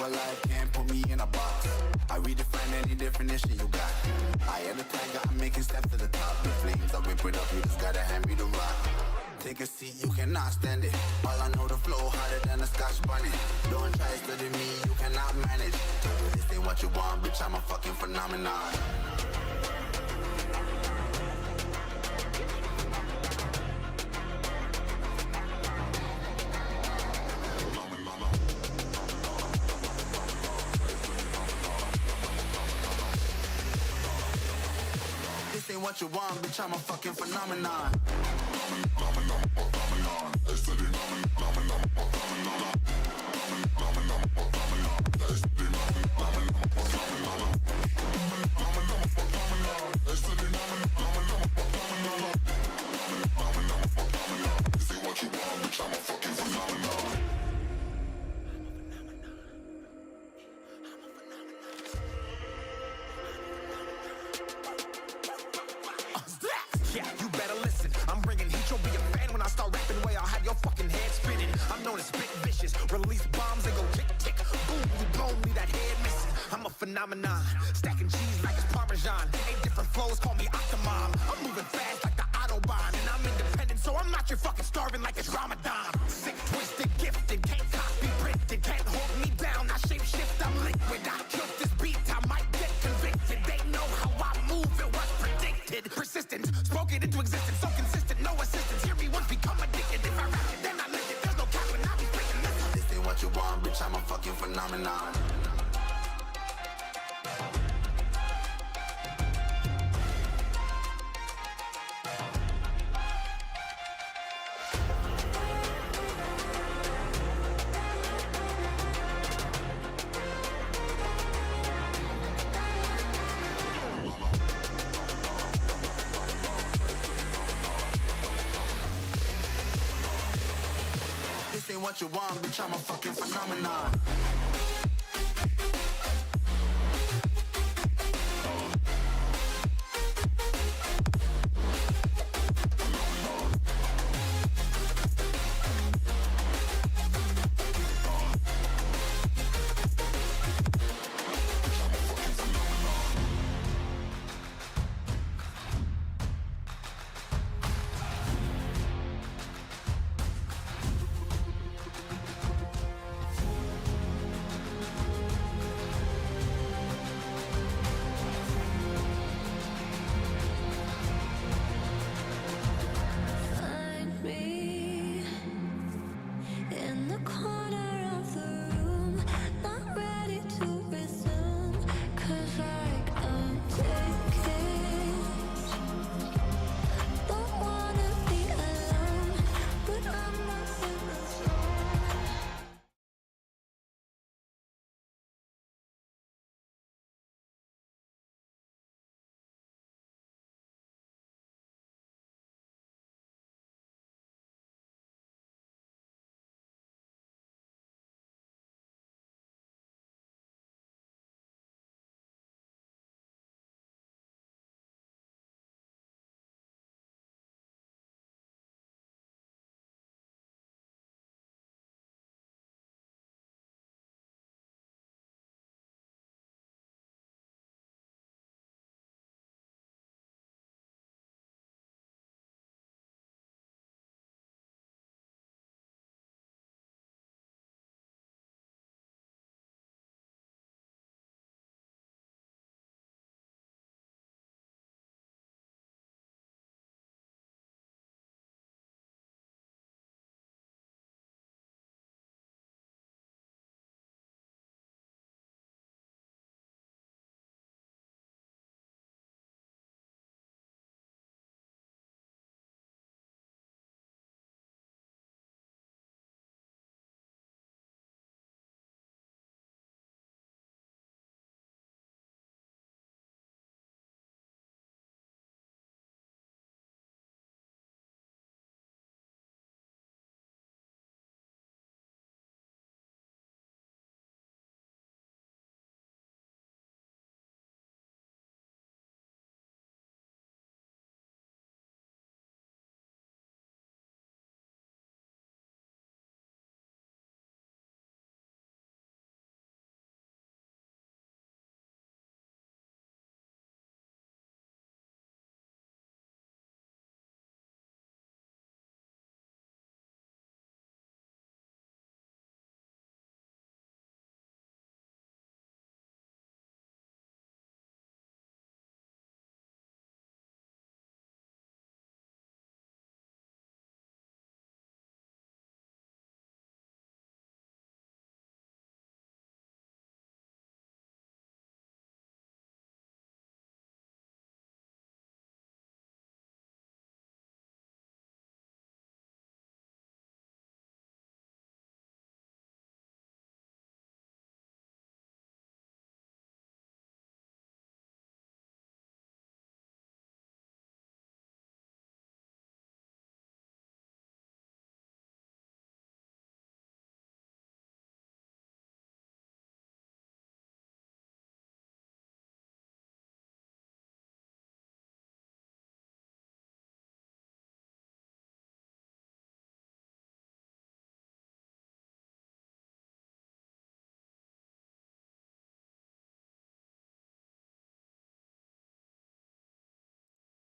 alive, can't put me in a box. I redefine any definition you got. I am the tiger, I'm making steps to the top. The flames, I whip it up, you just gotta hand me the rock. Take a seat, you cannot stand it. All I know, the flow harder than a Scotch bonnet. Don't try study me, you cannot manage. This ain't what you want, bitch, I'm a fucking phenomenon. This ain't what you want, bitch, I'm a fucking phenomenon. Yeah, you better listen. I'm bringing heat, you'll be a fan when I start rapping. Way I'll have your fucking head spinning. I'm known as spit vicious. Release bombs and go tick tick. Boom, you blow me that head missing. I'm a phenomenon. Stacking cheese like it's Parmesan. 8 different flows, call me Octomom. I'm moving fast like the Autobahn. And I'm independent, so I'm not your fucking starving like it's Ramadan. Sick, twisted, gifted. Can't copy, printed. Can't hold me down. I shape shift, I'm liquid. I killed this beat, I might get convicted. They know how I move, it was predicted. Persistent, spoken into existence, so consistent, no assistance. Hear me once, become addicted. If I rap it, then I live it. There's no cap when I be freaking listen. This ain't what you want, bitch, I'm a fucking phenomenon. This ain't what you want, bitch, I'm a fucking phenomenon.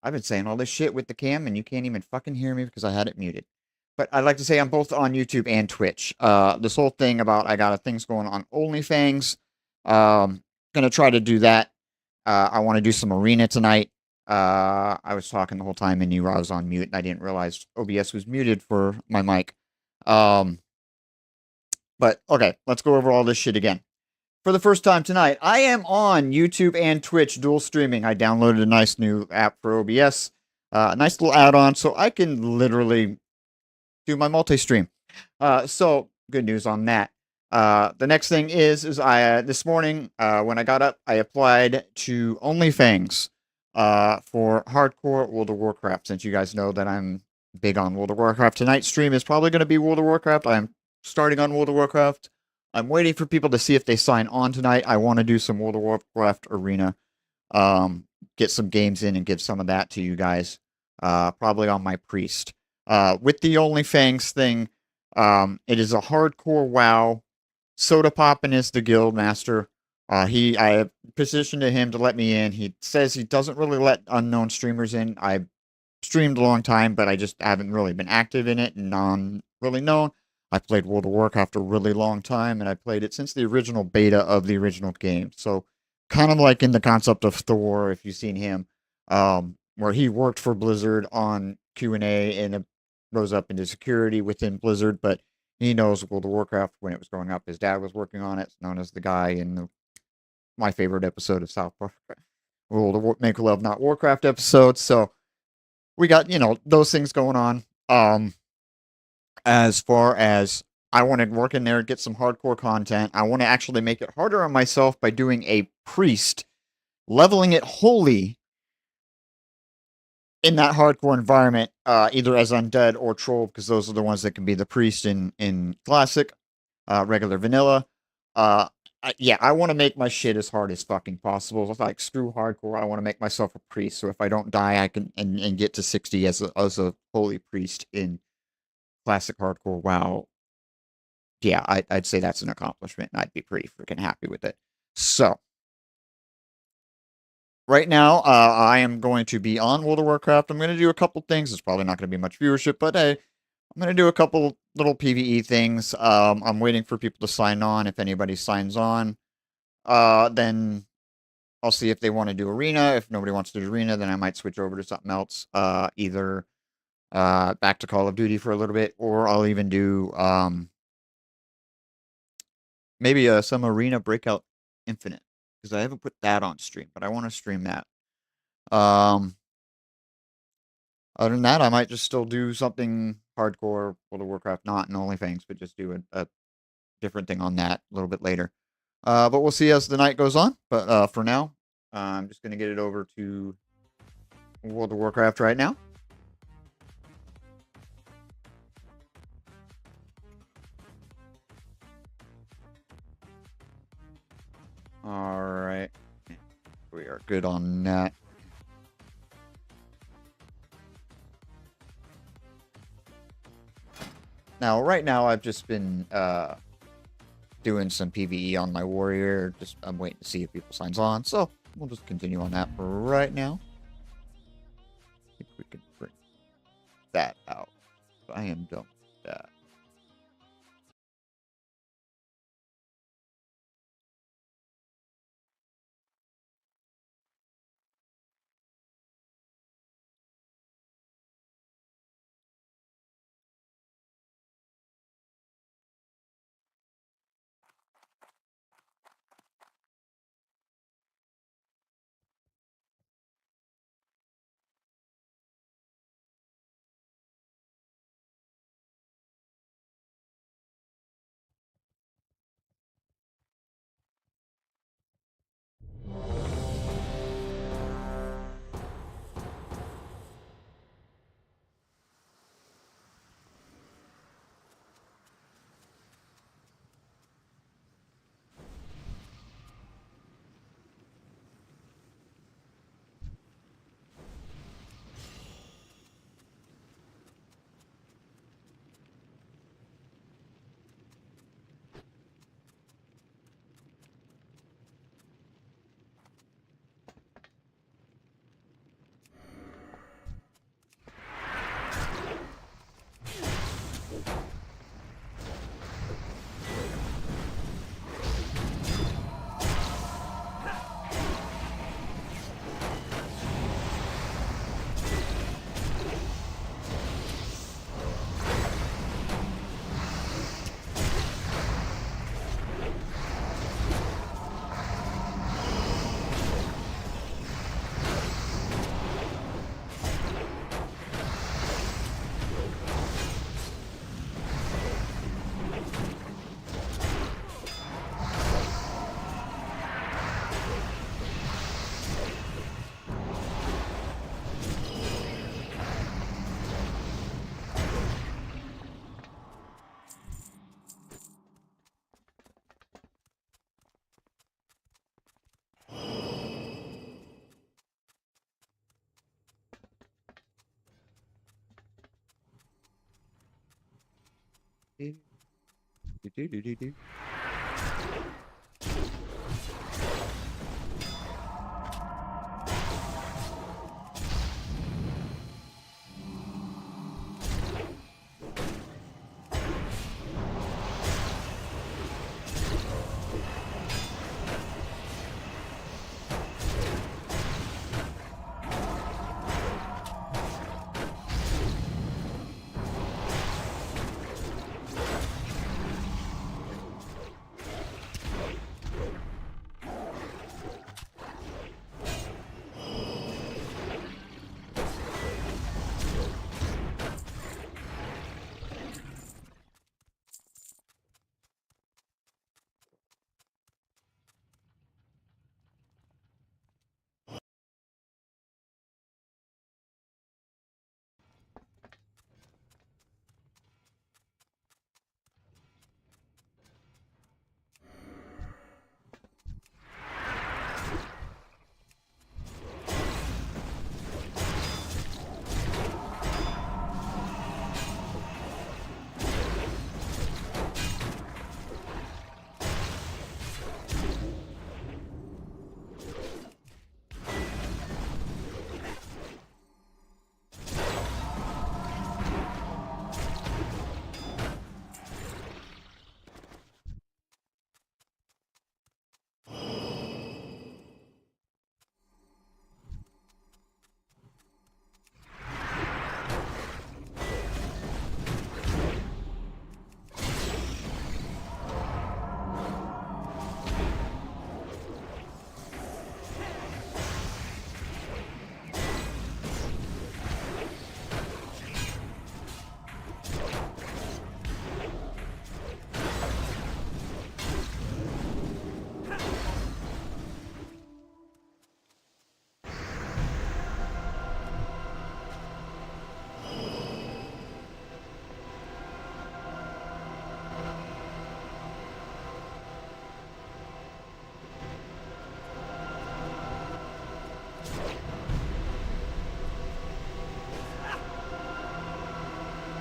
I've been saying all this shit with the cam, and you can't even fucking hear me because I had it muted. But I'd like to say I'm both on YouTube and Twitch. This whole thing about I got things going on OnlyFans. Gonna try to do that. I want to do some arena tonight. I was talking the whole time and knew I was on mute, and I didn't realize OBS was muted for my mic. But okay, let's go over all this shit again. For the first time tonight, I am on YouTube and Twitch dual streaming. I downloaded a nice new app for OBS, a nice little add-on, so I can literally do my multi-stream. So good news on that. The next thing is I this morning when I got up, I applied to OnlyFans for hardcore World of Warcraft. Since you guys know that I'm big on World of Warcraft, tonight's stream is probably going to be World of Warcraft. I'm starting on World of Warcraft. I'm waiting for people to see if they sign on tonight. I want to do some World of Warcraft arena, get some games in and give some of that to you guys. Probably on my priest. With the OnlyFans thing, it is a hardcore WoW. Soda Poppin is the guild master. I petitioned to him to let me in. He says he doesn't really let unknown streamers in. I streamed a long time, but I just haven't really been active in it and non really known. I played World of Warcraft a really long time, and I played it since the original beta of the original game. So, kind of like in the concept of Thor, if you've seen him, where he worked for Blizzard on Q&A and it rose up into security within Blizzard, but he knows World of Warcraft when it was growing up. His dad was working on it, it's known as the guy in my favorite episode of South Park, World of Make Love Not Warcraft episode. So we got, those things going on. As far as I want to work in there and get some hardcore content, I want to actually make it harder on myself by doing a priest, leveling it holy in that hardcore environment, either as undead or troll, because those are the ones that can be the priest in classic, regular vanilla. I want to make my shit as hard as fucking possible. If like screw hardcore, I want to make myself a priest. So if I don't die, I can and get to 60 as a holy priest in classic hardcore WoW. Yeah, I'd say that's an accomplishment, and I'd be pretty freaking happy with it. So right now, I am going to be on World of Warcraft. I'm going to do a couple things. It's probably not going to be much viewership, but hey, I'm going to do a couple little PvE things. I'm waiting for people to sign on. If anybody signs on, then I'll see if they want to do arena. If nobody wants to do arena, then I might switch over to something else. Either back to Call of Duty for a little bit, or I'll even do maybe some arena breakout infinite, because I haven't put that on stream, but I want to stream that. Other than that, I might just still do something hardcore World of Warcraft, not in OnlyFans, but just do a different thing on that a little bit later. But we'll see as the night goes on. But for now, I'm just going to get it over to World of Warcraft right now. All right. We are good on that. Now, right now, I've just been doing some PvE on my warrior. I'm waiting to see if people signs on. So we'll just continue on that for right now. I think we can bring that out. I am done with that. Do-do-do-do-do.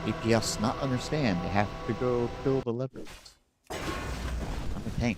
APS not understand. They have to go kill the leopards. I'm a tank.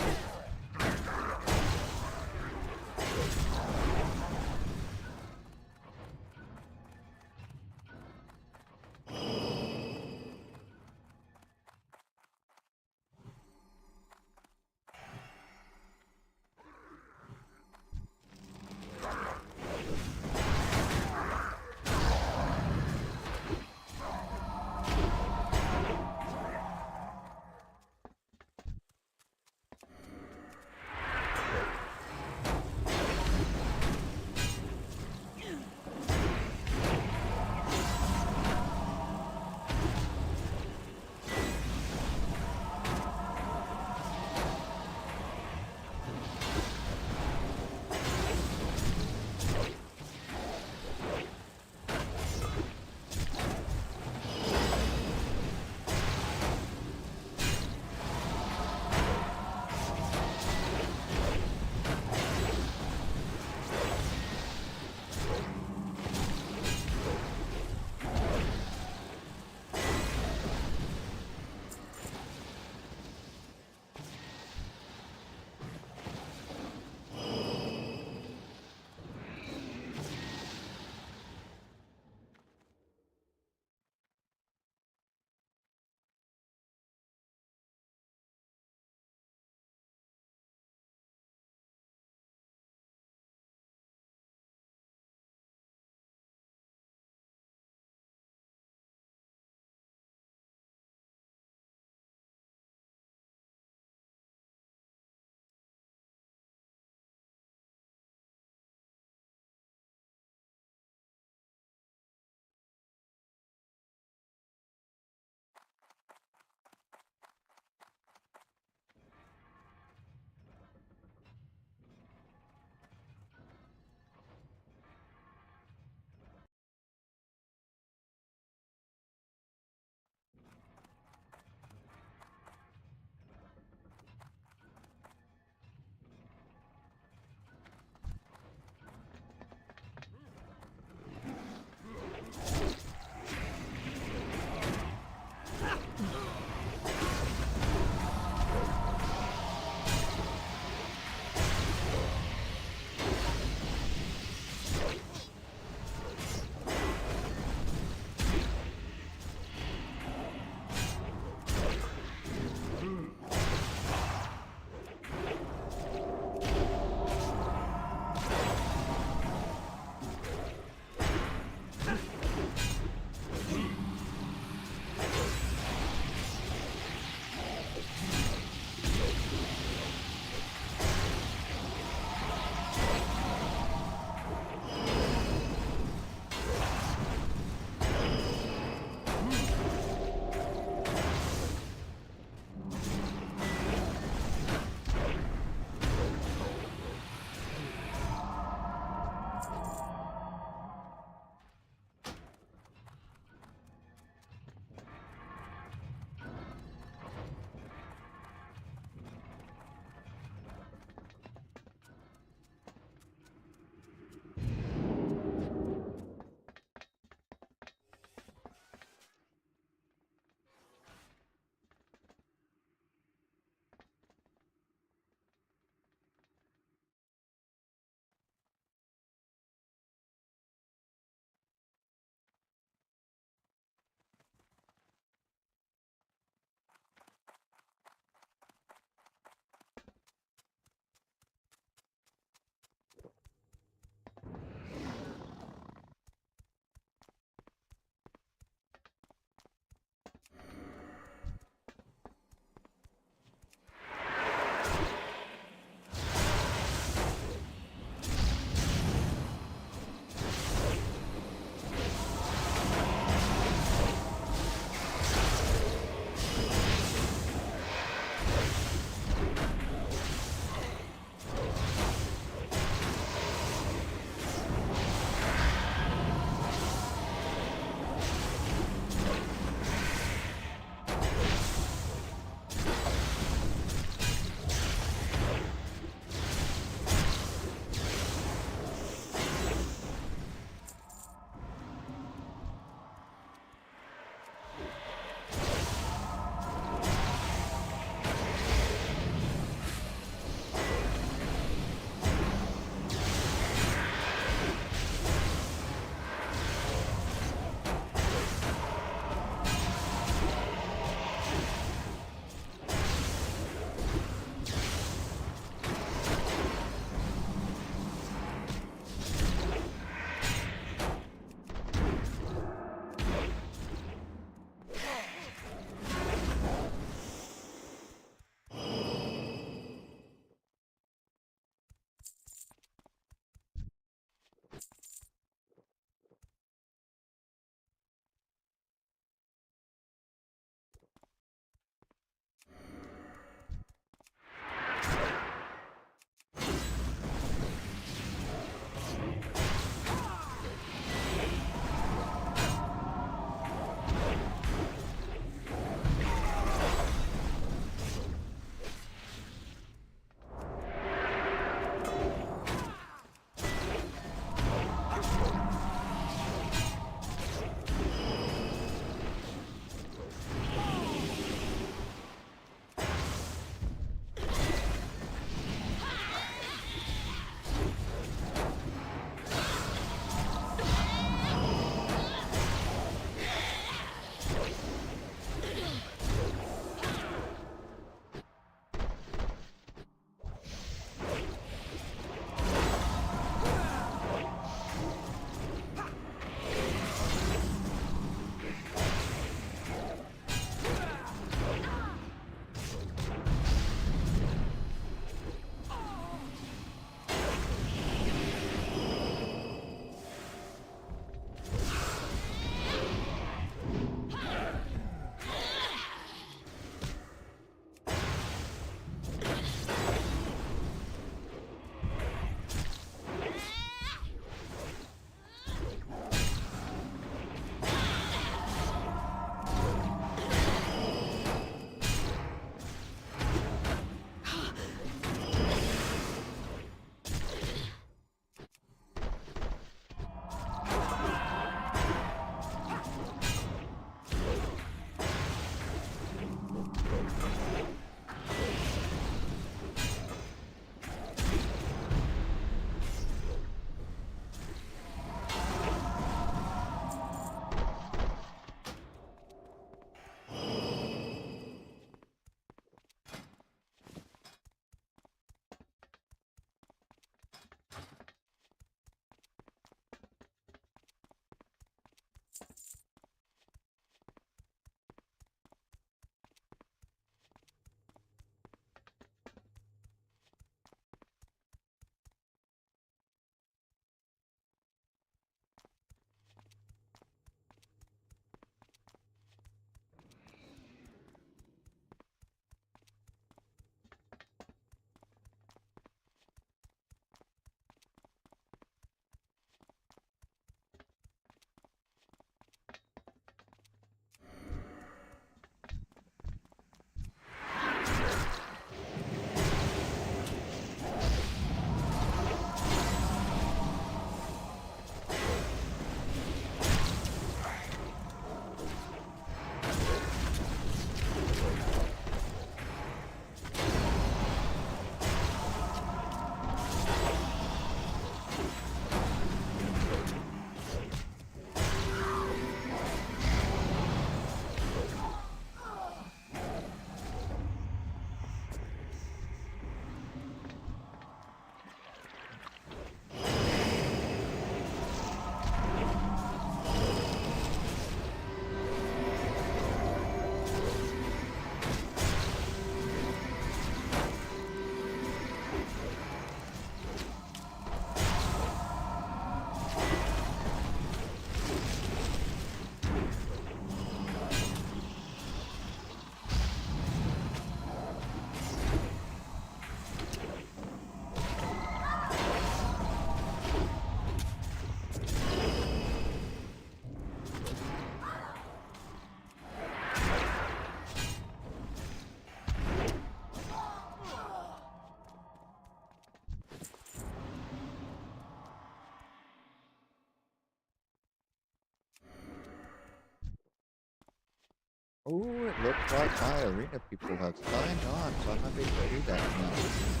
looks like my arena people have signed on, so I'm not able to do that now.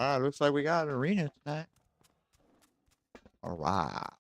Looks like we got an arena tonight. All right.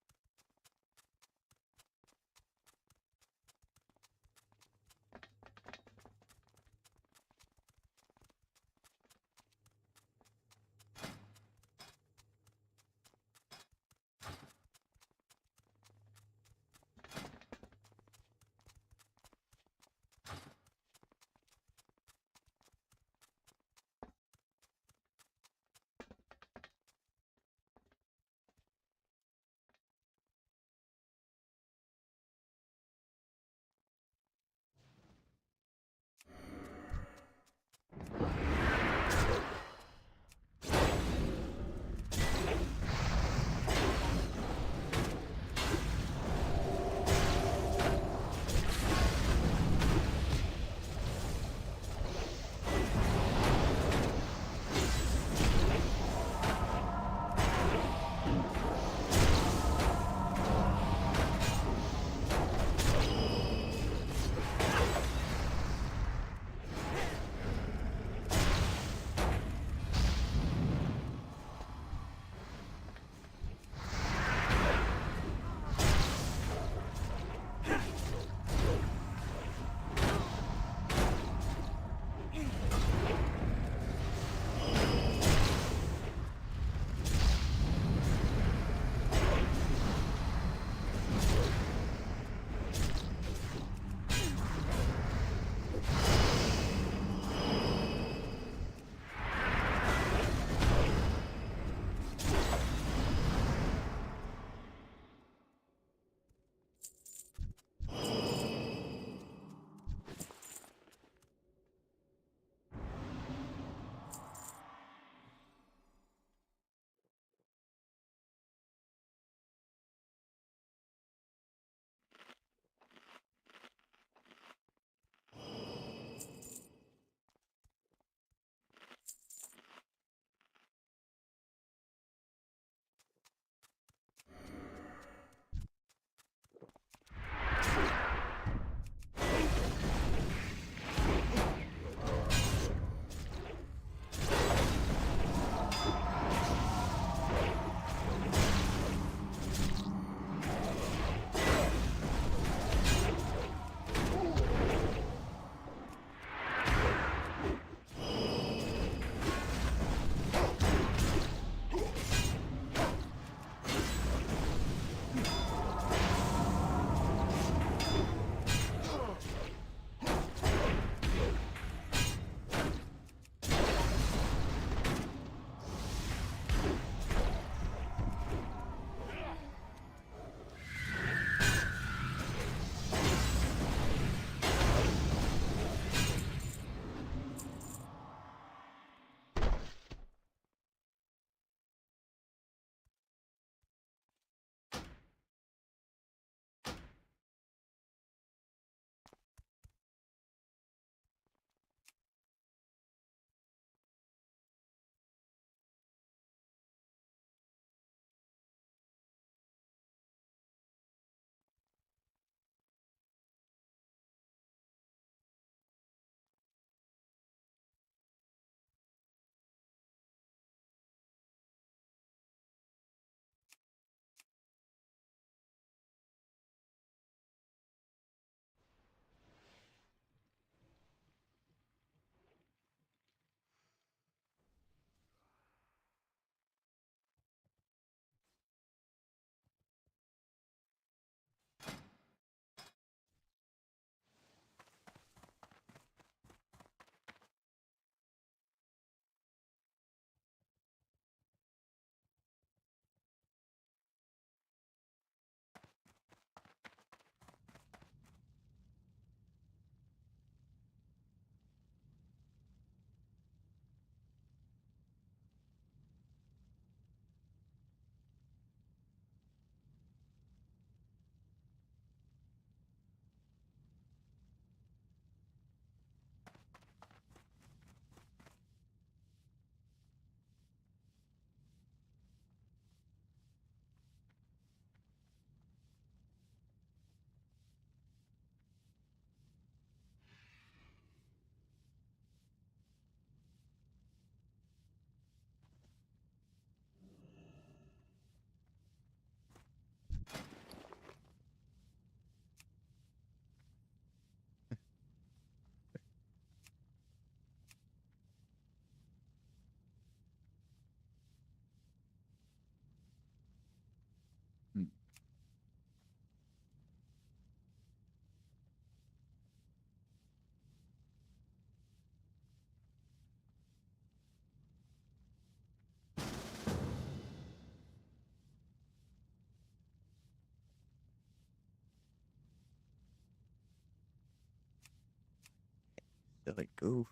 Silly goof.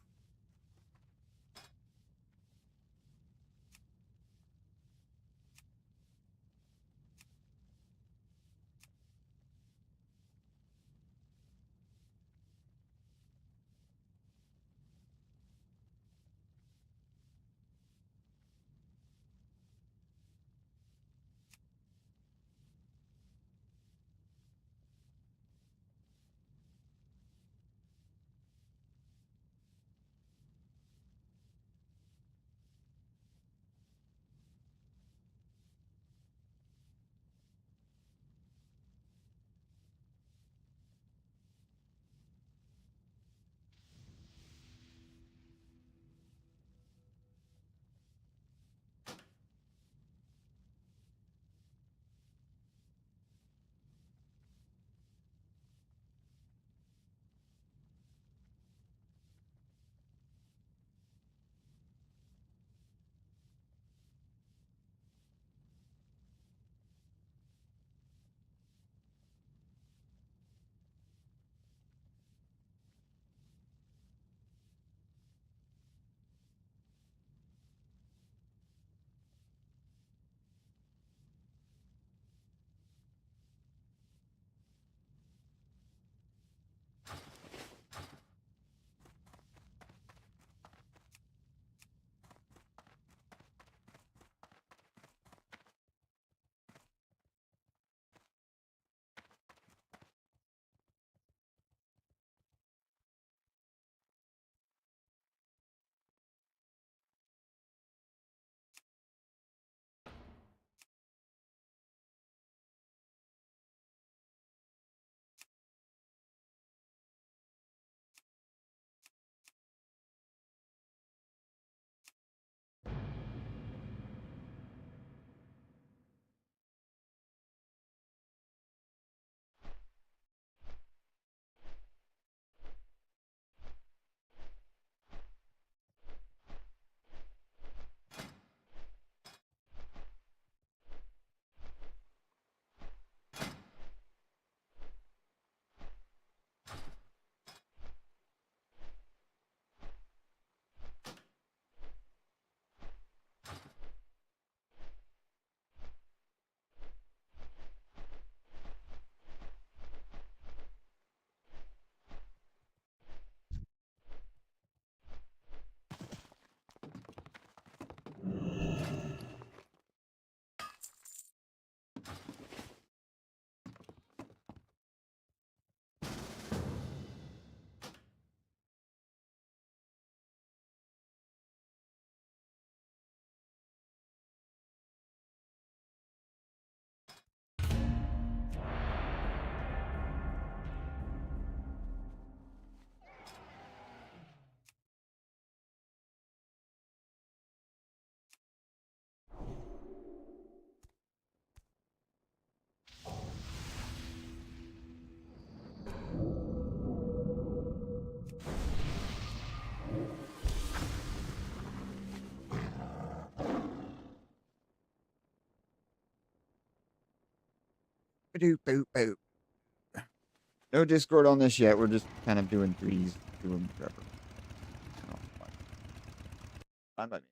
Boop, boop, boop. No Discord on this yet. We're just kind of doing threes, doing whatever. Oh, fine by me.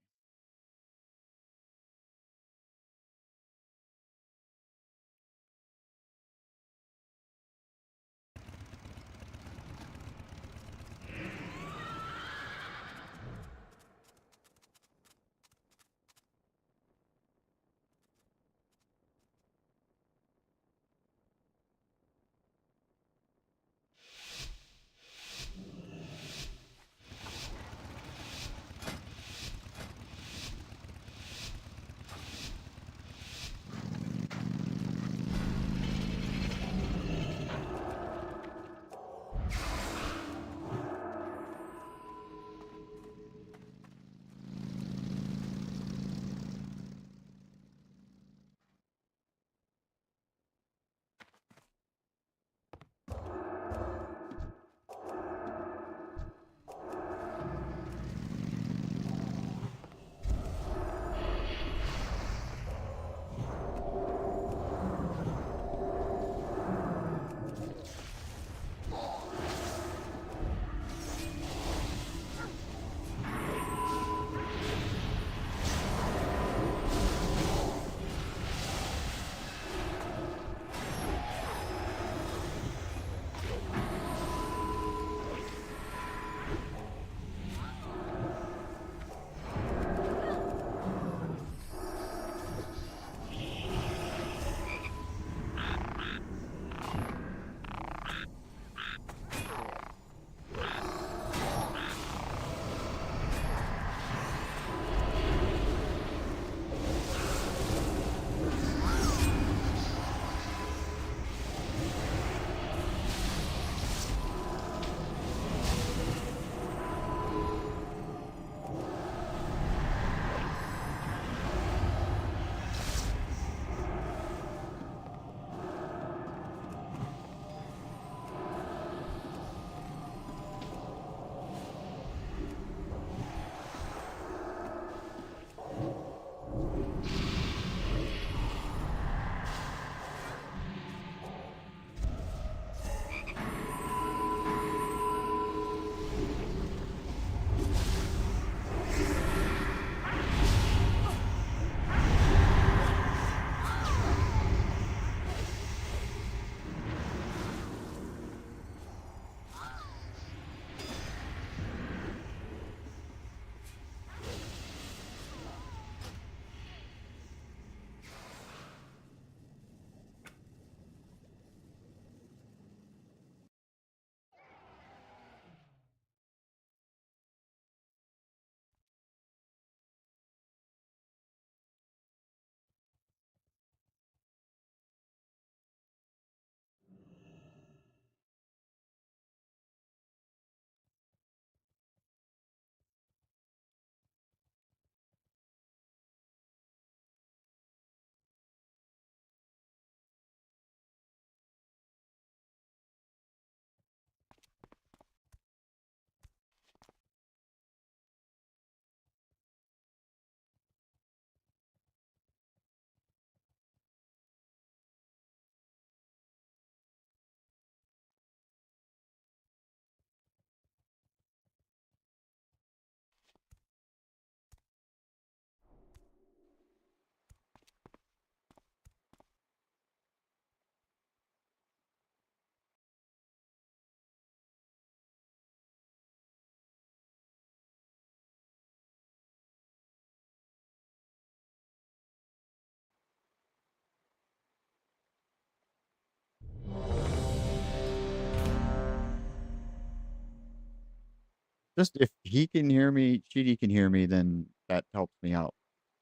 just if he can hear me, Cheaty can hear me, then that helps me out.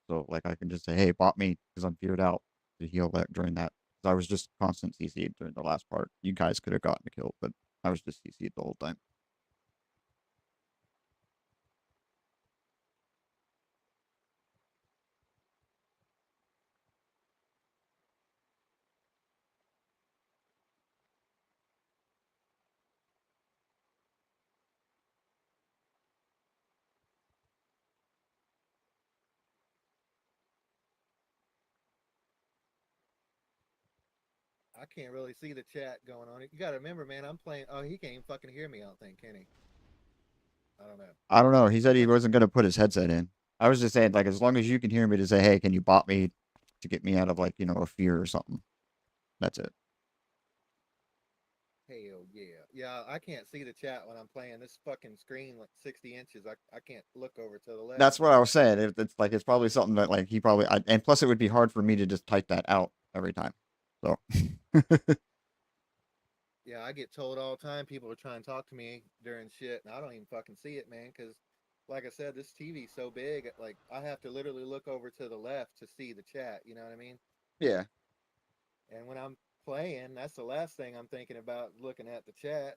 So like I can just say, hey, bot me because I'm feared out to heal that during that. 'Cause I was just constant CC'd during the last part. You guys could have gotten a kill, but I was just CC'd the whole time. I can't really see the chat going on. You got to remember, man. I'm playing. Oh, he can't even fucking hear me. I don't think, can he? I don't know. I don't know. He said he wasn't gonna put his headset in. I was just saying, like, as long as you can hear me to say, hey, can you bot me to get me out of like, a fear or something. That's it. Hell yeah, yeah. I can't see the chat when I'm playing. This fucking screen like 60 inches. I can't look over to the left. That's what I was saying. It's like it's probably something that like he probably and plus it would be hard for me to just type that out every time. So Yeah, I get told all the time. People are trying to talk to me during shit, and I don't even fucking see it, man. Because, like I said, this TV's so big. Like I have to literally look over to the left to see the chat. You know what I mean? yeah. And when I'm playing, that's the last thing I'm thinking about, looking at the chat.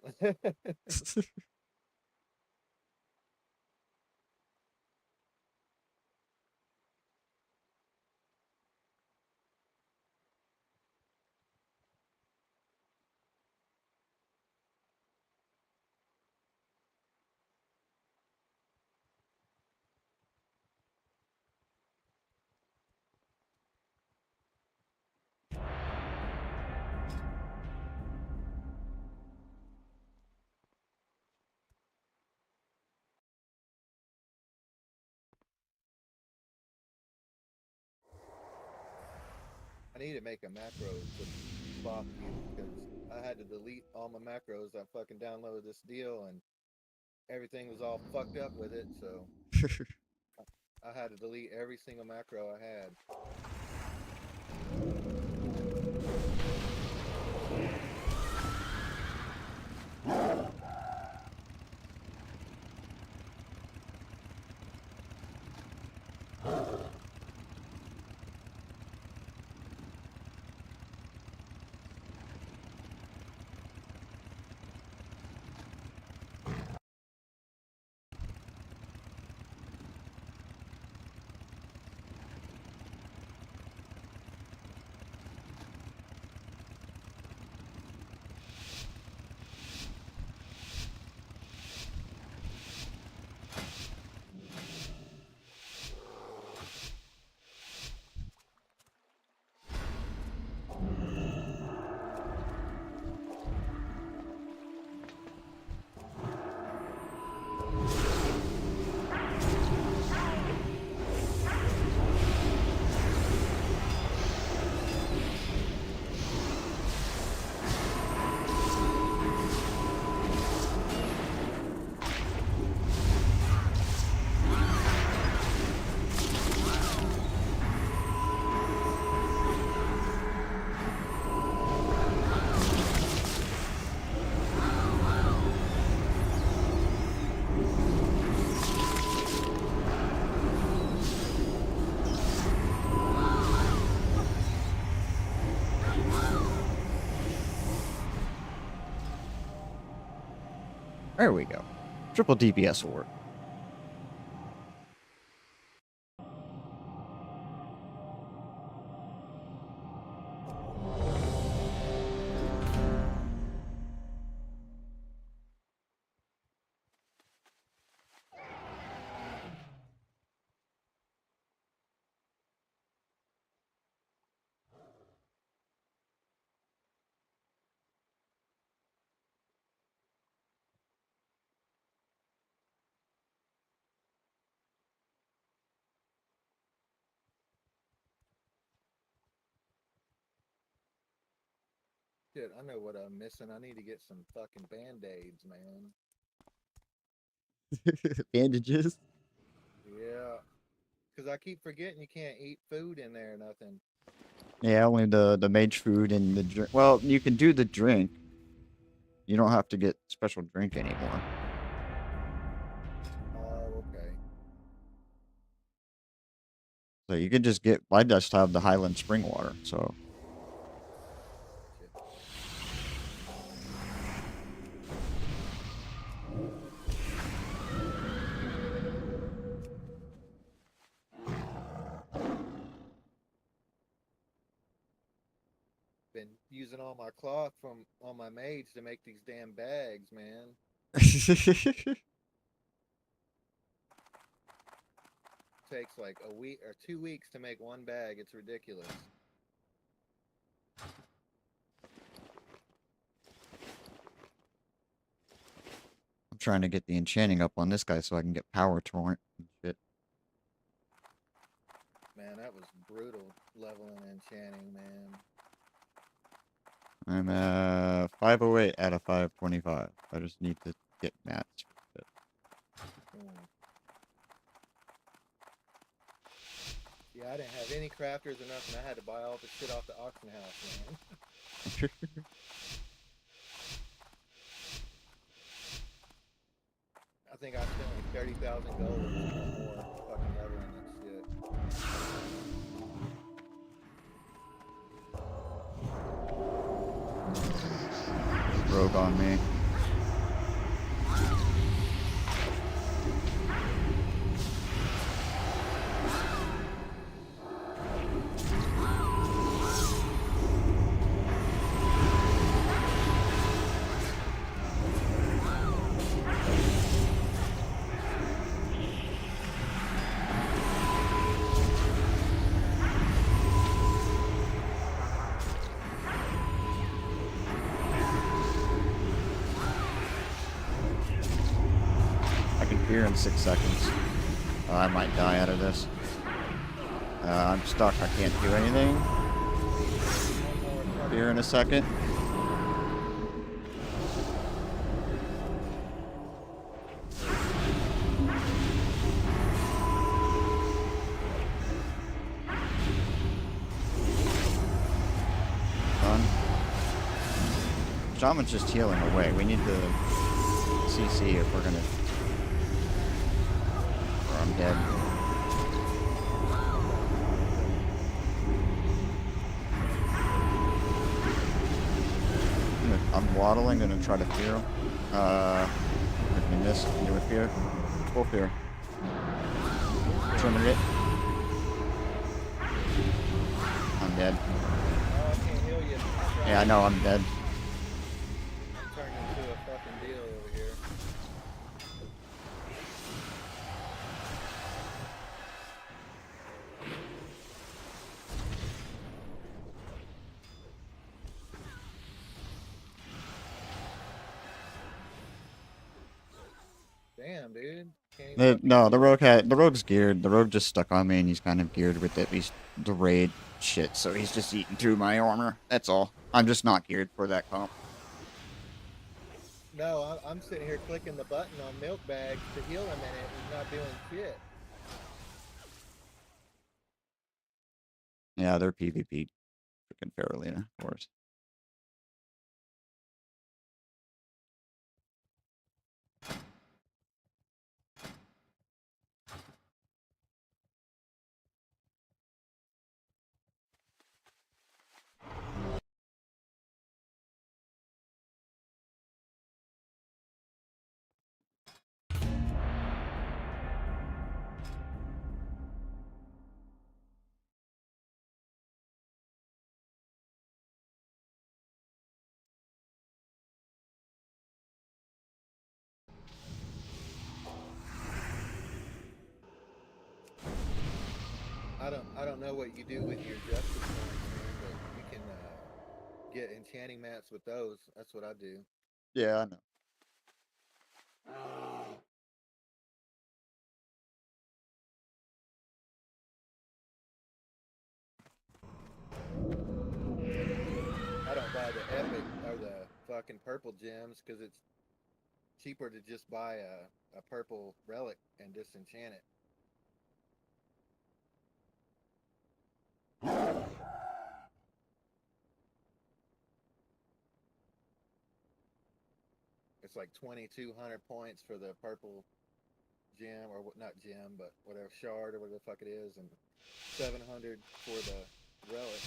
I need to make a macro to block you because I had to delete all my macros. I fucking downloaded this deal and everything was all fucked up with it. So I had to delete every single macro I had. There we go. Triple DPS will work. Shit, I know what I'm missing. I need to get some fucking band-aids, man. Bandages. Yeah. Because I keep forgetting you can't eat food in there or nothing. Yeah, only the mage food and the drink. Well, you can do the drink. You don't have to get special drink anymore. So you could just get. I just have the Highland spring water, so. Shit. Been using all my cloth from all my maids to make these damn bags, man. Takes like a week or 2 weeks to make one bag. It's ridiculous. I'm trying to get the enchanting up on this guy so I can get power torrent and shit. Man, that was brutal leveling and enchanting, man. I'm 508 out of 525. I just need to get mats. Hmm. Yeah, I didn't have any crafters or nothing. I had to buy all the shit off the auction house, man. I think I spent like 30,000 gold or more fucking leveling that shit. Rogue on me. I can fear in 6 seconds. I might die out of this. I'm stuck. I can't do anything. Fear in a second. Done. Shaman's just healing away. We need to CC if we're gonna. Or I'm dead. I'm waddling, gonna try to fear him. If we miss, do a fear. Full fear. Trimming it. I'm dead. Oh, I can't heal you. Yeah, I know I'm dead. I'm turning into a fucking deal over here. Damn, dude. Can't even fucking No, the heal. rogue's geared. The rogue just stuck on me, and he's kind of geared with at least the raid shit. So he's just eating through my armor. That's all. I'm just not geared for that comp. No, I'm sitting here clicking the button on milk bags to heal him, and he's not doing shit. Yeah, they're PvP. Freaking Farolina, of course. I don't know what you do with your justice points, man, but you can get enchanting mats with those. That's what I do. Yeah, I know. I don't buy the epic or the fucking purple gems because it's cheaper to just buy a purple relic and disenchant it. It's like 2,200 points for the purple gem, or not gem, but whatever shard or whatever the fuck it is, and 700 for the relic.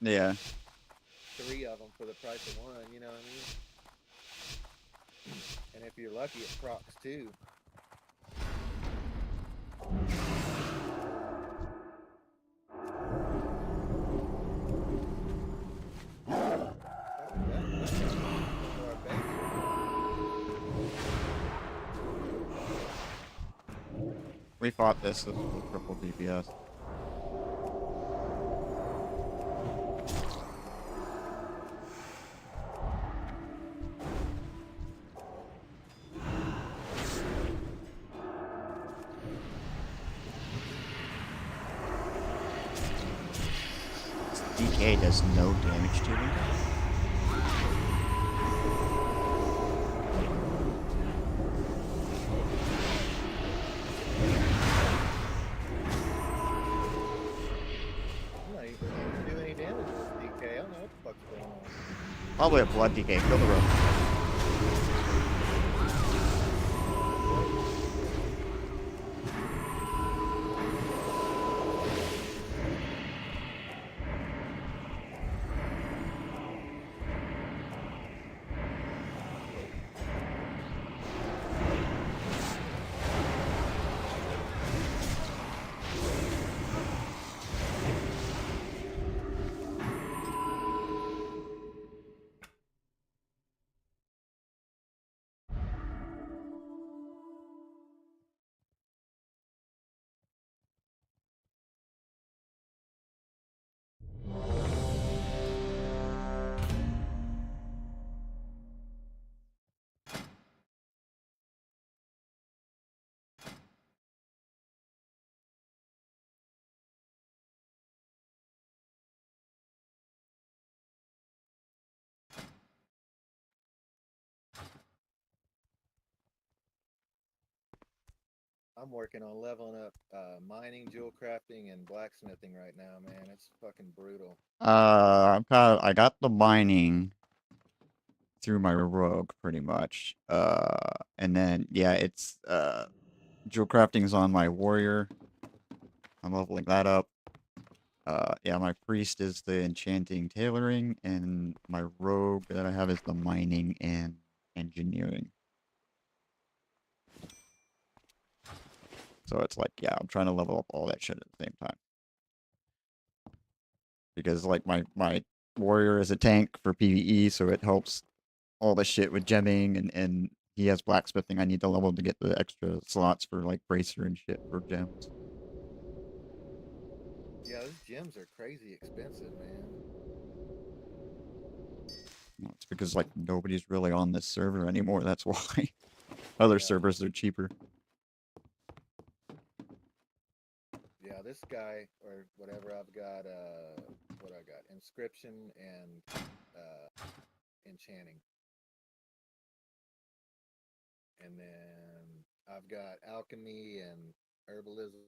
Yeah. 3 of them for the price of 1. You know what I mean? And if you're lucky, it procs too. We fought this with triple DPS. DK does no damage to me. No, you didn't do any damage with DK. I don't know what the fuck's going on. Probably a blood DK. Kill the rogue. I'm working on leveling up mining, jewel crafting, and blacksmithing right now, man. It's fucking brutal. I got the mining through my rogue pretty much. And then yeah, it's jewel crafting is on my warrior. I'm leveling that up. Yeah, my priest is the enchanting tailoring, and my rogue that I have is the mining and engineering. So it's like, yeah, I'm trying to level up all that shit at the same time. Because like my warrior is a tank for PvE, so it helps all the shit with gemming, and he has blacksmithing. I need to level to get the extra slots for like bracer and shit for gems. Yeah, those gems are crazy expensive, man. Well, it's because like nobody's really on this server anymore. That's why. Other servers are cheaper. Yeah, this guy or whatever, I've got what I got, inscription and enchanting, and then I've got alchemy and herbalism.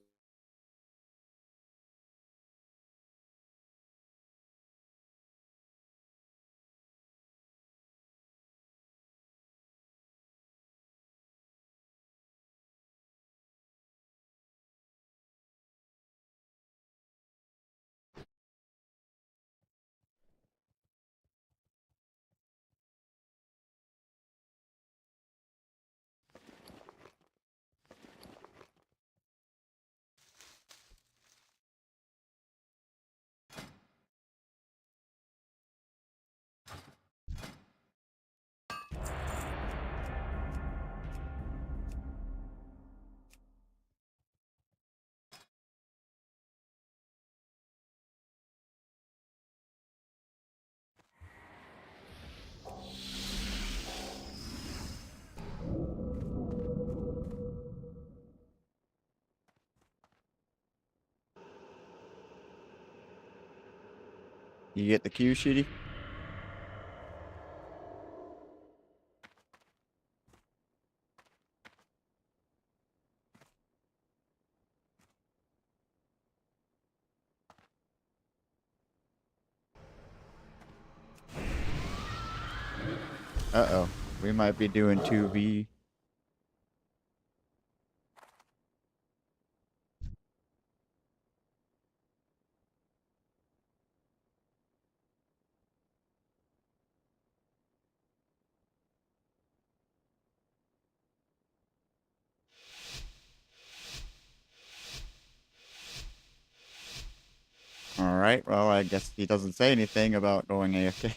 You get the Q, Shitty? Uh-oh. We might be doing 2v. right. Well, I guess he doesn't say anything about going AFK.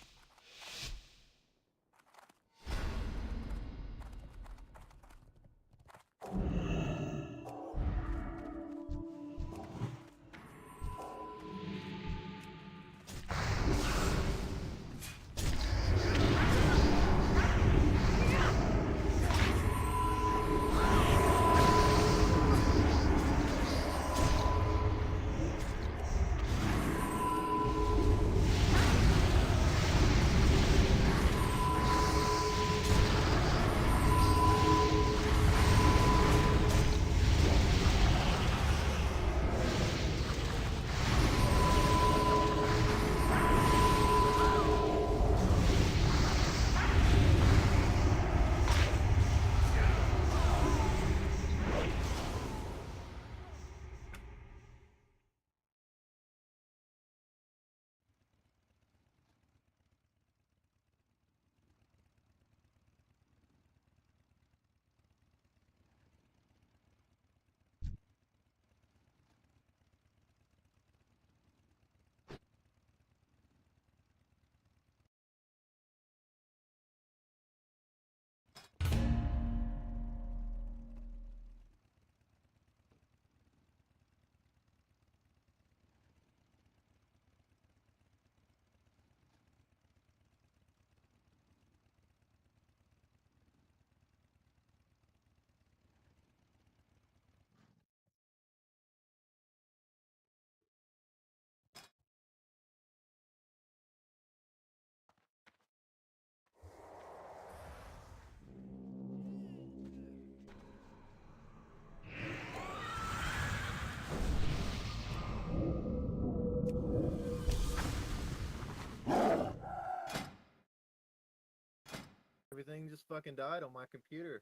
Everything just fucking died on my computer.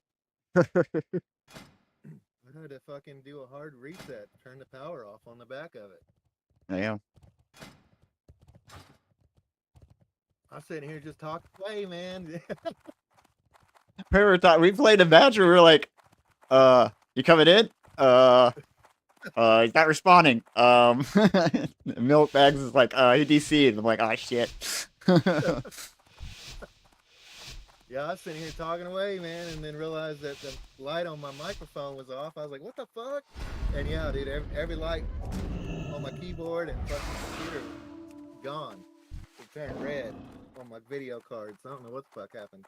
I had to fucking do a hard reset, turn the power off on the back of it. Yeah. I'm sitting here just talking away, man. We played a match where we were like, you coming in? He's not responding. Milk Bags is like, he DC'd. I'm like, oh shit. Yeah, I was sitting here talking away, man, and then realized that the light on my microphone was off. I was like, what the fuck? And yeah, dude, every light on my keyboard and fucking computer gone. It turned red on my video cards. I don't know what the fuck happened.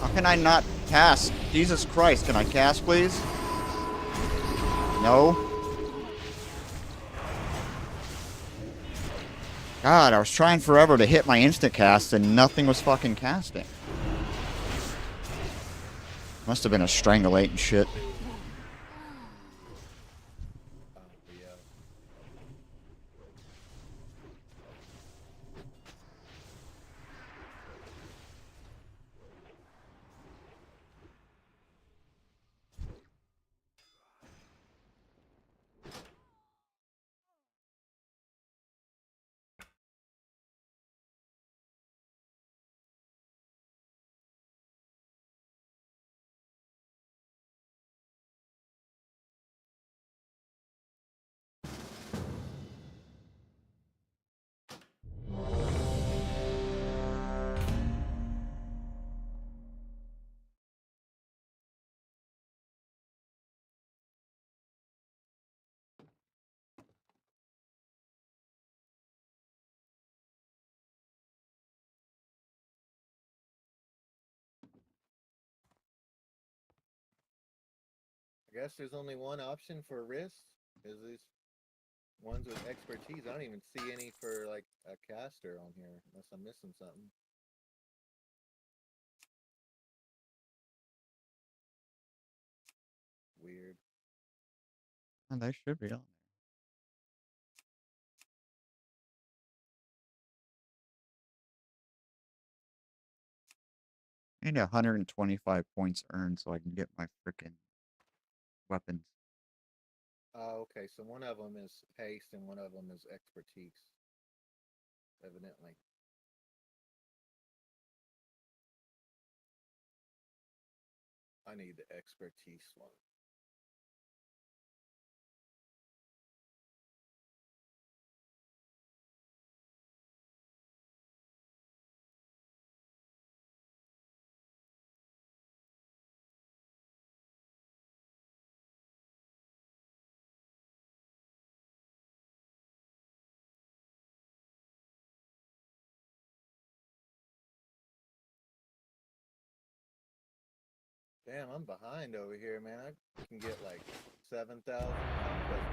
How can I not cast? Jesus Christ, can I cast, please? No. God, I was trying forever to hit my instant cast and nothing was fucking casting. Must have been a strangulate and shit. Yeah. I guess there's only one option for wrists. Is these ones with expertise? I don't even see any for like a caster on here, unless I'm missing something. Weird. Oh, they should be on there. I need 125 points earned so I can get my freaking weapons. Okay, so one of them is haste and one of them is expertise, evidently. I need the expertise one. Damn, I'm behind over here, man. I can get like 7,000 conquest.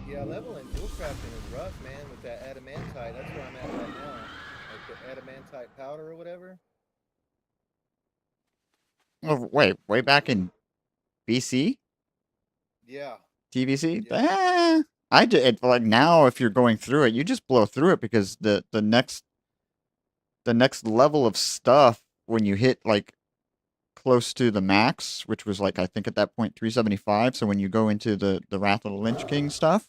Yeah, leveling dual crafting is rough, man, with that adamantite. That's where I'm at right now. Like the adamantite powder or whatever. Oh, wait, way back in BC? Yeah. TVC? Yeah. I did like now if you're going through it, you just blow through it because the next level of stuff when you hit like close to the max, which was like I think at that point 375. So when you go into the Wrath of the Lynch King stuff,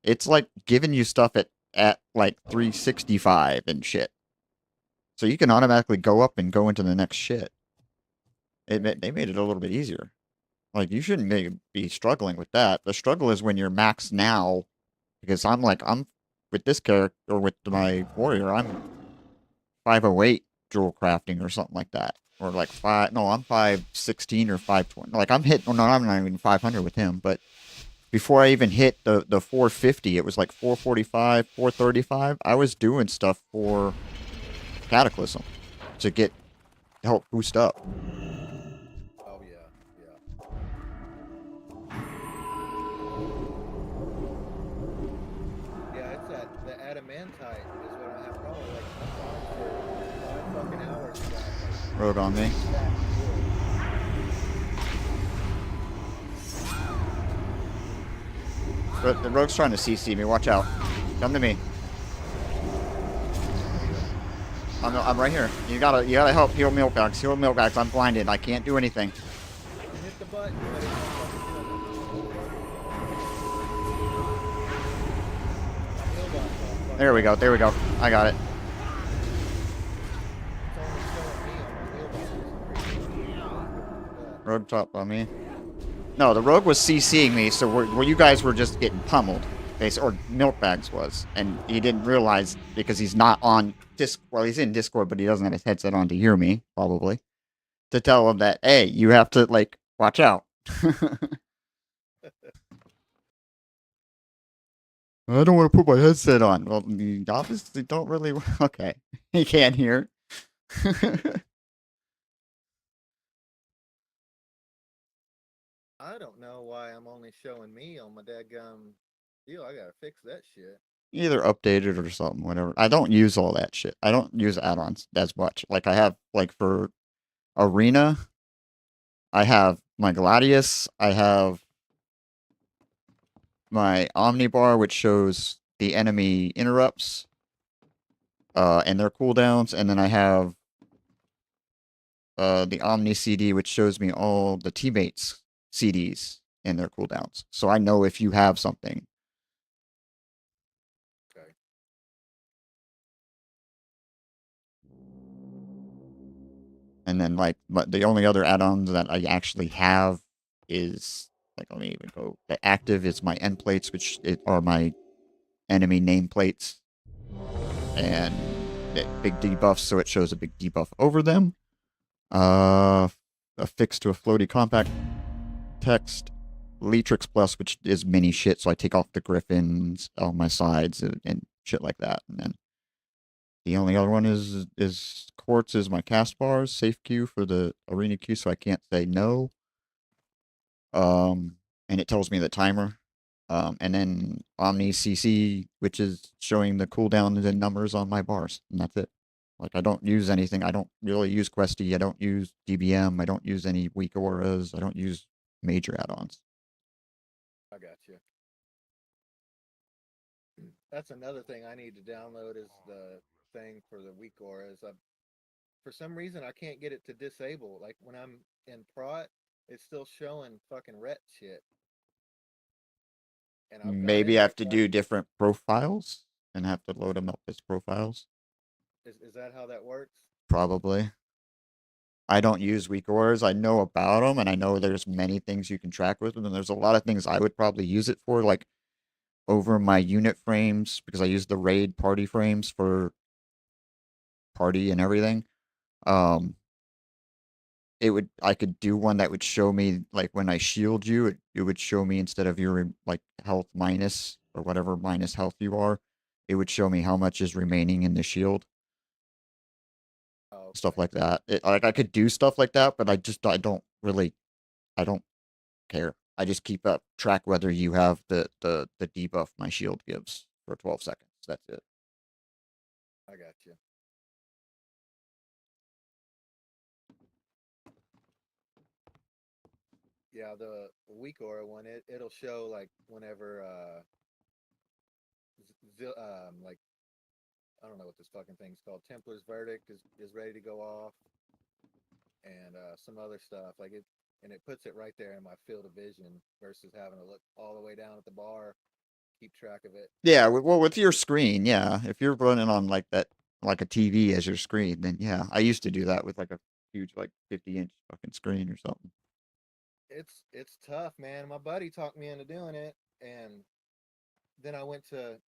it's like giving you stuff at like 365 and shit. So you can automatically go up and go into the next shit. They made it a little bit easier. Like you shouldn't be struggling with that. The struggle is when you're max now, because I'm with this character or with my warrior, I'm 508 jewel crafting or something like that, or like five. No, I'm 516 or 520. Like I'm hitting. Well, no, I'm not even 500 with him. But before I even hit the 450, it was like 445, 435. I was doing stuff for Cataclysm to get help boost up. Oh yeah, yeah. Yeah, it's that the adamantite is what I have probably like for 5 fucking hours. Rogue on me. The rogue's trying to CC me. Watch out. Come to me. I'm right here. You gotta help heal Milkbags. Heal Milkbags. I'm blinded. I can't do anything. Hit the button, but it's not fucking doing it. There we go. There we go. I got it. Rogue top on me. No, the rogue was CCing me, so where you guys were just getting pummeled, or Milkbags was, and he didn't realize because he's not on Discord. Well, he's in Discord, but he doesn't have his headset on to hear me, probably, to tell him that hey, you have to like watch out. I don't want to put my headset on. Well, you obviously don't really. Okay, he can't hear. I don't know why I'm only showing me on my dadgum deal. I gotta fix that shit. Either updated or something, whatever. I don't use all that shit. I don't use add-ons as much. Like I have, like for Arena, I have my Gladius. I have my Omnibar, which shows the enemy interrupts, and their cooldowns, and then I have the Omni CD, which shows me all the teammates' CDs and their cooldowns. So I know if you have something. Okay. And then like, but the only other add-ons that I actually have is like, let me even go. The active is my end plates, which are my enemy nameplates, and big debuffs, so it shows a big debuff over them. Affixed to a floaty compact text. Leatrix Plus, which is mini shit, so I take off the griffins on my sides and shit like that. And then the only other one is Quartz is my cast bars, safe queue for the arena queue, so I can't say no. And it tells me the timer. And then Omni CC, which is showing the cooldowns and numbers on my bars, and that's it. Like I don't use anything. I don't really use Questy. I don't use DBM. I don't use any weak auras. I don't use major add-ons. I got you. That's another thing I need to download is the thing for the weak aura is for some reason I can't get it to disable. Like when I'm in prot, it's still showing fucking ret shit. And I've got Maybe it. I have to do different profiles and have to load them up as profiles. Is that how that works? Probably. I don't use weak auras. I know about them, and I know there's many things you can track with them, and there's a lot of things I would probably use it for, like over my unit frames, because I use the raid party frames for party and everything. Um, I could do one that would show me, like, when I shield you, it would show me, instead of your like health minus or whatever minus health you are, it would show me how much is remaining in the shield, Oh, stuff okay. like that. Like, I could do stuff like that, but I don't really, I don't care. I just keep up track whether you have the debuff my shield gives for 12 seconds. That's it. I got you. Yeah, the weak aura one, it'll show like whenever like I don't know what this fucking thing's called. Templar's Verdict is ready to go off, and some other stuff like it, and it puts it right there in my field of vision versus having to look all the way down at the bar, keep track of it. Yeah, well, with your screen, yeah. If you're running on like that, like a TV as your screen, then yeah. I used to do that with like a huge, like 50-inch fucking screen or something. It's tough, man. My buddy talked me into doing it, and then I went to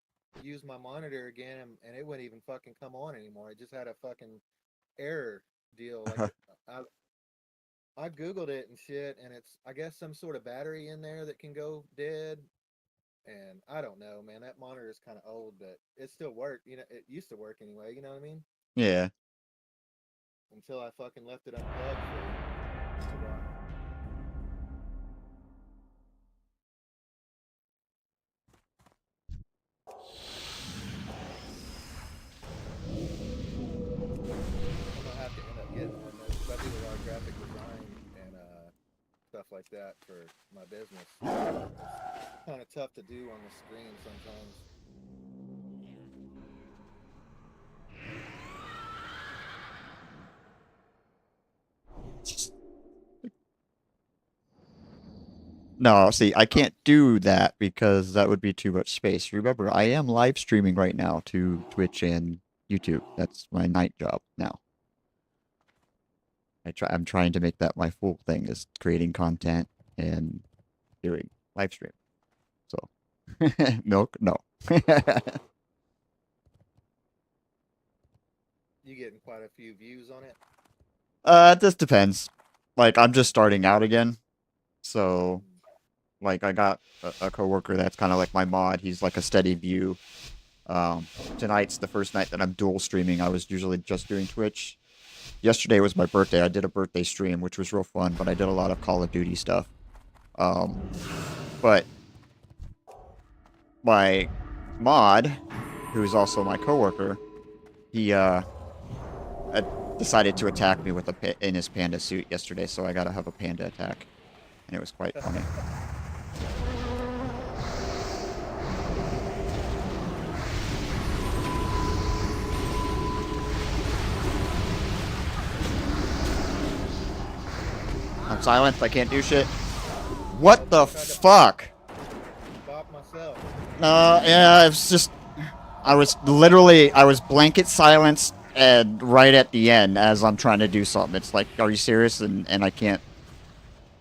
use my monitor again, and it wouldn't even fucking come on anymore. It just had a fucking error deal. Like I googled it and shit, and it's I guess some sort of battery in there that can go dead. And I don't know, man. That monitor is kind of old, but it still worked. You know, it used to work anyway. You know what I mean? Yeah. Until I fucking left it unplugged for a while. I'm gonna have to end up getting one though, 'cause I do a lot of graphic design and stuff like that for my business. It's kind of tough to do on the screen sometimes. No, see, I can't do that because that would be too much space. Remember, I am live streaming right now to Twitch and YouTube. That's my night job now. I'm trying to make that my full thing, is creating content and doing live stream. So, milk, no. You getting quite a few views on it? It just depends. Like, I'm just starting out again, so like I got a coworker that's kind of like my mod. He's like a steady view. Tonight's the first night that I'm dual streaming. I was usually just doing Twitch. Yesterday was my birthday. I did a birthday stream, which was real fun, but I did a lot of Call of Duty stuff. But my mod, who's also my coworker, he decided to attack me with in his panda suit yesterday, so I got to have a panda attack, and it was quite funny. I'm silenced. I can't do shit. What the fuck? Bop myself. Yeah, it's just... I was blanket silenced and right at the end as I'm trying to do something. It's like, are you serious? And I can't...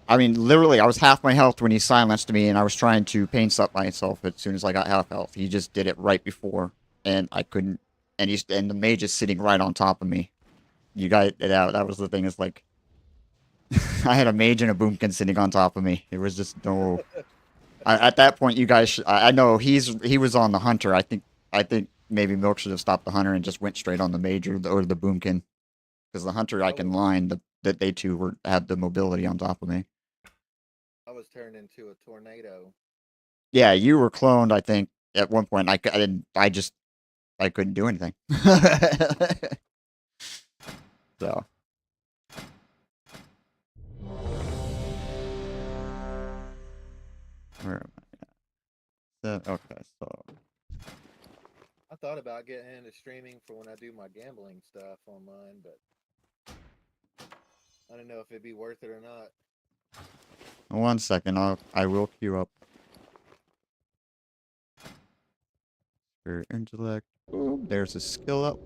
I mean, literally, I was half my health when he silenced me, and I was trying to pain sup myself as soon as I got half health. He just did it right before, and I couldn't... And the mage is sitting right on top of me. You got it out. That was the thing, is like... I had a mage and a boomkin sitting on top of me. It was just no... at that point, you guys... I know he was on the hunter. I think maybe Milk should have stopped the hunter and just went straight on the mage or the boomkin. Because the hunter I can line, that they two had the mobility on top of me. I was turned into a tornado. Yeah, you were cloned, I think, at one point. I couldn't do anything. So... Where am I at? Okay, so... I thought about getting into streaming for when I do my gambling stuff online, but I don't know if it'd be worth it or not. 1 second, I will queue up. Spirit intellect. Boom, there's a skill up.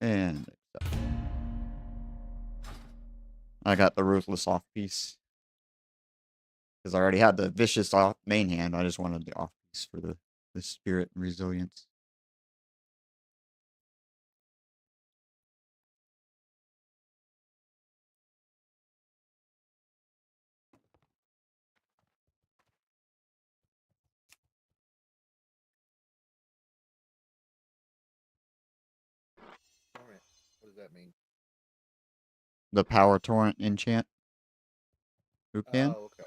And I got the ruthless off piece. Because I already had the vicious off main hand. I just wanted the off piece for the spirit and resilience. Torrent. What does that mean? The power torrent enchant. Who can? Oh, okay.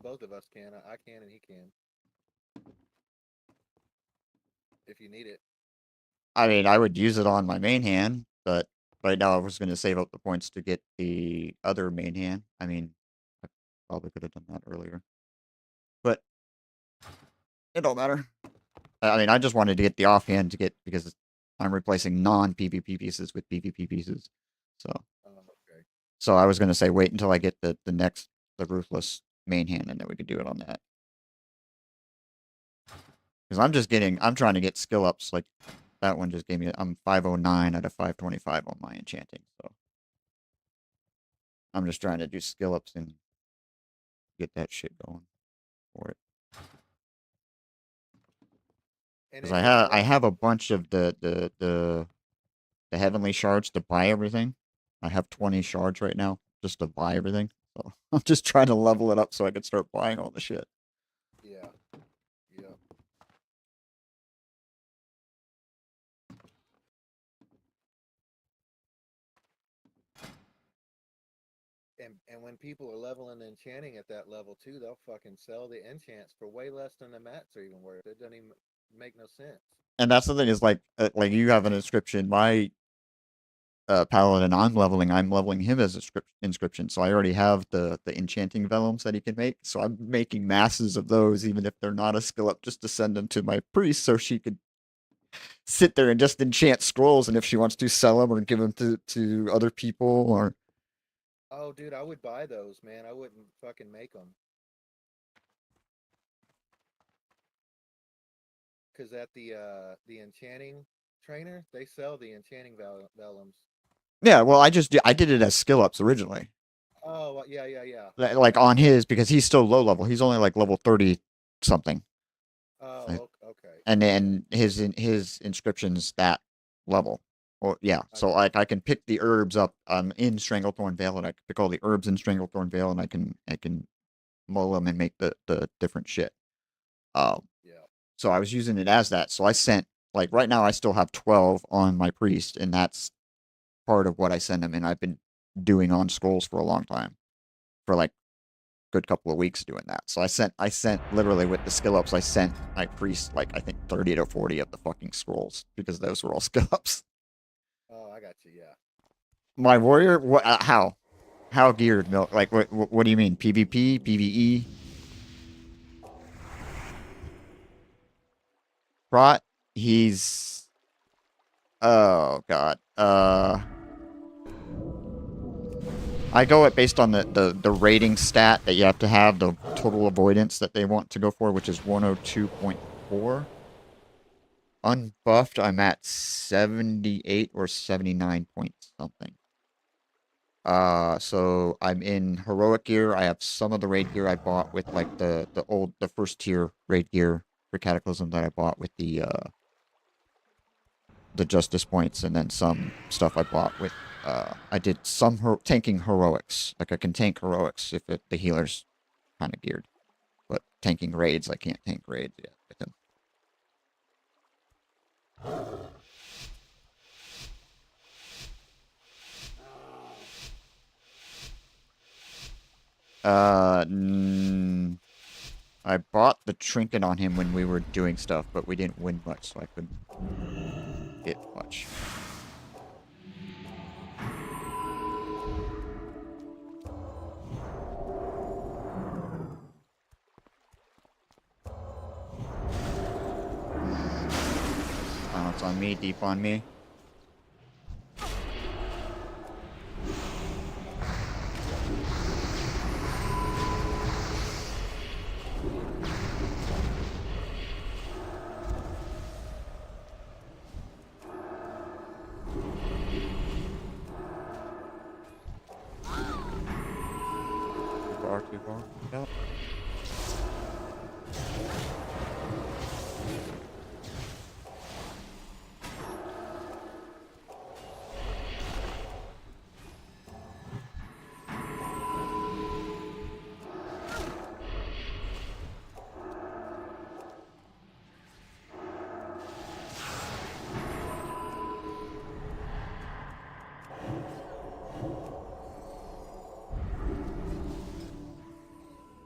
Both of us can. I can and he can. If you need it. I mean, I would use it on my main hand, but right now I was going to save up the points to get the other main hand. I mean, I probably could have done that earlier. But it don't matter. I mean, I just wanted to get the offhand to get, because I'm replacing non-PvP pieces with PvP pieces. So, Okay. so I was going to say wait until I get the ruthless main hand, and then we could do it on that. Because I'm trying to get skill ups. Like that one just gave me, I'm 509 out of 525 on my enchanting. So I'm just trying to do skill ups and get that shit going for it. Because I have a bunch of the heavenly shards to buy everything. I have 20 shards right now just to buy everything. So I'm just trying to level it up so I can start buying all the shit. Yeah. Yeah. And when people are leveling and enchanting at that level too, they'll fucking sell the enchants for way less than the mats are even worth. It doesn't even make no sense. And that's the thing is like you have an inscription. My paladin I'm leveling him as a inscription. So I already have the enchanting vellums that he can make. So I'm making masses of those, even if they're not a skill up, just to send them to my priest so she could sit there and just enchant scrolls. And if she wants to sell them or give them to other people or. Oh, dude, I would buy those, man. I wouldn't fucking make them. Because at the enchanting trainer, they sell the enchanting vellums. Yeah, well, I did it as skill ups originally. Oh, yeah, yeah, yeah. Like on his, because he's still low level. He's only like level 30 something. Oh, okay. And then his inscription's that level. Well, yeah. So like I can pick the herbs up in Stranglethorn Vale, and I can pick all the herbs in Stranglethorn Vale, and I can mull them and make the different shit. Yeah. So I was using it as that. So I sent, like, right now I still have 12 on my priest, and that's part of what I send him. And I've been doing on scrolls for a long time, for like a good couple of weeks doing that. So I sent literally with the skill ups, I sent my priest like I think 30 to 40 of the fucking scrolls because those were all skill ups. Oh, I got you. Yeah. My warrior, what? How geared? Milk? Like what do you mean? PvP, PvE? Prot, he's. Oh god. I go it based on the rating stat that you have to have, the total avoidance that they want to go for, which is 102.4. Unbuffed, I'm at 78 or 79 point something. So I'm in heroic gear. I have some of the raid gear I bought with like the first tier raid gear for Cataclysm that I bought with the justice points, and then some stuff I bought with I did some tanking heroics. Like I can tank heroics if the healer's kind of geared, but tanking raids I can't tank raids yet with him. I bought the trinket on him when we were doing stuff, but we didn't win much, so I couldn't get much. Now it's on me, deep on me. Too far. Yep.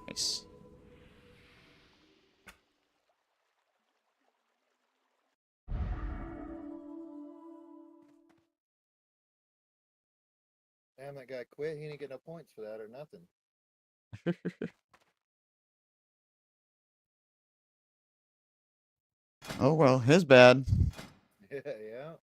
Nice. Damn, that guy quit. He didn't get no points for that or nothing. Oh well, his bad. Yeah.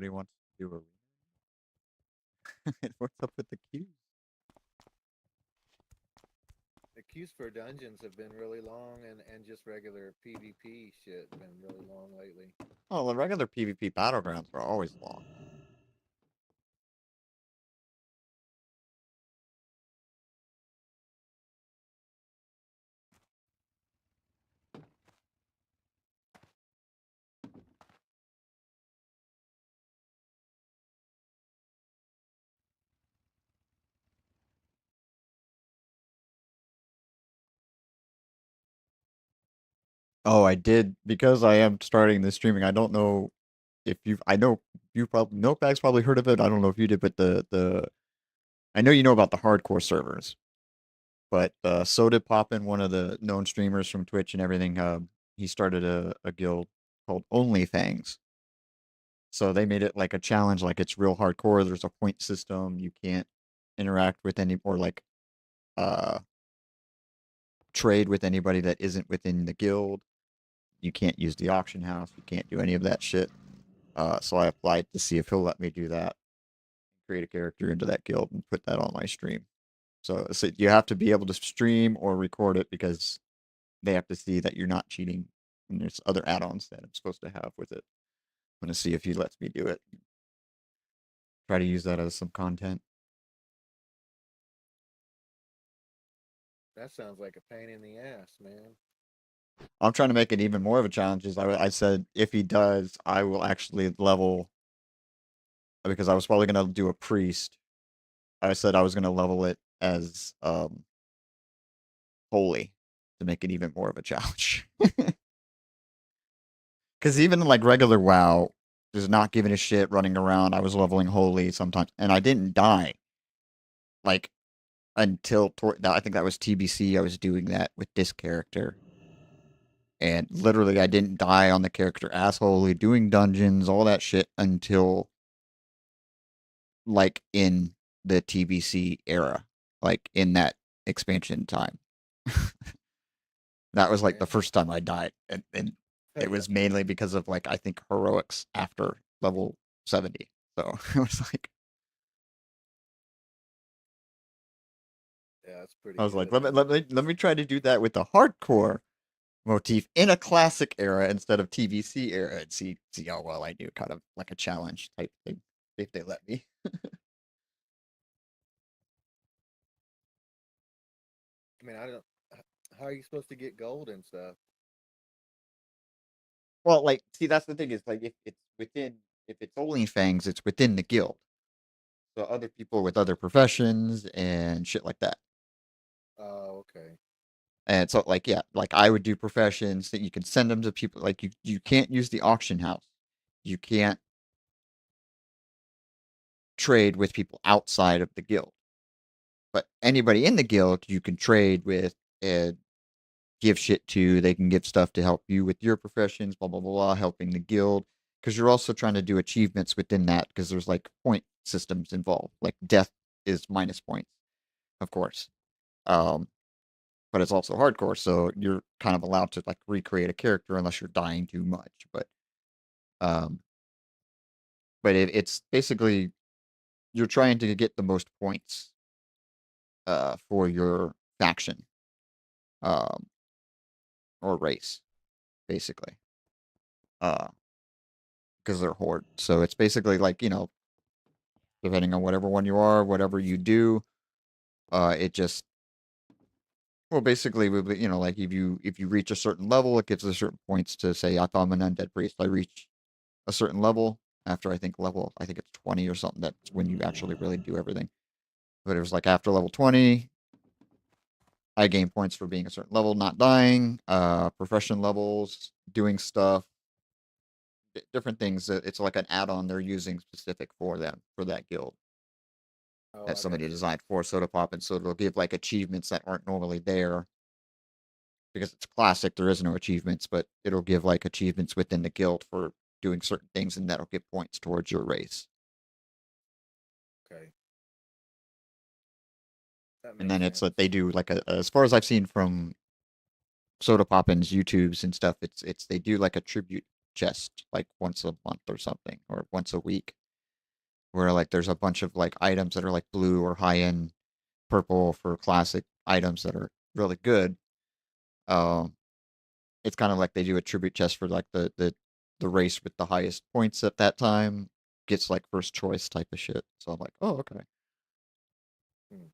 nobody wants to do a what's up with the queues? The queues for dungeons have been really long, and just regular PvP shit been really long lately. Oh, the regular PvP battlegrounds are always long. Oh, I did because I am starting this streaming. I don't know if you've. I know you probably. Notebag's probably heard of it. I don't know if you did, but the. I know you know about the hardcore servers, but so did Poppin, one of the known streamers from Twitch and everything. He started a guild called OnlyFangs. So they made it like a challenge, like it's real hardcore. There's a point system. You can't interact with any or like uh trade with anybody that isn't within the guild. You can't use the auction house. You can't do any of that shit. So I applied to see if he'll let me do that, create a character into that guild, and put that on my stream. So you have to be able to stream or record it because they have to see that you're not cheating. And there's other add-ons that I'm supposed to have with it. I'm gonna see if he lets me do it. Try to use that as some content. That sounds like a pain in the ass, man. I'm trying to make it even more of a challenge. Is I said if he does, I will actually level because I was probably gonna do a priest. I said I was gonna level it as holy to make it even more of a challenge. Because even like regular WoW, just not giving a shit, running around, I was leveling holy sometimes, and I didn't die. Like until I think that was TBC. I was doing that with this character. And literally, I didn't die on the character assholey, doing dungeons, all that shit until like in the TBC era, like in that expansion time. That was like the first time I died, and it was mainly because of like I think heroics after level 70. So it was like Yeah, that's pretty I was like, good. let me try to do that with the hardcore motif in a classic era instead of TBC era and see how well I do, kind of like a challenge type thing, if they let me. I mean, I don't. How are you supposed to get gold and stuff? Well, like, see, that's the thing is like if it's OnlyFangs, it's within the guild. So other people with other professions and shit like that. Oh, okay. And so like yeah, like I would do professions that you can send them to people like you can't use the auction house. You can't trade with people outside of the guild. But anybody in the guild you can trade with and give shit to. They can give stuff to help you with your professions, blah blah blah, blah helping the guild. Because you're also trying to do achievements within that because there's like point systems involved. Like death is minus points, of course. Um, but it's also hardcore, so you're kind of allowed to like recreate a character unless you're dying too much. Um, but it's basically you're trying to get the most points for your faction or race, basically. Because they're horde. So it's basically like, depending on whatever one you are, whatever you do, it just well basically like if you reach a certain level, it gives us certain points to say if I'm an undead priest, I reach a certain level after I think it's 20 or something. That's when you actually really do everything. But it was like after level 20, I gain points for being a certain level, not dying, profession levels, doing stuff, different things. It's like an add-on they're using specific for them for that guild Oh, that I somebody got you. designed for Soda Pop, and so it'll give like achievements that aren't normally there because it's classic. There is no achievements, but it'll give like achievements within the guild for doing certain things, and that'll give points towards your race. Okay. That And makes then it's sense. like they do like as far as I've seen from Soda Poppin's YouTubes and stuff, it's they do like a tribute chest like once a month or something, or once a week, where like there's a bunch of like items that are like blue or high end purple for classic items that are really good. Um, it's kind of like they do a tribute chest for like the race with the highest points at that time gets like first choice type of shit. So I'm like, oh, okay. Hmm.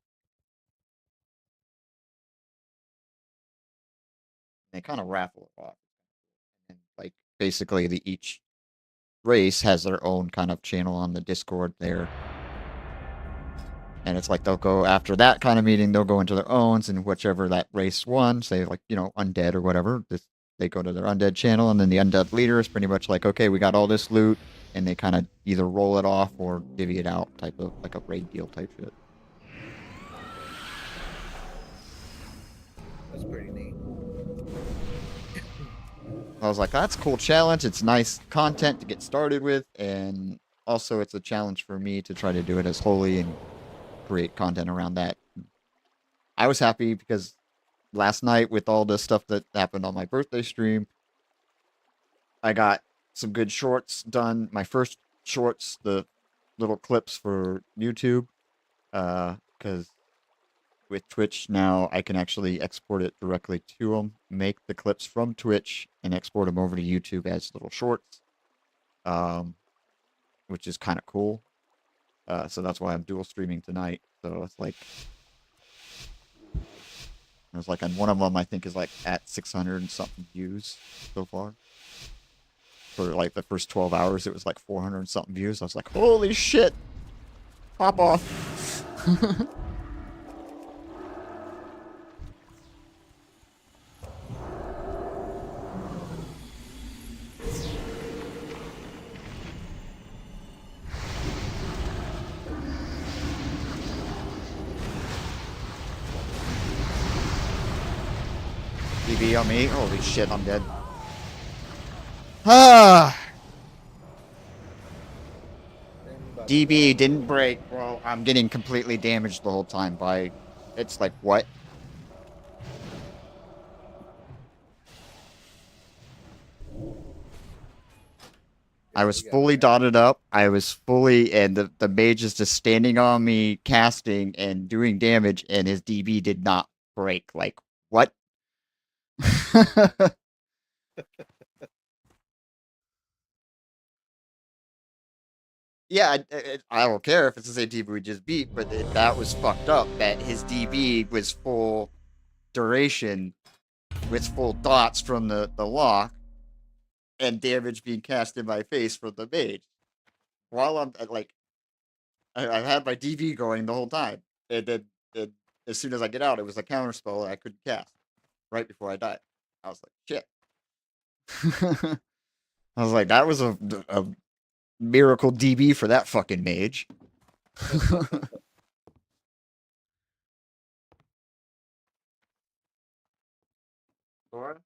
They kind of raffle it off, and like basically the each race has their own kind of channel on the Discord there. And it's like they'll go after that kind of meeting, they'll go into their owns, and whichever that race won, say like, undead or whatever, they go to their undead channel, and then the undead leader is pretty much like, okay, we got all this loot, and they kind of either roll it off or divvy it out, type of like a raid deal type shit. That's pretty neat. I was like, that's a cool challenge. It's nice content to get started with, and also it's a challenge for me to try to do it as wholly and create content around that. I was happy because last night with all the stuff that happened on my birthday stream, I got some good shorts done. My first shorts, the little clips for YouTube, because with Twitch now I can actually export it directly to them, make the clips from Twitch, and export them over to YouTube as little shorts, um, which is kind of cool. So that's why I'm dual streaming tonight. So it's like, on one of them I think is like at 600 and something views so far. For like the first 12 hours, it was like 400 and something views. I was like, holy shit! Pop off! DB on me. Holy shit, I'm dead. Ah! DB didn't break. Well, I'm getting completely damaged the whole time by... It's like, what? I was fully dotted up. I was fully... And the mage is just standing on me, casting, and doing damage, and his DB did not break. Like, what? Yeah, I don't care if it's the same DB we just beat, but that was fucked up. That his DB was full duration with full dots from the lock and damage being cast in my face from the mage. While I'm like, I had my DB going the whole time, and then as soon as I get out, it was a counter spell that I couldn't cast right before I died. I was like, shit. I was like, that was a miracle DB for that fucking mage. Laura?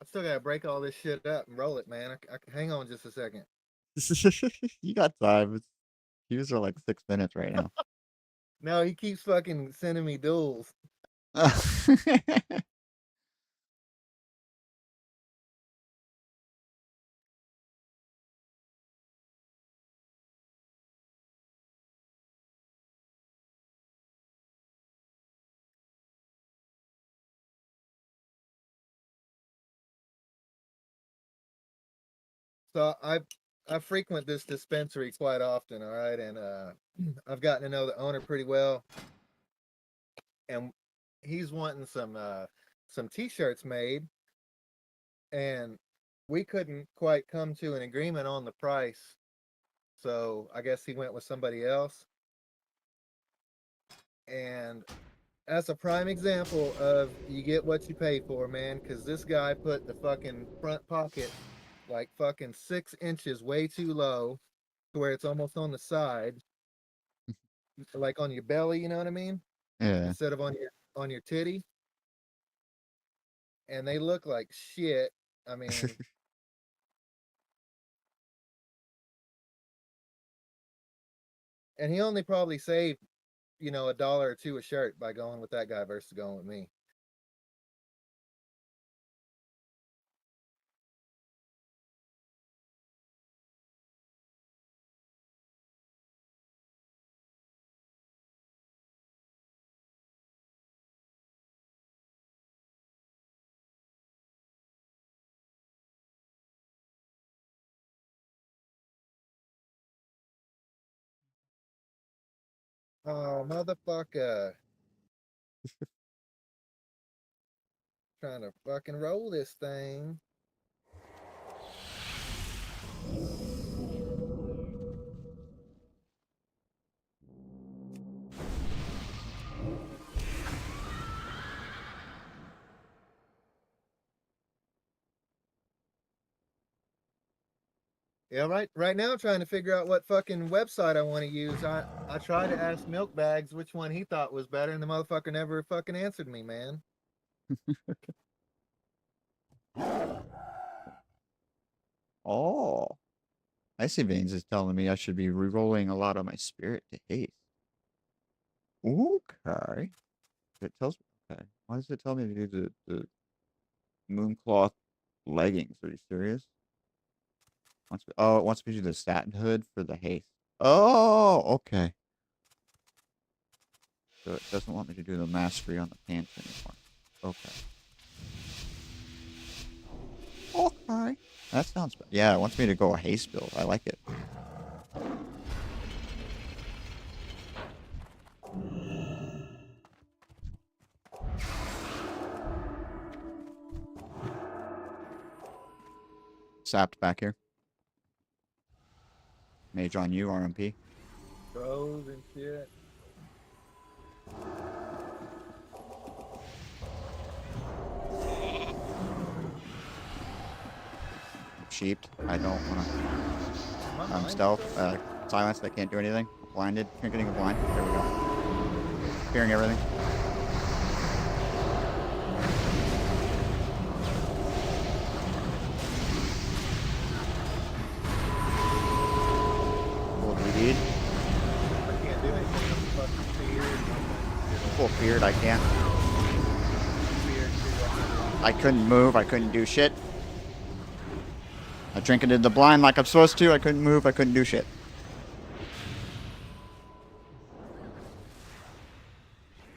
still gotta break all this shit up and roll it, man. Hang on just a second. You got time. Queues are like 6 minutes right now. No, he keeps fucking sending me duels. So I frequent this dispensary quite often, all right, and I've gotten to know the owner pretty well, and he's wanting some t-shirts made, and we couldn't quite come to an agreement on the price, so I guess he went with somebody else. And that's a prime example of you get what you pay for, man, because this guy put the fucking front pocket like fucking 6 inches way too low to where it's almost on the side, like on your belly, you know what I mean? Yeah. Instead of on your titty. And they look like shit. I mean, and he only probably saved, you know, $1 or $2 a shirt by going with that guy versus going with me. Oh, motherfucker. Trying to fucking roll this thing. Yeah, right now I'm trying to figure out what fucking website I want to use. I tried to ask Milk Bags which one he thought was better, and the motherfucker never fucking answered me, man. Oh. Icy Veins is telling me I should be re-rolling a lot of my spirit to haste. Okay. It tells me, okay. Why does it tell me to do the Mooncloth leggings? Are you serious? Oh, it wants me to do the satin hood for the haste. Oh, okay. So it doesn't want me to do the mastery on the pants anymore. Okay. Okay. That sounds bad. Yeah, it wants me to go a haste build. I like it. Sapped back here. Mage on you, RMP. Bros and shit. Sheeped. I don't want to. I'm stealth. Silenced. I can't do anything. Blinded. Trinketing blind. There we go. Hearing everything. What do we need? I can't do anything. I'm fucking feared. Full feared. I can't. Feared too. I couldn't move. I couldn't do shit. I trinketed the blind like I'm supposed to. I couldn't move. I couldn't do shit.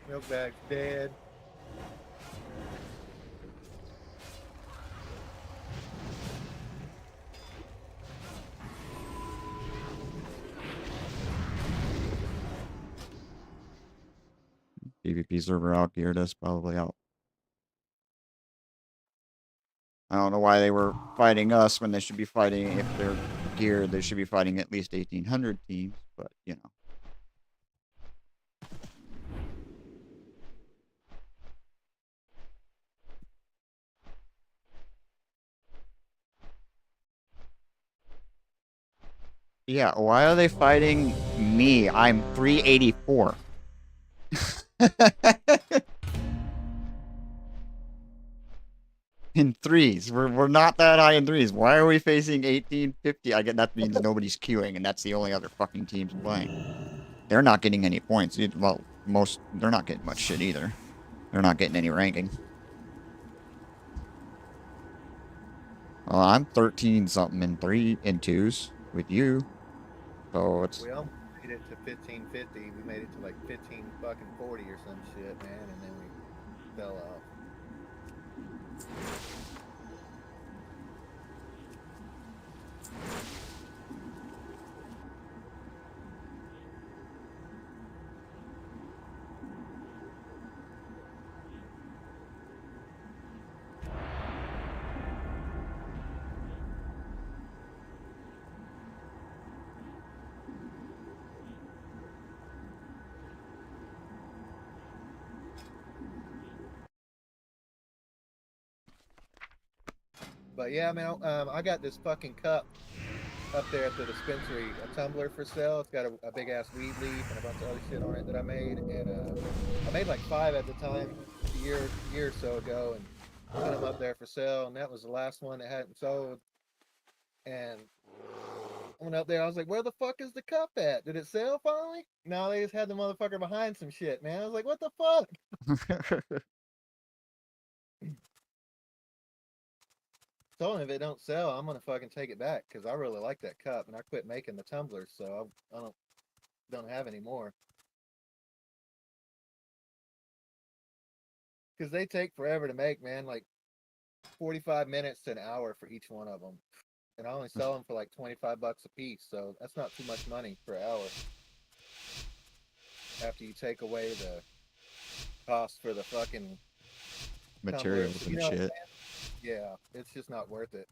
Milk Bag's dead. PvP server out. Geared us probably out. I don't know why they were fighting us when they should be fighting, if they're geared, they should be fighting at least 1,800 teams, but, you know. Yeah, why are they fighting me? I'm 384. in threes. We're not that high in threes. Why are we facing 1850? I get that means nobody's queuing, and that's the only other fucking teams playing. They're not getting any points. Well, they're not getting much shit either. They're not getting any ranking. Well, I'm 13 something in twos with you. So it's We almost made it to 1550. We made it to like 15 fucking 40 or some shit, man, and then we fell off. But yeah, man, I got this fucking cup up there at the dispensary, a tumbler for sale. It's got a big ass weed leaf and a bunch of other shit on it that I made, and I made like 5 at the time, a year or so ago, and put them up there for sale. And that was the last one that hadn't sold. And I went up there. I was like, "Where the fuck is the cup at? Did it sell finally?" No, they just had the motherfucker behind some shit, man. I was like, "What the fuck?" Told him if it don't sell, I'm gonna fucking take it back because I really like that cup, and I quit making the tumblers, so I don't have any more. Because they take forever to make, man. Like 45 minutes to an hour for each one of them, and I only sell them for like 25 bucks a piece, so that's not too much money per hour. After you take away the cost for the fucking materials tumblers, and you know what I'm shit. saying? Yeah, it's just not worth it.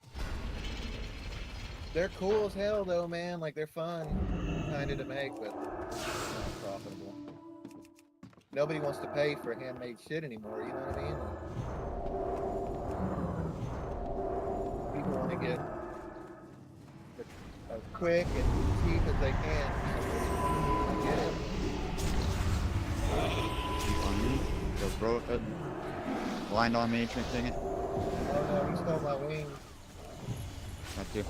They're cool as hell though, man. Like they're fun kind of to make, but not profitable. Nobody wants to pay for handmade shit anymore, you know what I mean? People want to get as quick and cheap as they can. I get it. Go throw it. Blind on me, thing it. Oh no, he stole my wings. Thank you.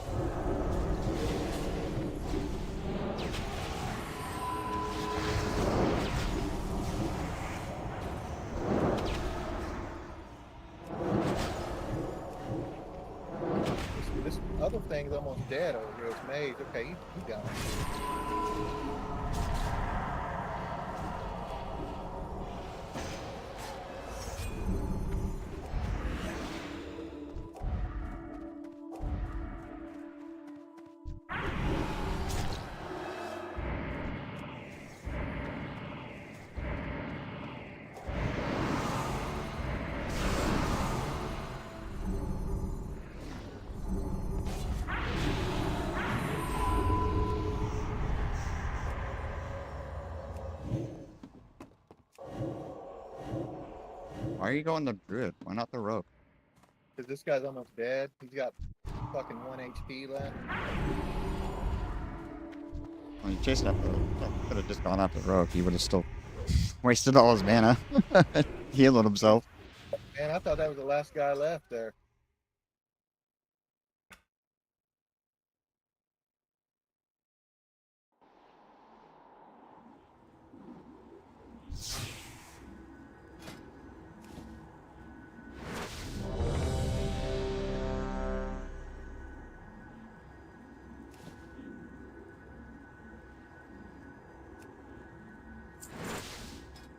This other thing's almost dead over here. It's made. Okay, you got it. Why are you going the druid? Why not the rogue? Because this guy's almost dead. He's got fucking 1 HP left. Well, you chased after could have just gone after rogue. He would have still wasted all his mana. Healing himself. Man, I thought that was the last guy left there.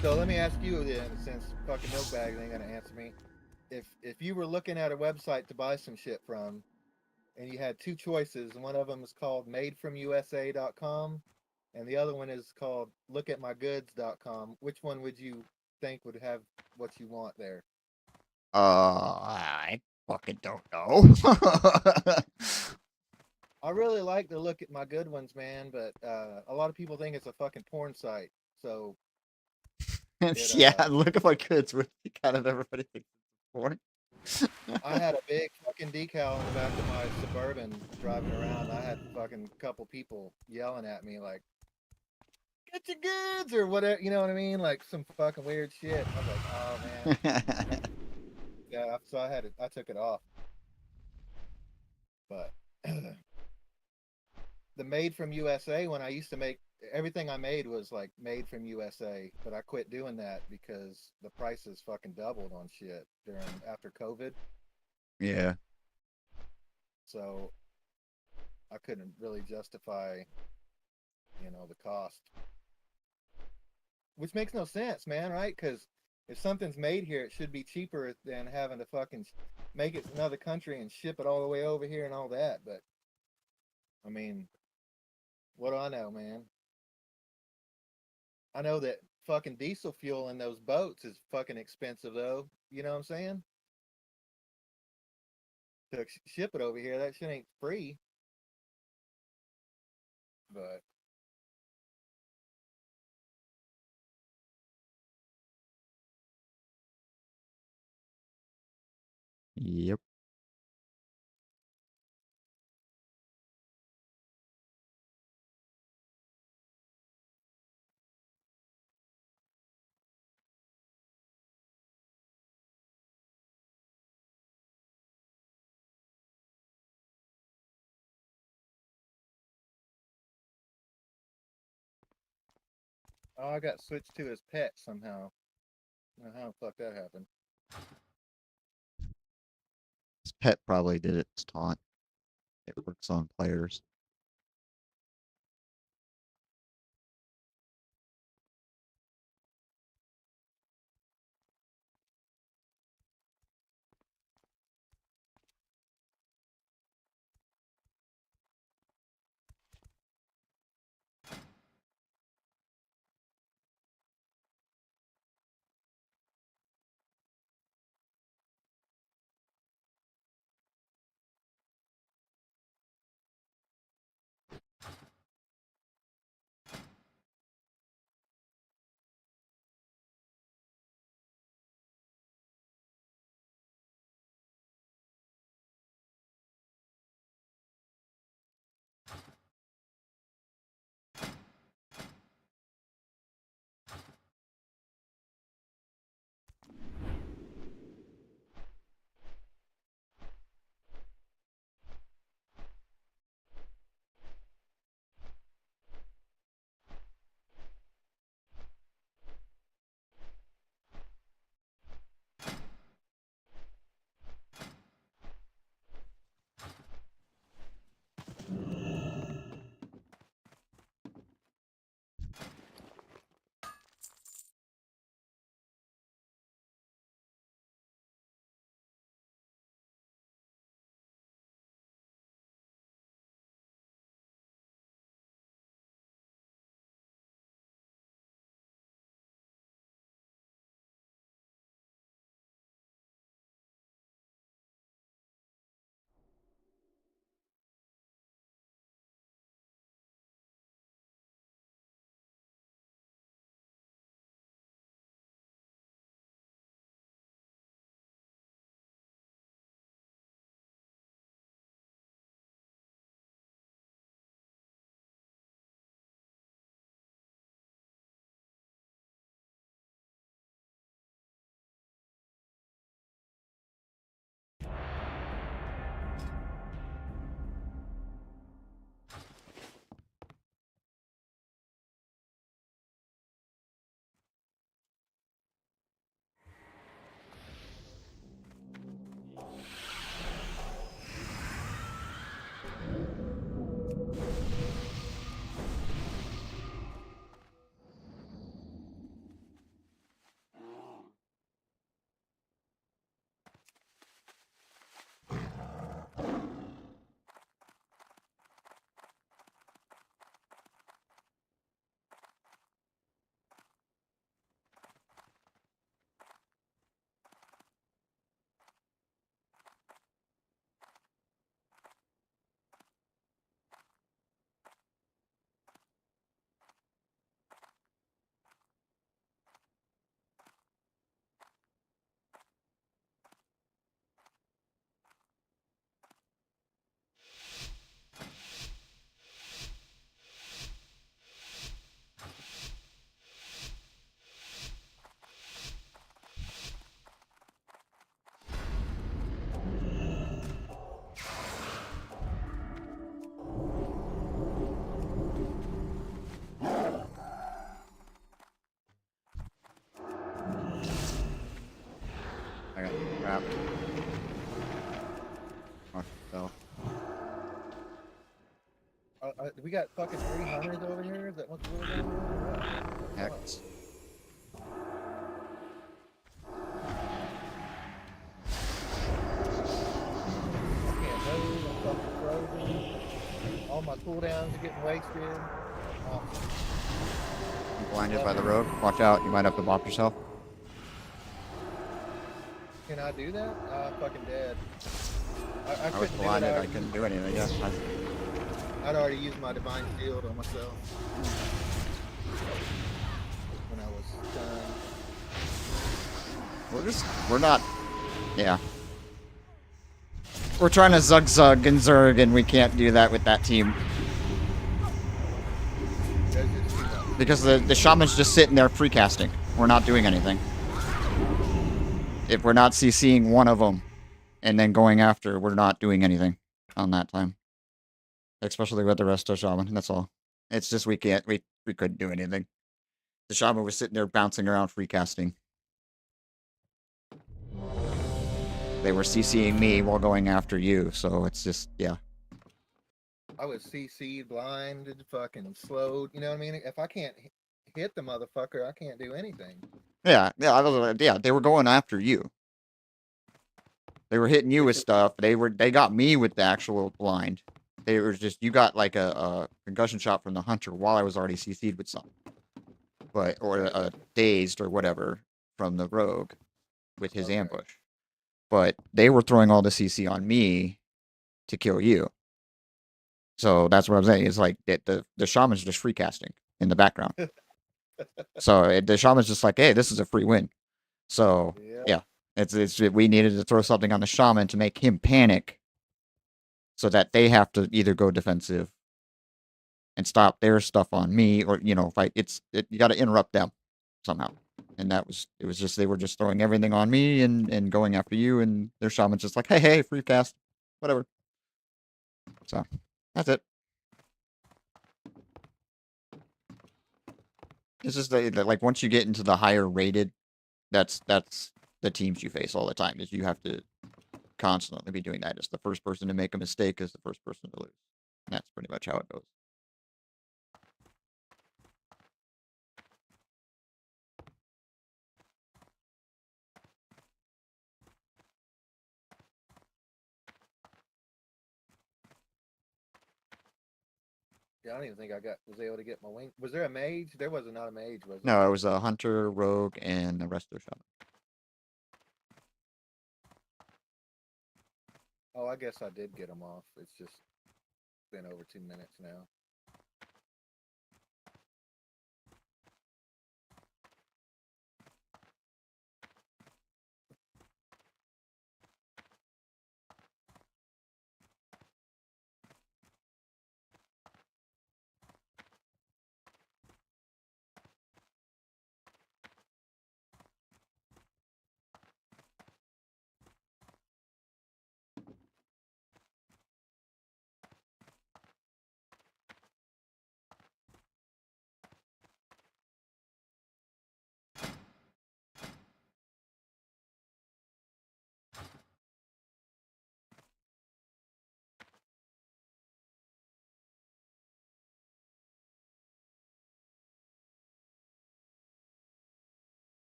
So let me ask you then, since fucking Milkbags ain't gonna answer me. If you were looking at a website to buy some shit from, and you had 2 choices, one of them is called madefromusa.com, and the other one is called lookatmygoods.com, which one would you think would have what you want there? I fucking don't know. I really like to look at my good ones, man, but a lot of people think it's a fucking porn site. So Yeah, look at my goods. What kind of everybody thinks it's porn. I had a big fucking decal in the back of my Suburban driving around. I had fucking couple people yelling at me like, "Get your goods," or whatever. You know what I mean? Like some fucking weird shit. I was like, "Oh man." Yeah, so I had it. I took it off, but the made from USA, when I used to make everything I made was like made from USA, but I quit doing that because the prices fucking doubled on shit during after COVID. Yeah. So I couldn't really justify, the cost, which makes no sense, man, right? Because if something's made here, it should be cheaper than having to fucking make it in another country and ship it all the way over here and all that. But I mean, what do I know, man? I know that fucking diesel fuel in those boats is fucking expensive, though. You know what I'm saying? To ship it over here, that shit ain't free. But Yep. oh, I got switched to his pet somehow. I don't know how the fuck that happened. His pet probably did its taunt. It works on players. trapped. Watch yourself. We got fucking 3 hunters over here. Is that what's really going on? Or what? Hex. I can't move. I'm fucking frozen. All my cooldowns are getting wasted. Awesome. I'm blinded by the rogue. Watch out, you might have to bop yourself. Can I do that? I'm fucking dead. I I was couldn't do it. blinded, I couldn't do anything. Yeah. I'd already used my divine shield on myself when I was done. We're not, yeah. We're trying to zug and zerg, and we can't do that with that team. That's just too much. Because the shaman's just sitting there free casting. We're not doing anything. If we're not CCing one of them and then going after, we're not doing anything on that time. Especially with the rest of shaman, that's all. It's just we couldn't do anything. The shaman was sitting there bouncing around free casting. They were CCing me while going after you, so it's just, yeah. I was CC'd, blinded, fucking slowed. You know what I mean? If I can't hit the motherfucker, I can't do anything. Yeah, they were going after you. They were hitting you with stuff. They got me with the actual blind. They were just, you got like a concussion shot from the hunter while I was already CC'd with something. Or a dazed or whatever from the rogue with his ambush. But they were throwing all the CC on me to kill you. So that's what I'm saying. It's like the shaman's just free casting in the background. So the shaman's just like, hey, this is a free win. So yeah, it's we needed to throw something on the shaman to make him panic, so that they have to either go defensive and stop their stuff on me, or fight. You got to interrupt them somehow. And it was just they were just throwing everything on me and going after you, and their shaman's just like, hey, free cast, whatever. So that's it. It's just like once you get into the higher rated, that's the teams you face all the time. Is you have to constantly be doing that. It's the first person to make a mistake is the first person to lose. And that's pretty much how it goes. Yeah, I don't even think I was able to get my wing. Was there a mage? There was not a mage, was No, it was a hunter, rogue, and the rest of the shaman. Oh, I guess I did get them off. It's just been over 2 minutes now.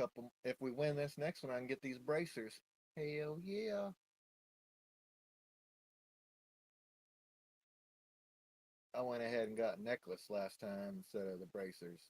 couple. If we win this next one, I can get these bracers. Hell yeah! I went ahead and got a necklace last time instead of the bracers.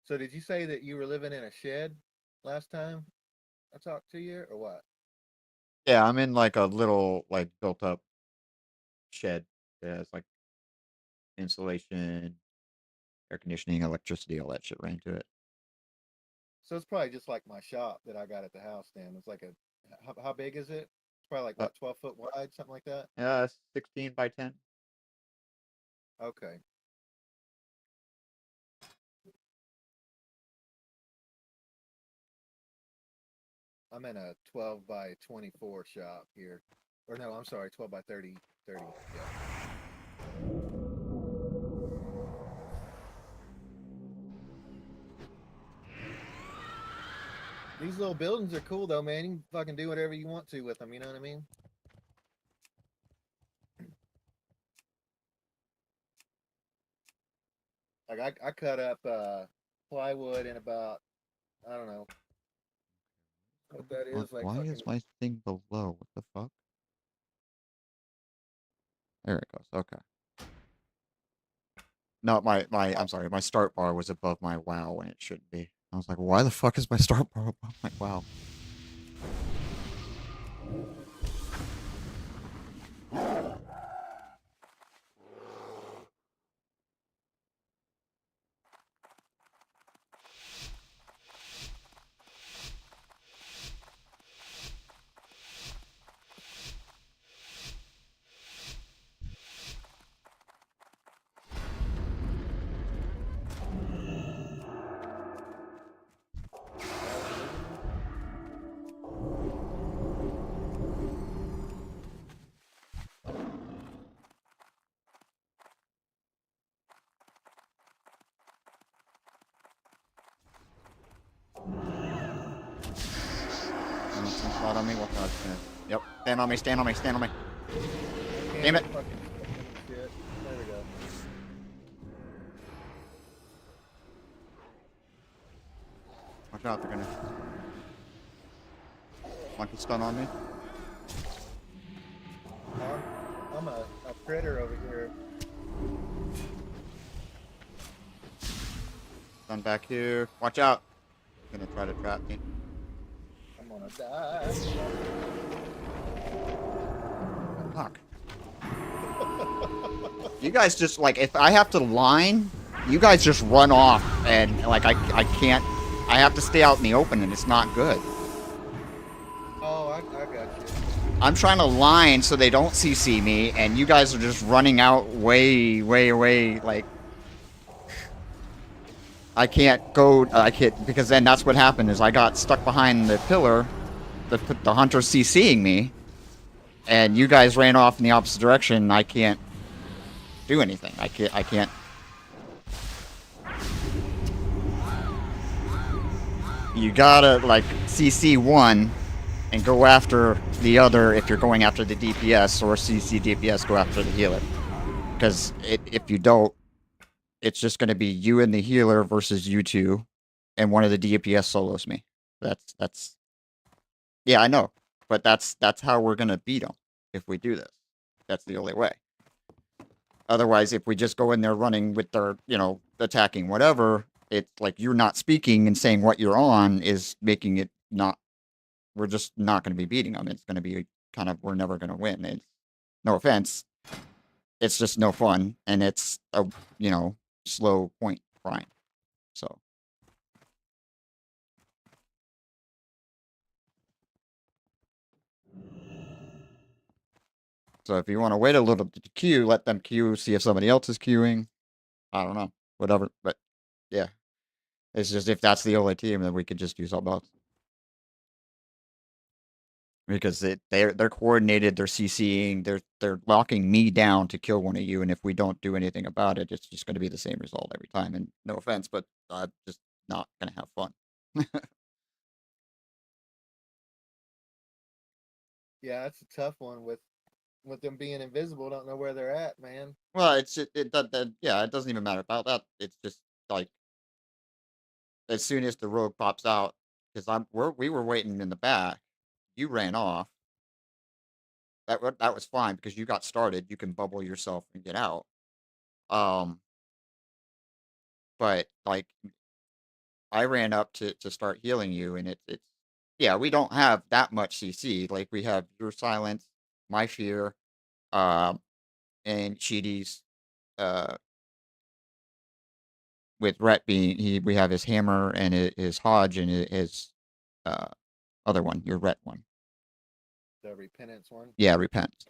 So did you say that you were living in a shed last time I talked to you, or what? Yeah, I'm in like a little like built up shed. Yeah, it's like insulation, air conditioning, electricity, all that shit ran to it. So it's probably just like my shop that I got at the house. Then it's like a how big is it? It's probably like Uh, what 12 foot wide, something like that. 16 by 10. Okay. I'm in a 12 by 24 shop here, or no, I'm sorry, 12 by 30. Yeah. These little buildings are cool though, man. You can fucking do whatever you want to with them. You know what I mean? Like I cut up plywood in about, I don't know what that is, like Why fucking. is my thing below? What the fuck? There it goes. Okay. No, I'm sorry, my start bar was above my WoW when it shouldn't be. I was like, why the fuck is my start bar above my WoW? Spot on me. What the? Yep. Stand on me. Stand on me. Stand on me. Damn it. Fucking shit. There we go. Watch out. They're gonna. Monkey stun on me. I'm a critter over here. Stun back here. Watch out. Gonna try to trap me. I'm gonna die. Fuck. You guys just like, if I have to line You guys just run off, and like I can't. I have to stay out in the open, and it's not good. Oh, I got you. I'm trying to line so they don't CC me, and you guys are just running out way, way away. Like, I can't go. I can't, because then that's what happened. Is I got stuck behind the pillar, the hunter CCing me, and you guys ran off in the opposite direction. And I can't do anything. I can't. You gotta like CC one and go after the other if you're going after the DPS, or CC DPS, go after the healer. Because if you don't, it's just going to be you and the healer versus you two, and one of the DPS solos me. That's yeah, I know, but that's how we're going to beat them if we do this. That's the only way. Otherwise, if we just go in there running with their, attacking whatever, it's like you're not speaking and saying what you're on is making it not. We're just not going to be beating them. It's going to be kind of, we're never going to win. It's, no offense. It's just no fun, and it's a, slow point grind. So. So if you want to wait a little bit to queue, let them queue, see if somebody else is queuing. I don't know. Whatever. But yeah. It's just if that's the only team, then we could just do something else. Because they're coordinated, they're CCing, they're locking me down to kill one of you, and if we don't do anything about it, it's just going to be the same result every time. And no offense, but I'm just not going to have fun. Yeah, that's a tough one with them being invisible. Don't know where they're at, man. Well, yeah, it doesn't even matter about that. It's just like as soon as the rogue pops out, because we were waiting in the back, you ran off. That was fine because you got started. You can bubble yourself and get out. But like I ran up to start healing you, and it's yeah, we don't have that much CC. Like we have your silence, my fear, and Cheaty's with Rhett being we have his hammer and his Hodge and his other one, your Rhett one. The repentance one. Yeah, repent.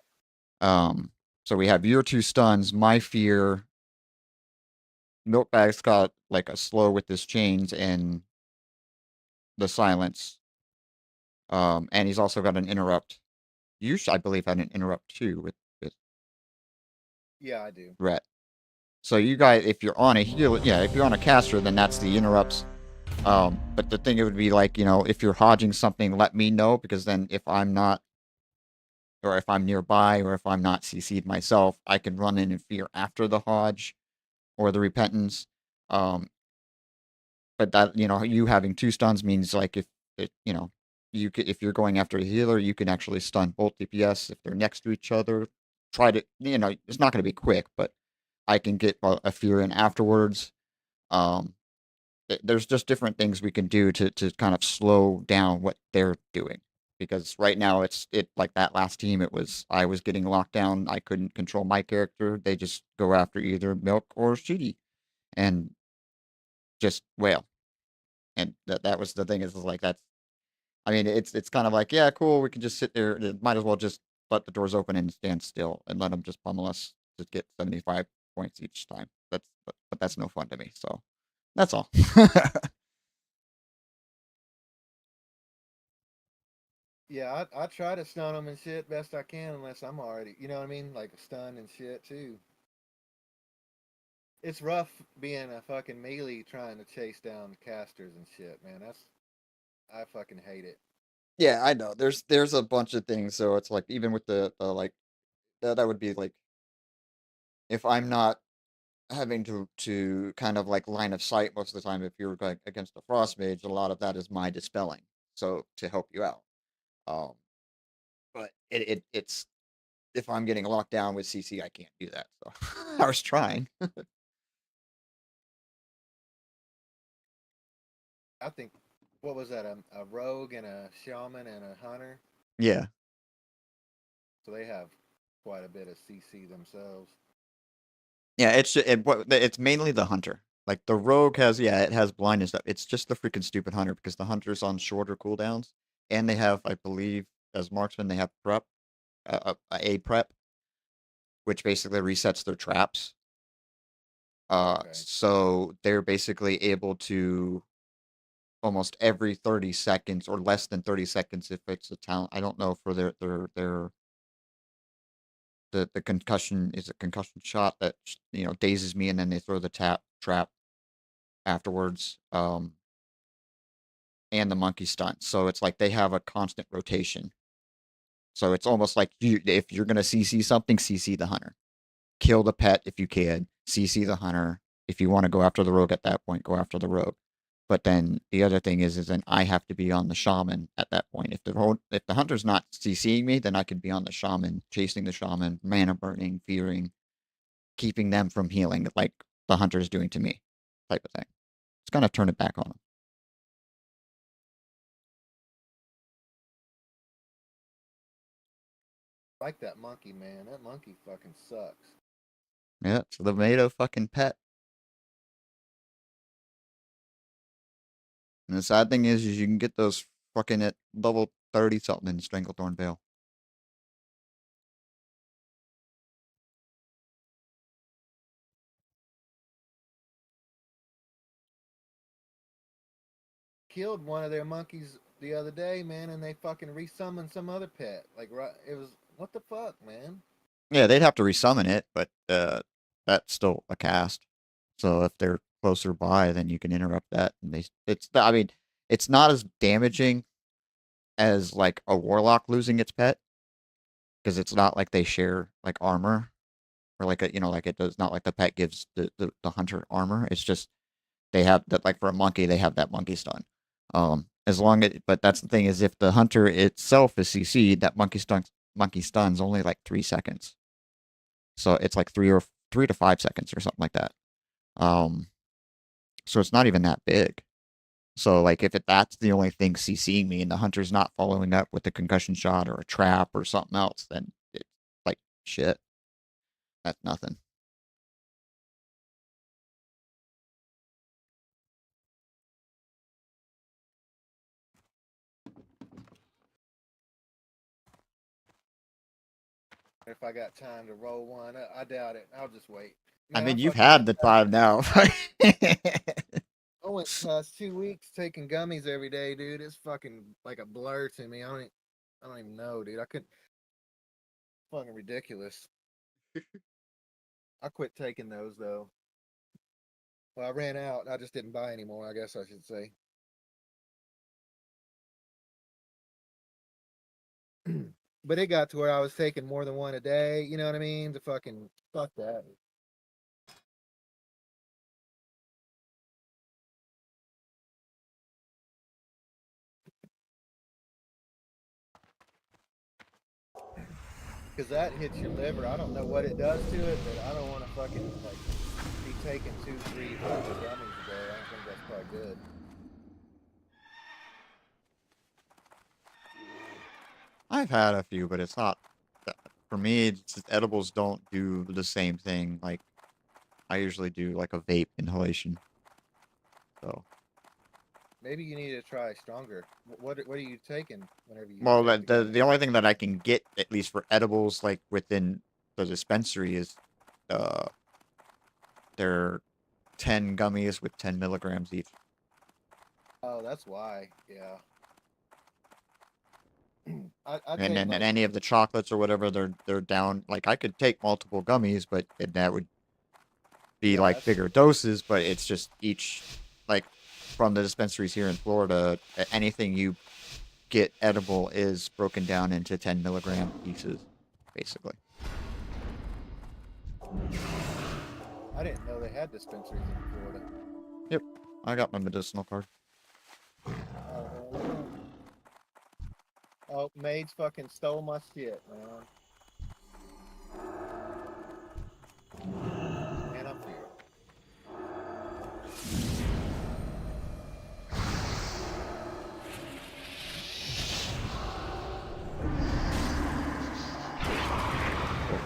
So we have your two stuns, my fear. Milkbag's got like a slow with his chains and the silence. And he's also got an interrupt. You, I believe, had an interrupt too with Yeah, I do. Rhett. So you guys, if you're on a heal, yeah, if you're on a caster, then that's the interrupts. But the thing it would be like, if you're hodging something, let me know, because then if I'm not, or if I'm nearby, or if I'm not CC'd myself, I can run in and fear after the hodge or the repentance. But that, you having two stuns means like if if you're going after a healer, you can actually stun both DPS if they're next to each other. Try to, it's not going to be quick, but I can get a fear in afterwards. There's just different things we can do to kind of slow down what they're doing. Because right now it's like that last team, I was getting locked down. I couldn't control my character. They just go after either Milk or Sheedy and just wail. And that was the thing, is like that's, I mean, it's kind of like, yeah, cool, we can just sit there. Might as well just let the doors open and stand still and let them just pummel us to get 75 points each time. But that's no fun to me. So that's all. Yeah, I try to stun them and shit best I can, unless I'm already, you know what I mean, like stun and shit too. It's rough being a fucking melee trying to chase down casters and shit, man. I fucking hate it. Yeah, I know. There's a bunch of things. So it's like, even with the like that would be like, if I'm not having to kind of like line of sight most of the time, if you're going against the frost mage, a lot of that is my dispelling, so to help you out. Um, but it's if I'm getting locked down with CC, I can't do that. So I was trying. I think, what was that, a rogue and a shaman and a hunter? Yeah. So they have quite a bit of CC themselves. Yeah, it's mainly the hunter. Like the rogue has, yeah, it has blind and stuff. It's just the freaking stupid hunter because the hunter's on shorter cooldowns, and they have, I believe, as marksmen, they have prep, a prep, which basically resets their traps. Okay. So they're basically able to almost every 30 seconds or less than 30 seconds if it's a talent. I don't know for their the concussion is a concussion shot that dazes me and then they throw the trap afterwards. And the monkey stunt. So it's like they have a constant rotation. So it's almost like if you're gonna CC something, CC the hunter. Kill the pet if you can. CC the hunter. If you want to go after the rogue at that point, go after the rogue. But then the other thing is then I have to be on the shaman at that point. If the hunter's not CCing me, then I can be on the shaman, chasing the shaman, mana burning, fearing, keeping them from healing, like the hunter's doing to me, type of thing. It's gonna turn it back on them. I like that monkey, man. That monkey fucking sucks. Yeah, it's the tomato fucking pet. And the sad thing is you can get those fucking at level 30 something in Stranglethorn Vale. Killed one of their monkeys the other day, man, and they fucking resummoned some other pet. Like, right, it was, what the fuck, man? Yeah, they'd have to resummon it, but that's still a cast. So if they're closer by, then you can interrupt that. And I mean, it's not as damaging as like a warlock losing its pet, because it's not like they share like armor, or like like it does not like the pet gives the hunter armor. It's just they have that, like for a monkey, they have that monkey stun. But that's the thing is if the hunter itself is CC'd, that monkey stun's only like 3 seconds. So it's like 3 to 5 seconds or something like that. So it's not even that big. So like if that's the only thing CCing me and the hunter's not following up with a concussion shot or a trap or something else, then it's like shit. That's nothing. If I got time to roll one, I doubt it. I'll just wait. I Man, mean, I'm you've fucking had the time now. I went past 2 weeks taking gummies every day, dude. It's fucking like a blur to me. I don't even know, dude. I couldn't. Fucking ridiculous. I quit taking those though. Well, I ran out. I just didn't buy anymore. I guess I should say. But it got to where I was taking more than one a day. You know what I mean? The fucking fuck that. Because that hits your liver. I don't know what it does to it, but I don't want to fucking like be taking 2, 3 fucking gummies a day. I don't think that's probably good. I've had a few, but it's not. For me, it's just edibles don't do the same thing. Like I usually do like a vape inhalation. So. Maybe you need to try stronger. What are you taking whenever you? Well, take the only thing that I can get, at least for edibles, like within the dispensary, is they're 10 gummies with 10 milligrams each. Oh, that's why. Yeah. And then any of the chocolates or whatever, they're down. Like I could take multiple gummies, but that would be like bigger doses. But it's just each, like from the dispensaries here in Florida, anything you get edible is broken down into 10 milligram pieces, basically. I didn't know they had dispensaries in Florida. Yep, I got my medicinal card. Oh, maids fucking stole my shit, man. Man, I'm here.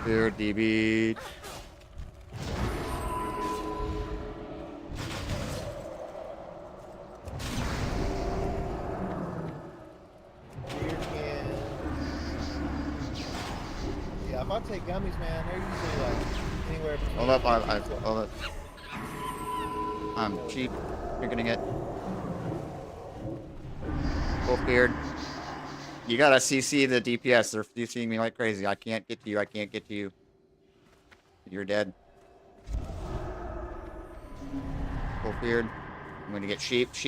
Here, DB. if I take gummies, man, they're usually like anywhere between. Hold up, 15 to- hold up. I'm cheap. You're gonna get full beard. You gotta CC the DPS. They're CCing me like crazy. I can't get to you. I can't get to you. You're dead. Full beard. I'm gonna get sheeped.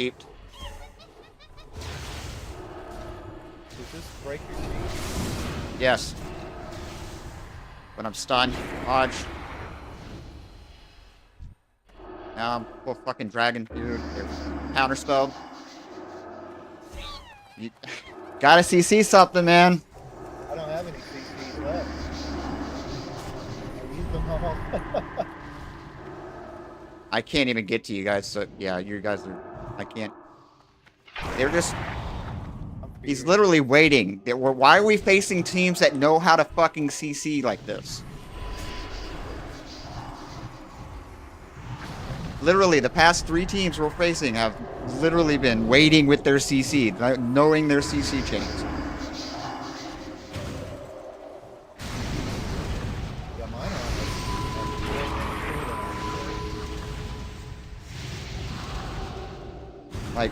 Does this break your sheet? Yes. But I'm stunned. Hodge. Now I'm full fucking dragon, dude. Counter spell. You gotta CC something, man. I don't have any CCs left. I used them all. I can't even get to you guys, so yeah, you guys are. I can't. They're just. He's literally waiting. Why are we facing teams that know how to fucking CC like this? Literally, the past 3 teams we're facing have literally been waiting with their CC, knowing their CC chains. Yeah, mine are Like,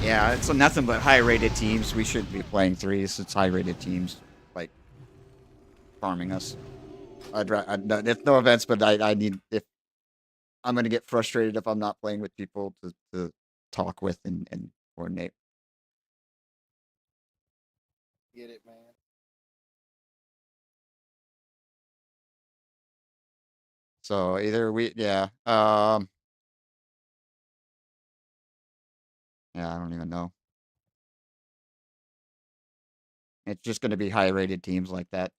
yeah, it's nothing but high-rated teams. We shouldn't be playing 3s. It's high-rated teams, like, farming us. It's no offense, but I need, if I'm gonna get frustrated if I'm not playing with people to talk with and coordinate. Get it, man. So either yeah, yeah, I don't even know. It's just gonna be high-rated teams like that.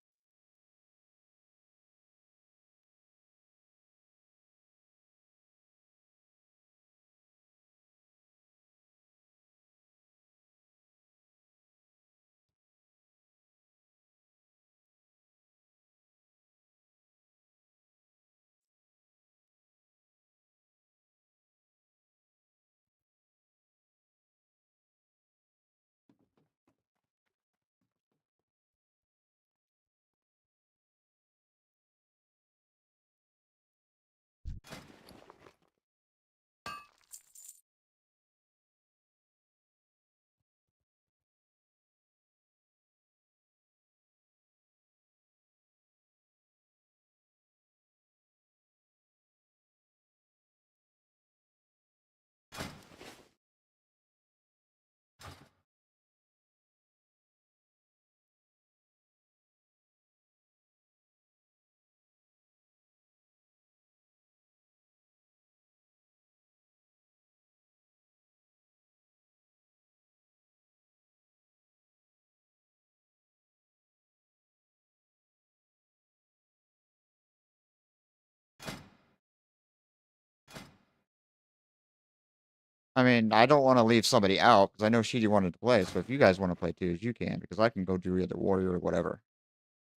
I mean, I don't want to leave somebody out because I know Sheedy wanted to play. So if you guys want to play too, you can, because I can go do either warrior or whatever.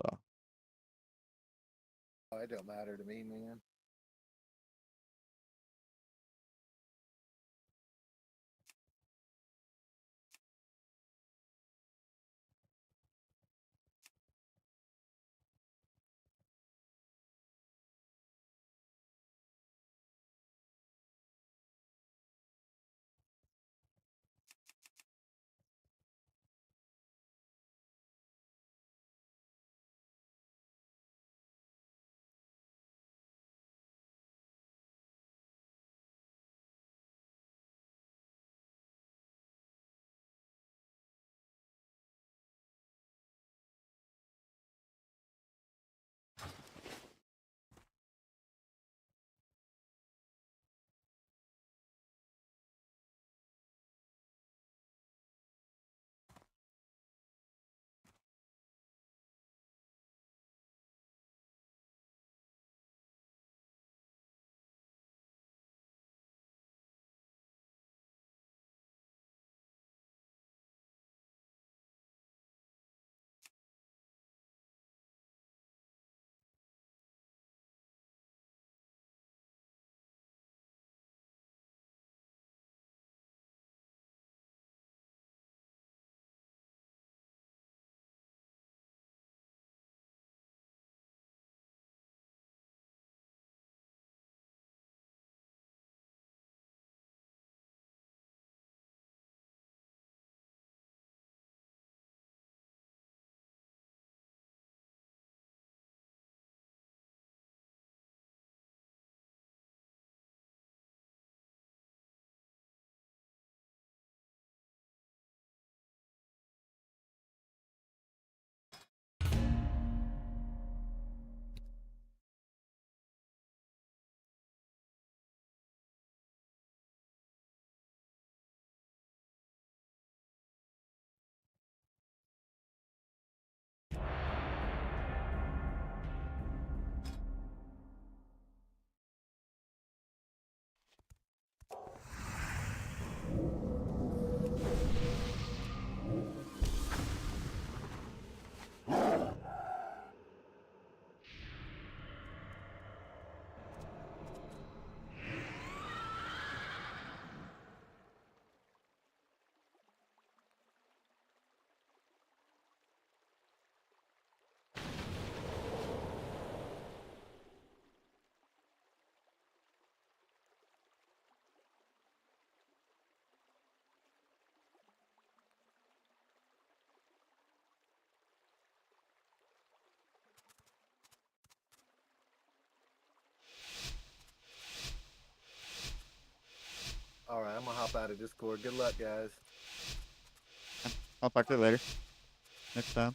So. Oh, it don't matter to me, man. hop out of Discord. Good luck, guys. I'll talk to you later. Next time.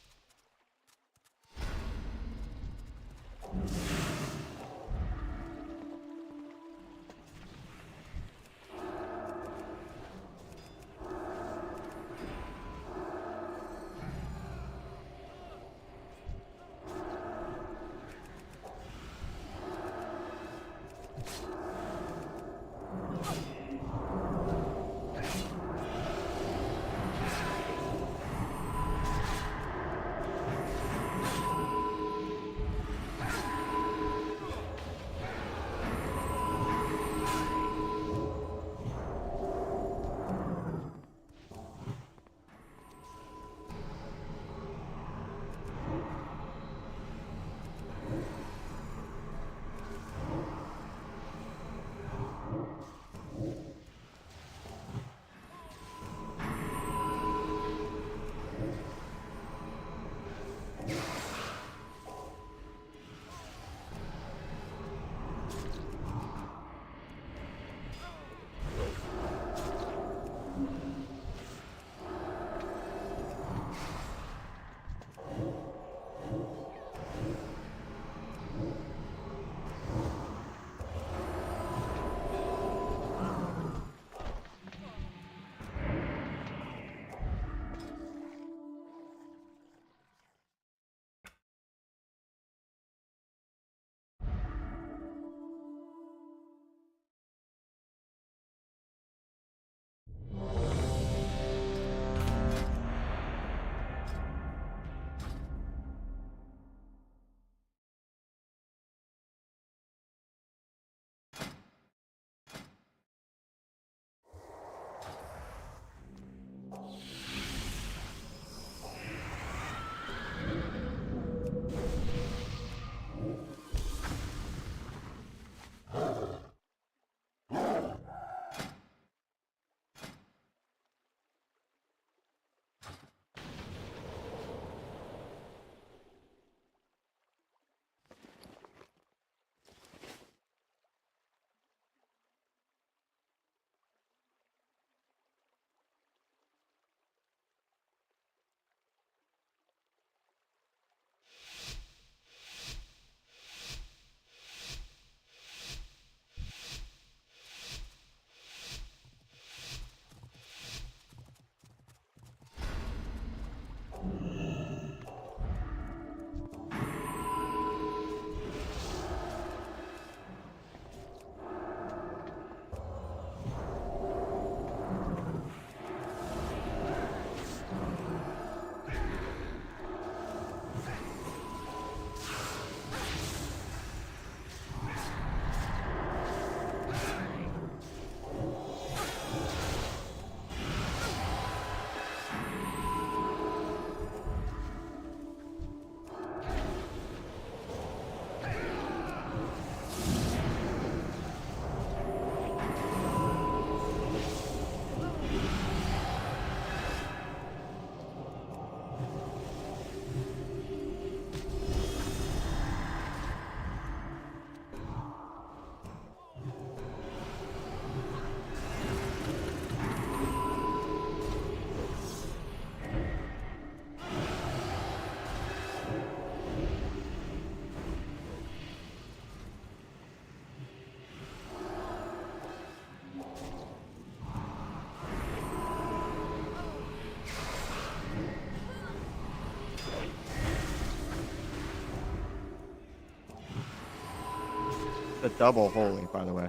A double holy, by the way.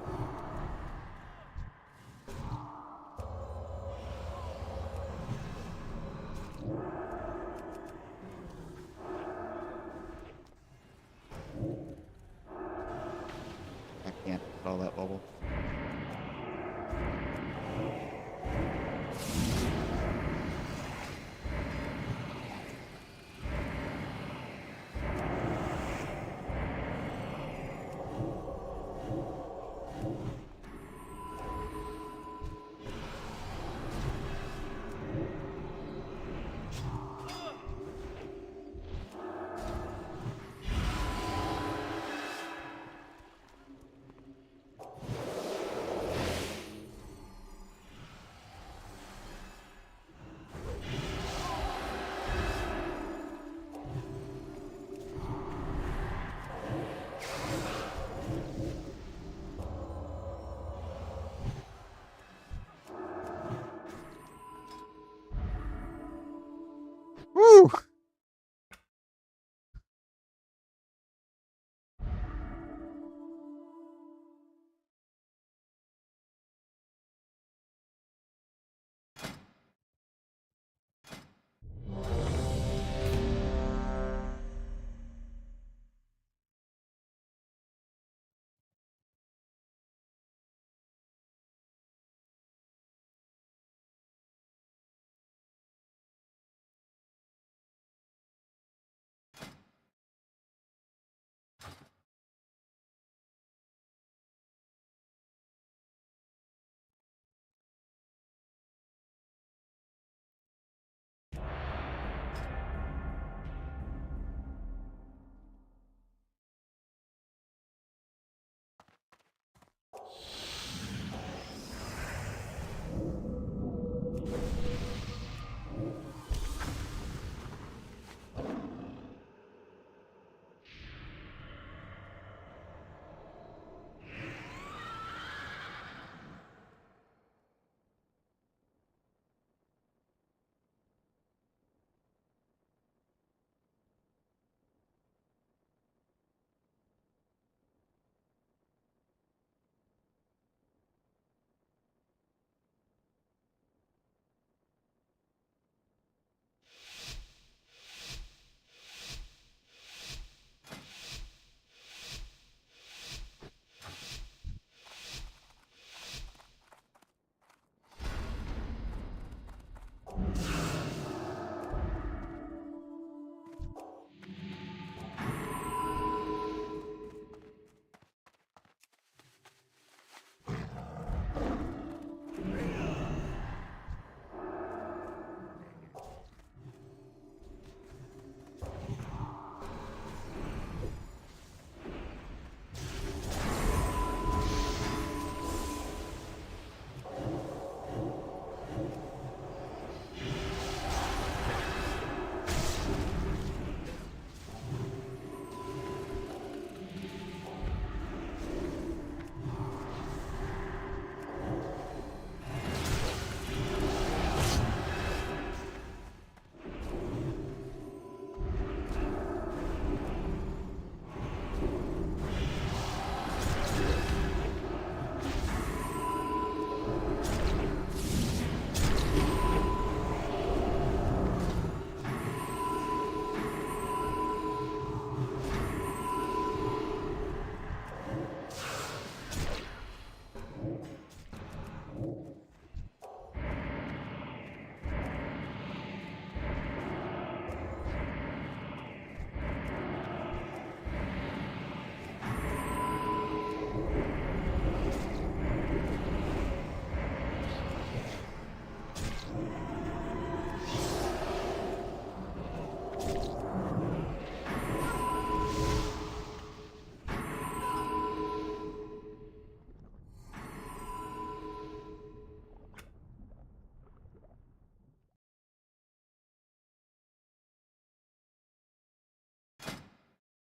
I can't call that bubble.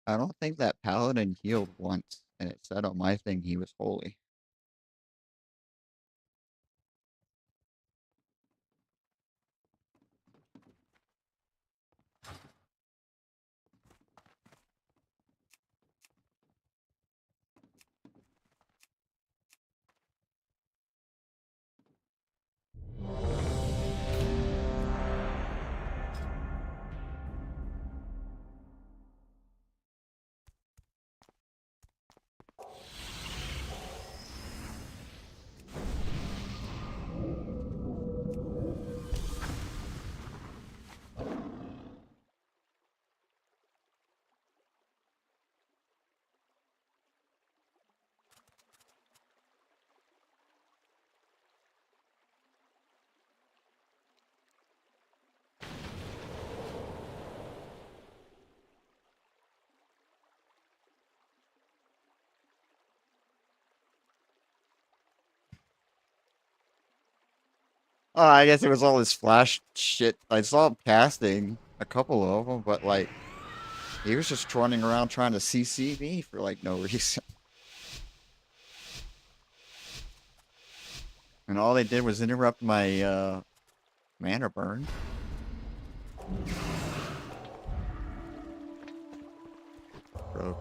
I don't think that paladin healed once, and it said on my thing he was holy. Oh, I guess it was all this flash shit. I saw him casting a couple of them, but like he was just trotting around trying to CC me for like no reason. And all they did was interrupt my mana burn. Bro.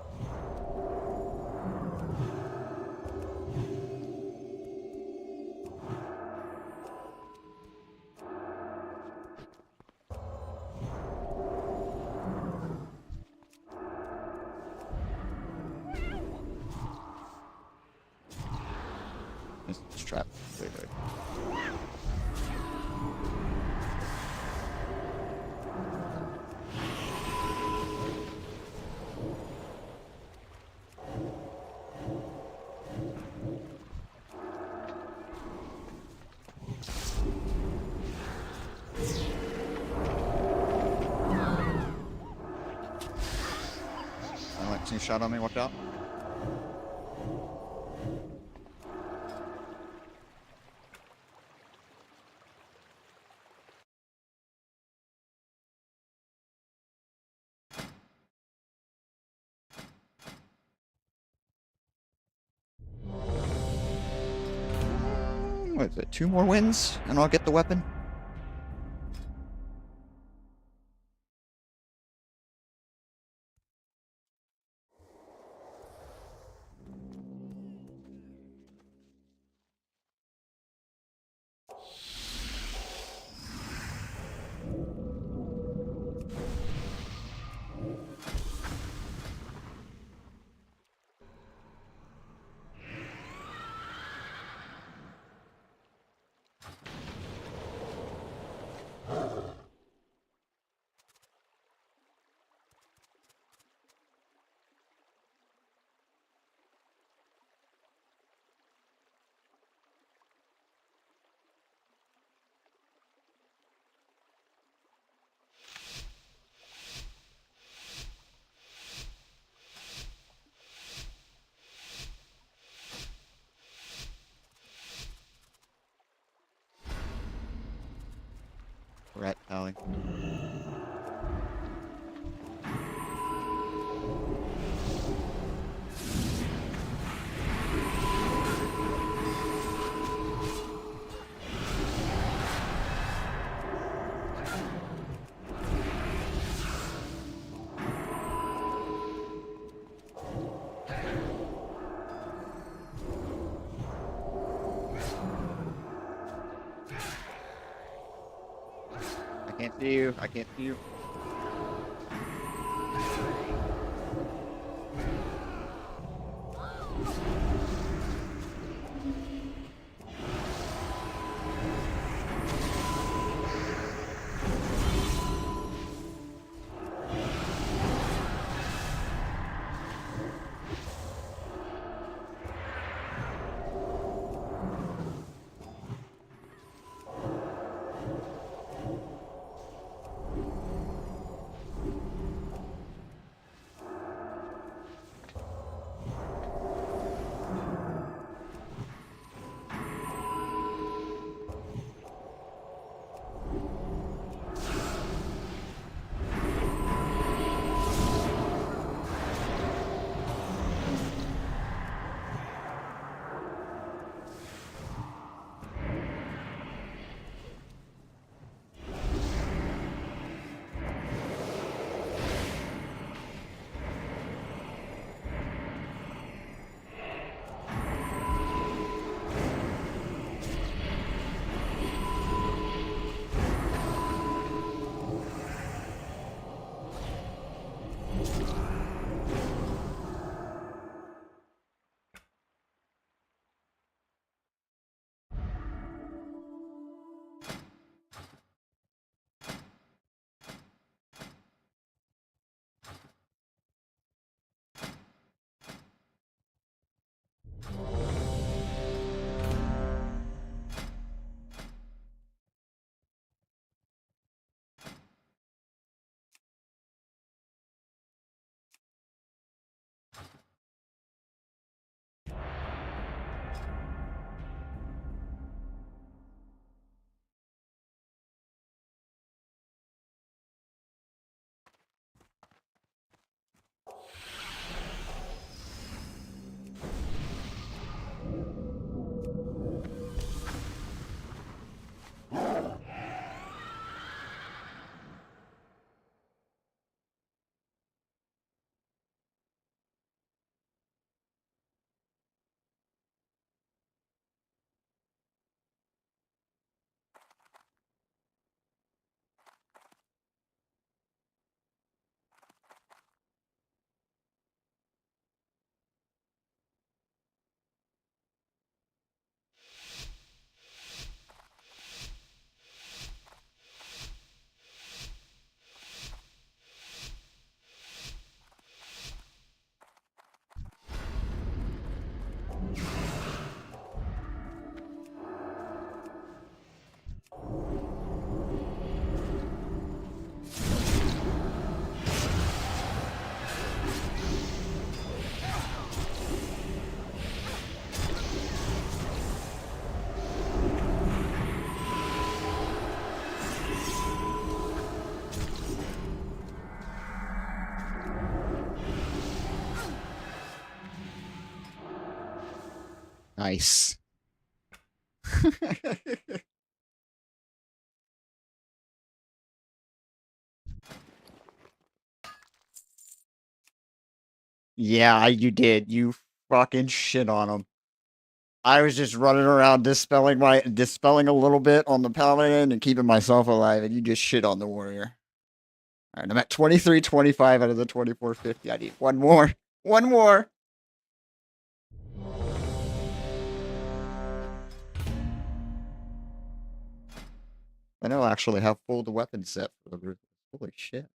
This trap. Wait. Alex, you shot on me, watch out. What is it, 2 more wins and I'll get the weapon? Rat Pally. I can't see you. I can't see you. Nice. Yeah, you did. You fucking shit on him. I was just running around dispelling a little bit on the paladin and keeping myself alive, and you just shit on the warrior. All right, I'm at 2325 out of the 2450. I need one more. One more. I know I actually have full the weapon set for the Ruthless. Holy shit.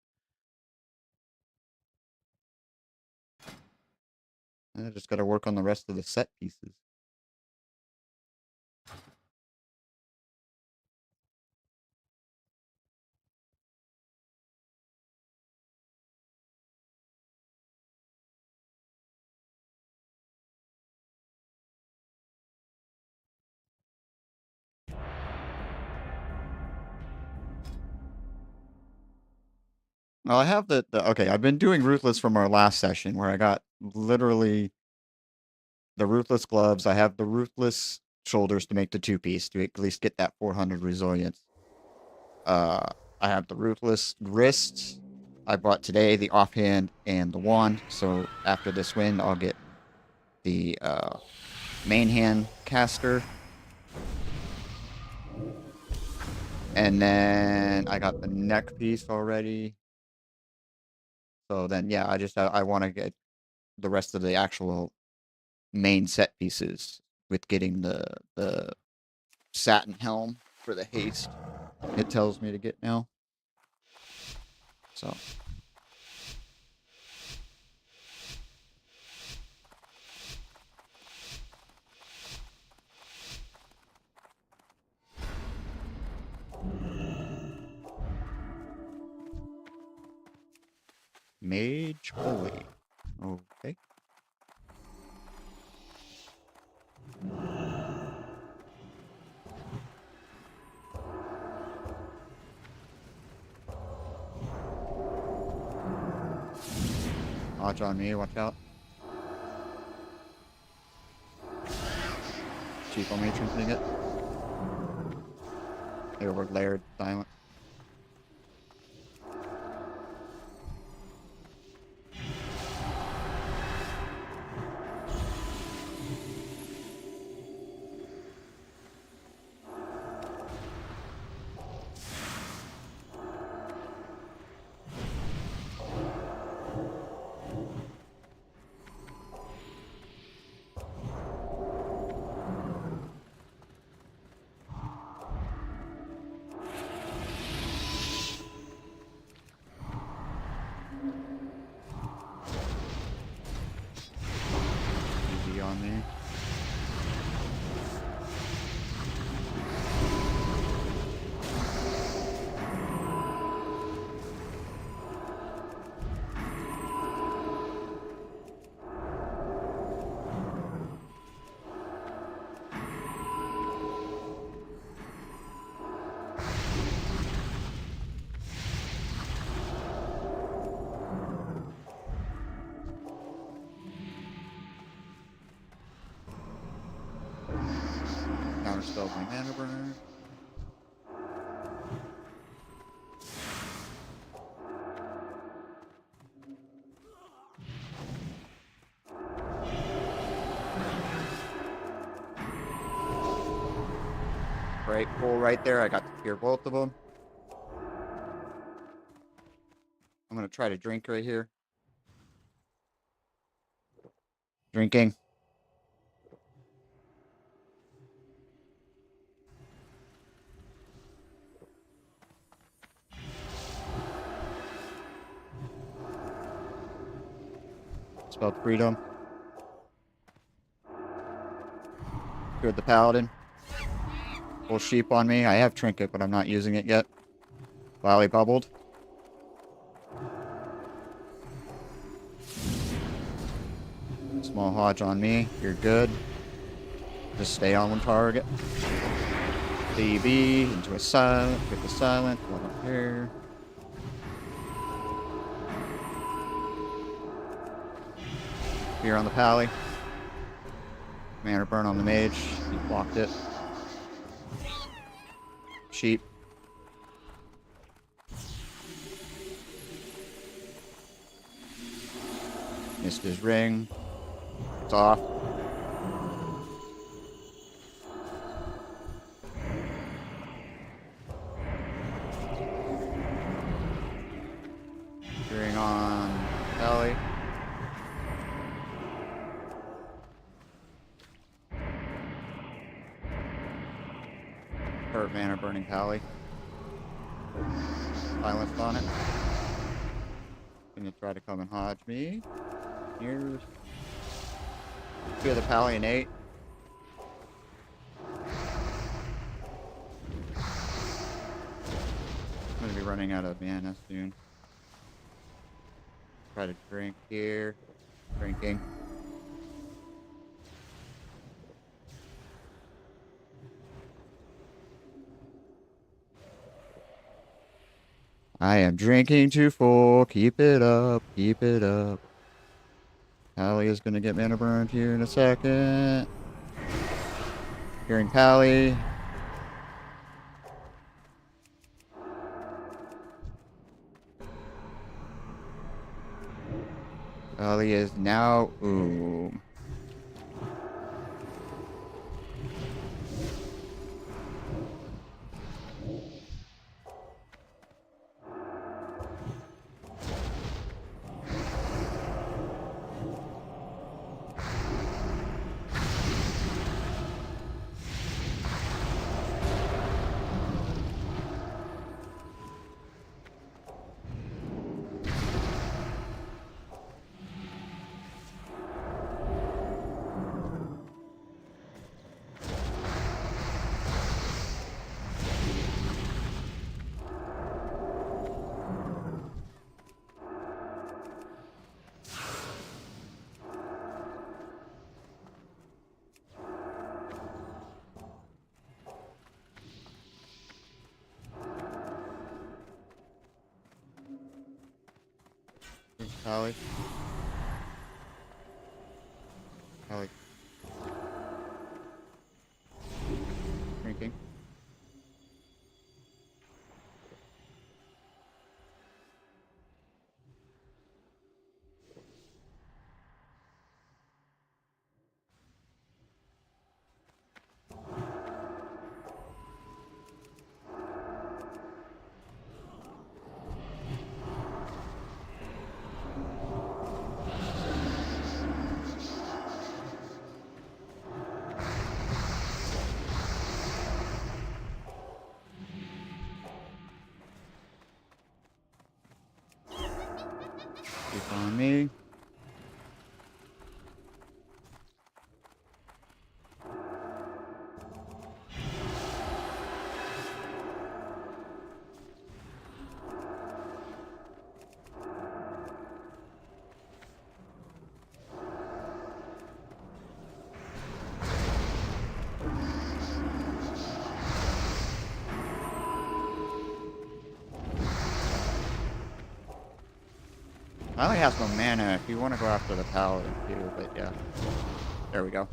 I just gotta work on the rest of the set pieces. Well, I have okay, I've been doing Ruthless from our last session where I got literally the Ruthless gloves. I have the Ruthless shoulders to make the two-piece to at least get that 400 resilience. I have the Ruthless wrists I bought today, the offhand and the wand. So after this win, I'll get the main hand caster. And then I got the neck piece already. So then, yeah, I want to get the rest of the actual main set pieces with getting the satin helm for the haste. It tells me to get now. So. Mage Holy. Okay. Watch on me, watch out. Chief on me, trimping it. Here, we're layered, silent. Easy on me. Counterspell my mana burner. Right, pull right there. I got to clear both of them. I'm gonna try to drink right here. Drinking. Spelled freedom. Cured the paladin. Full sheep on me. I have trinket, but I'm not using it yet. Valley bubbled. Small hodge on me. You're good. Just stay on one target. DB into a silent. Get the silent. One up here. Here on the pally. Mana burn on the mage. He blocked it. Sheep. Missed his ring. It's off. Ring on Ellie. Hurt mana burning Pally. Silenced on it. Gonna try to come and hodge me. Here's two of the Pally and 8. I'm gonna be running out of mana soon. Try to drink here. Drinking. I am drinking to full. Keep it up. Keep it up. Pally is going to get mana burned here in a second. Hearing Pally. Pally is now. Ooh. Pally. Pally. Drinking. Keep on me. Pally has no mana if you want to go after the paladin too, but yeah. There we go.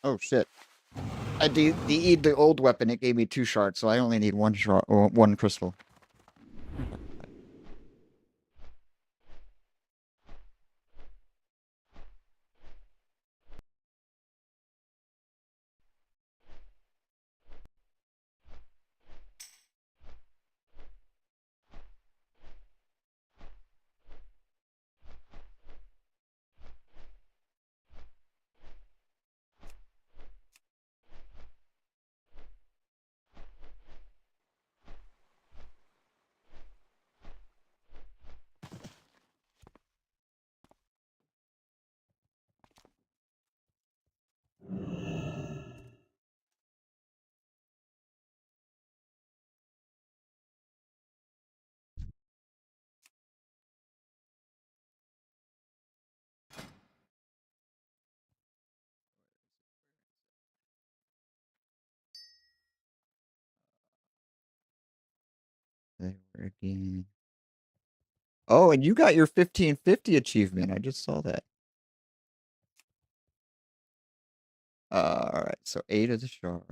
Oh shit. I de-eat the old weapon. It gave me 2 shards, so I only need 1 shard or 1 crystal. There again. Oh, and you got your 1550 achievement. I just saw that. All right, so 8 of the shard.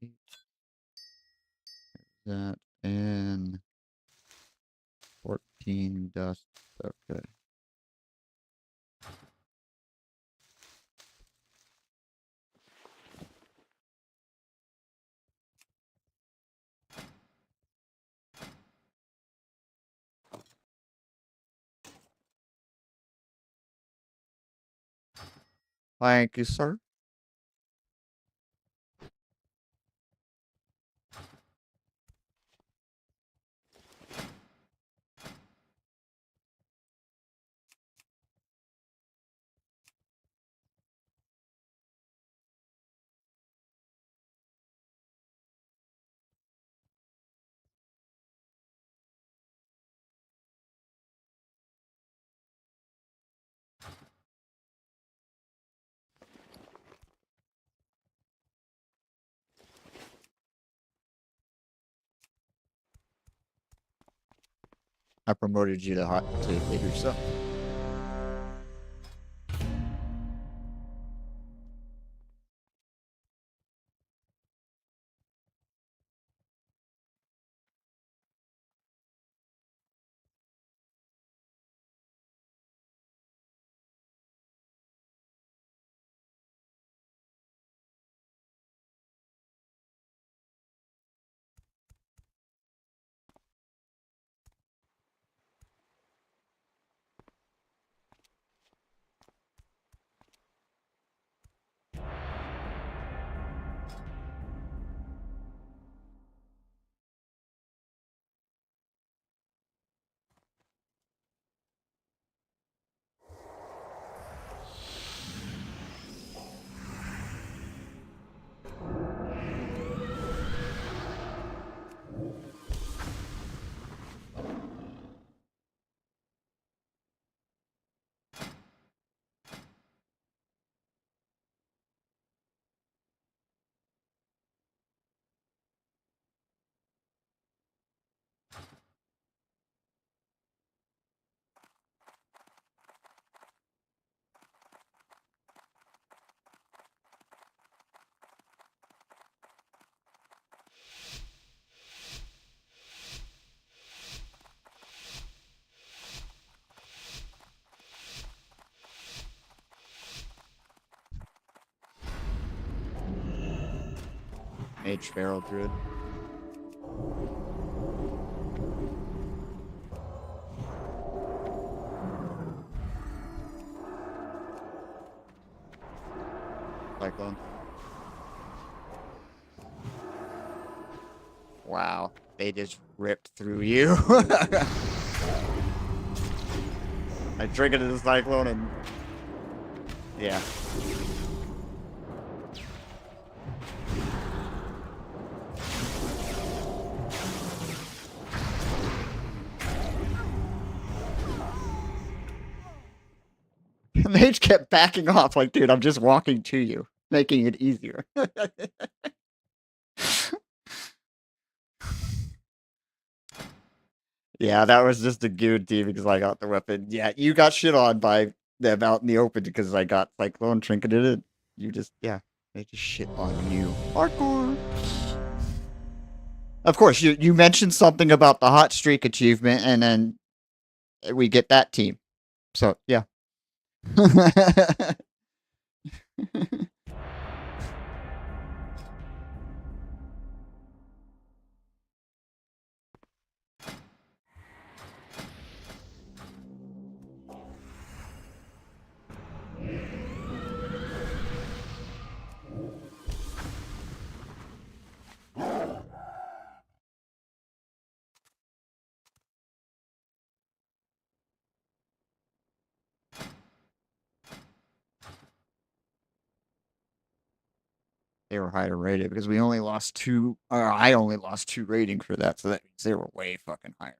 8. That and 14 dust. Okay. Thank you, sir. I promoted you to leader, so. Mage Feral Druid. Cyclone. Wow, they just ripped through you. I triggered the Cyclone and... yeah. Mage kept backing off like, dude, I'm just walking to you, making it easier. Yeah, that was just a good team because I got the weapon. Yeah, you got shit on by them out in the open because I got Cyclone trinketed. You just, yeah, they just shit on you. Hardcore. Of course, you mentioned something about the hot streak achievement, and then we get that team. So yeah. They were higher rated because we only lost 2, or I only lost 2 rating for that, so that means they were way fucking higher.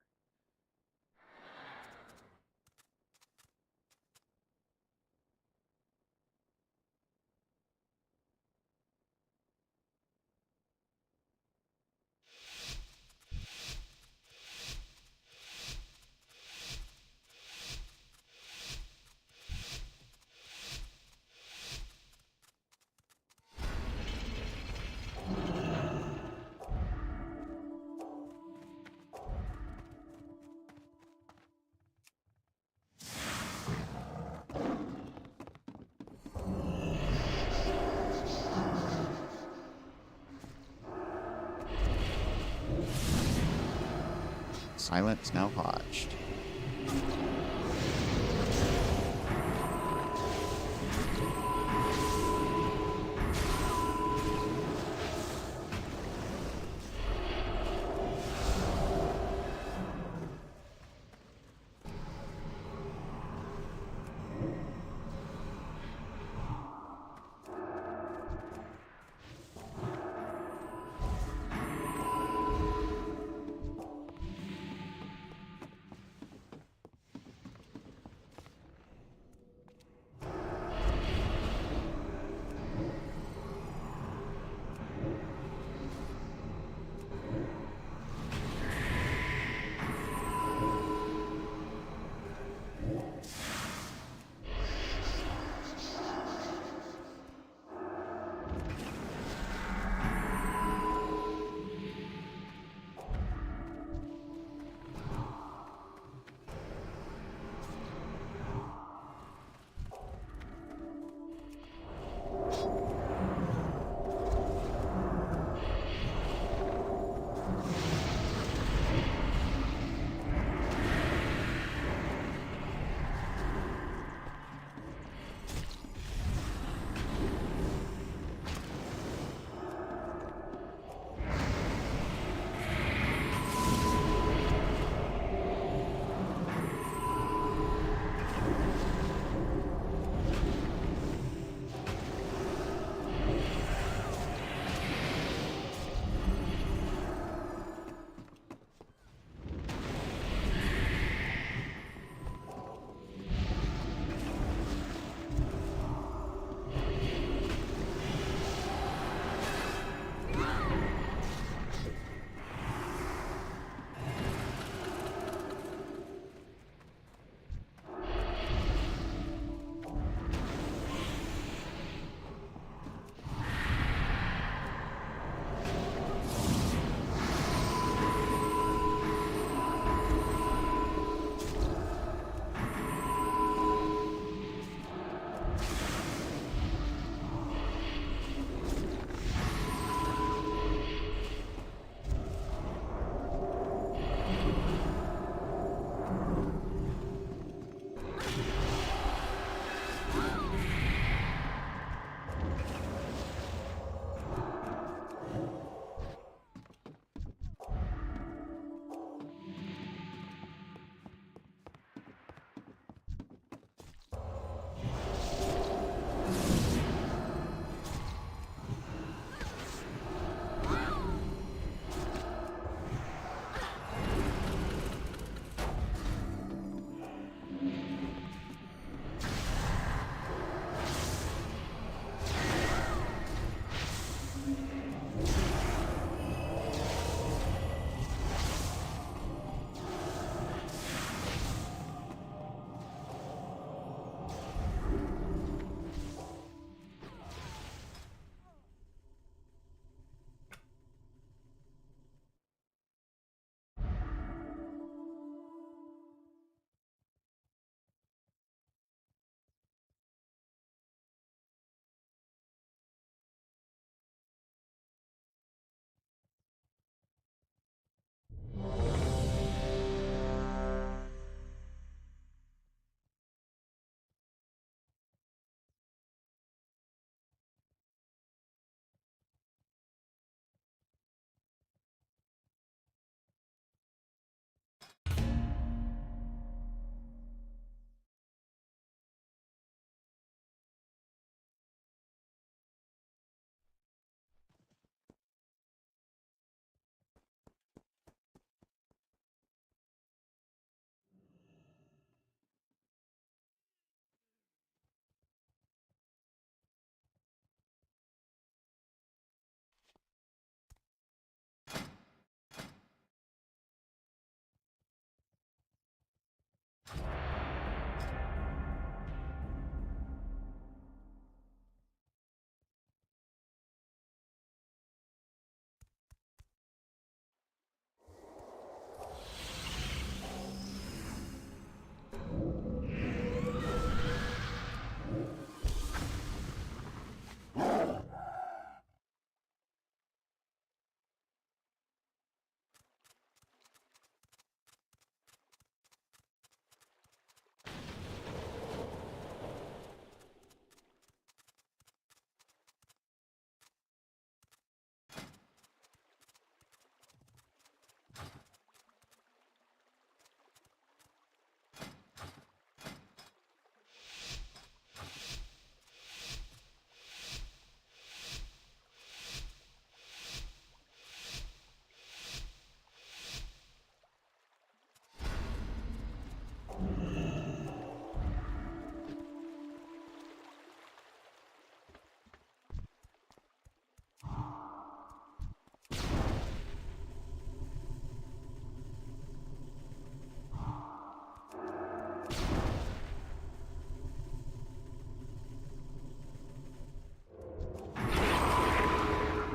Silence now hodged.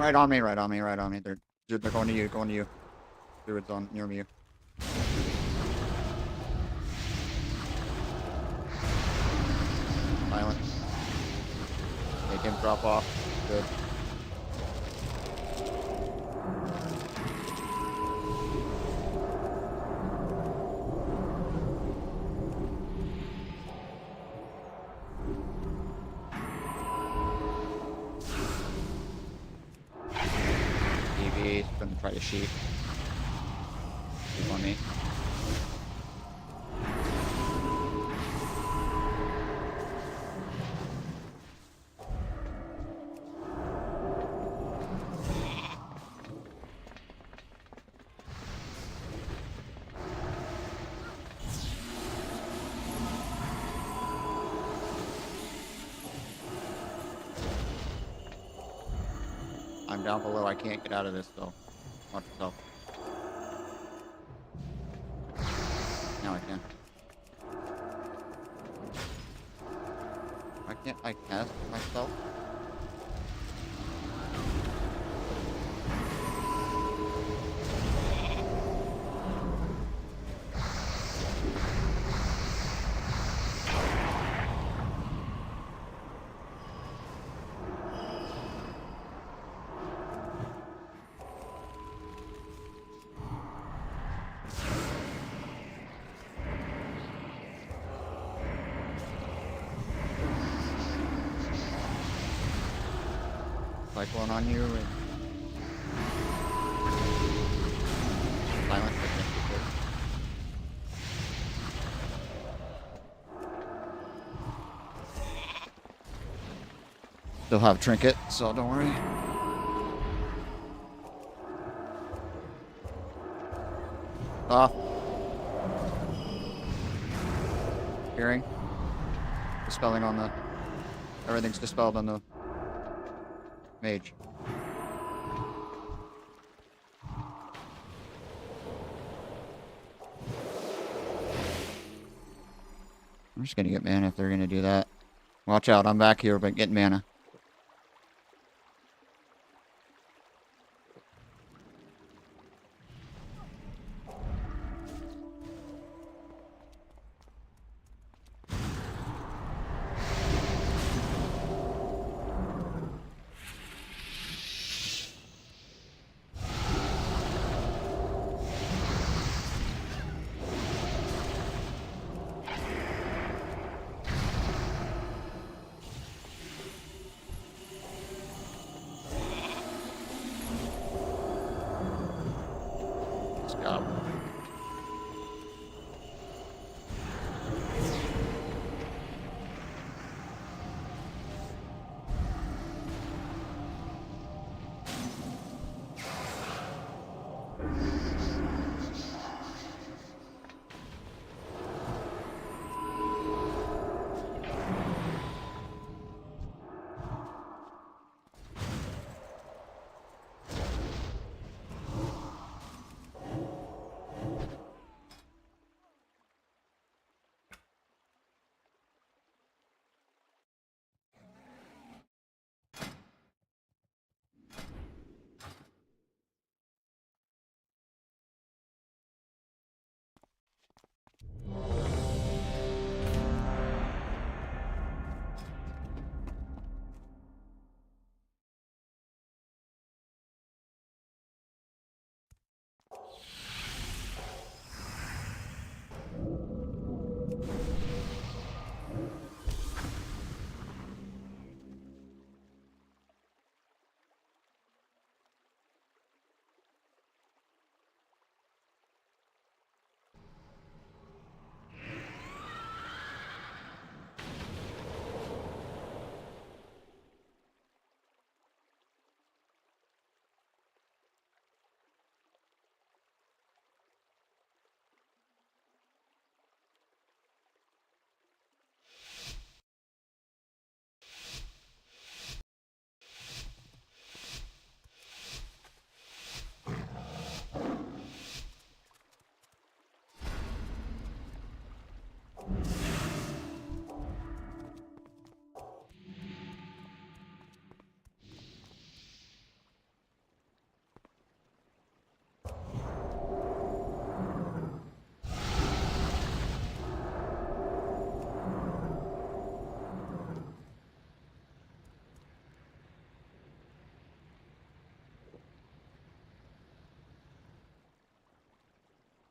Right on me, right on me, right on me. They're going to you, going to you. Druid's on near me. Silent. Make him drop off. Good. DB, gonna try to sheep. Sheep on me. I'm down below. I can't get out of this though. Watch yourself. Now I can. Why can't I cast myself? Cyclone on you and silence against it. Still have trinket, so don't worry. Off. Hearing. Dispelling on the. Everything's dispelled on the mage. I'm just gonna get mana if they're gonna do that. Watch out, I'm back here, but get mana.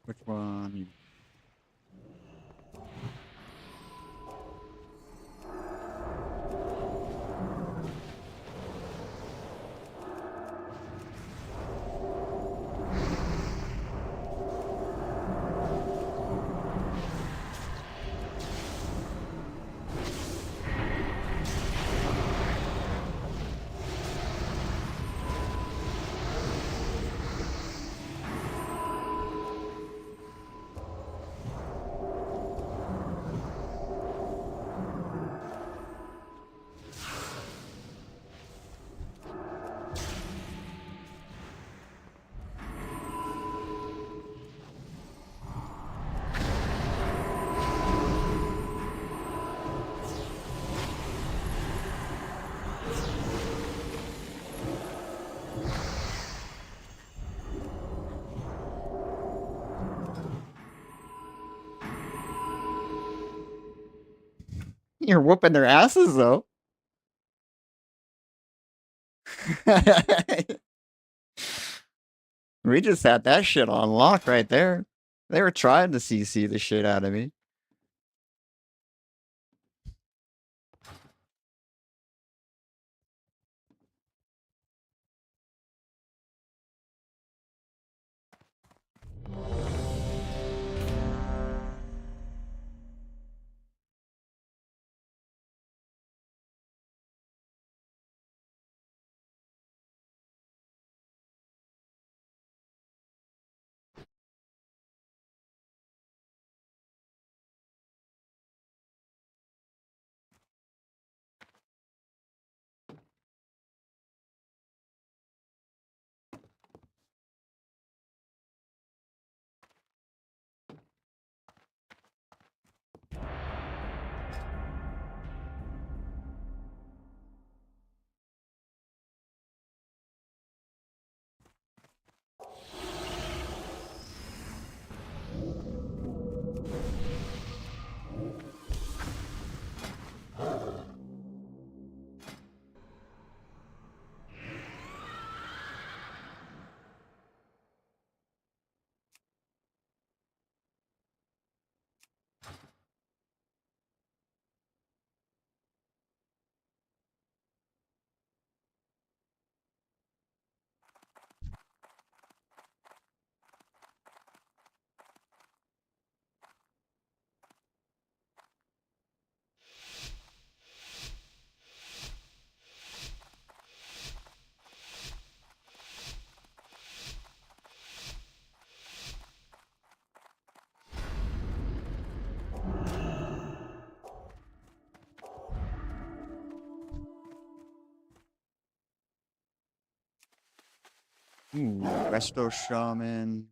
Which one? You're whooping their asses, though. We just had that shit on lock right there. They were trying to CC the shit out of me. Ooh, Resto Shaman.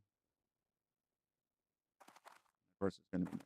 Of course, it's gonna be.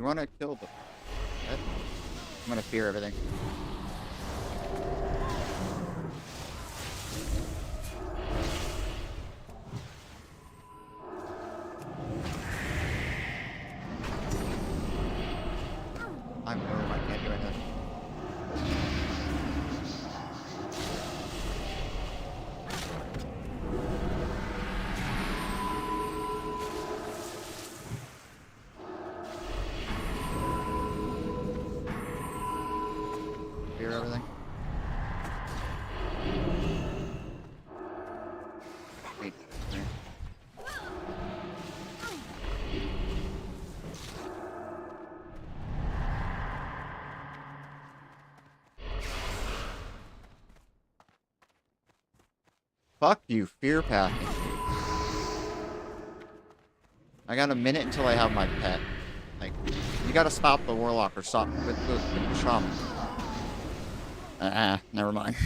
You want to kill the pet? I'm gonna fear everything. I'm I can't do anything. Fear everything. Wait. Wait. Fuck you, fear packing. I got a minute until I have my pet. Like, you gotta stop the warlock or stop with the shaman. Never mind.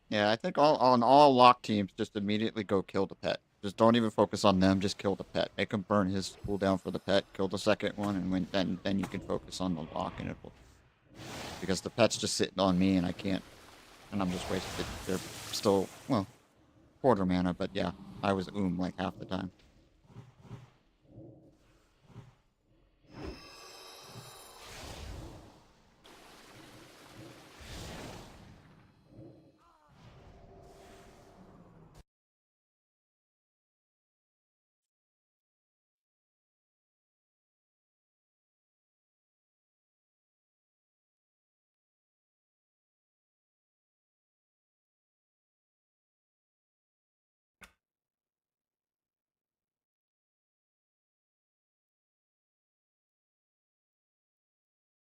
Yeah, I think on all lock teams, just immediately go kill the pet. Just don't even focus on them. Just kill the pet. Make him burn his cooldown for the pet. Kill the second one, and then you can focus on the lock, and it will. Because the pet's just sitting on me, and I can't. And I'm just wasted. They're still quarter mana, but yeah, I was like half the time.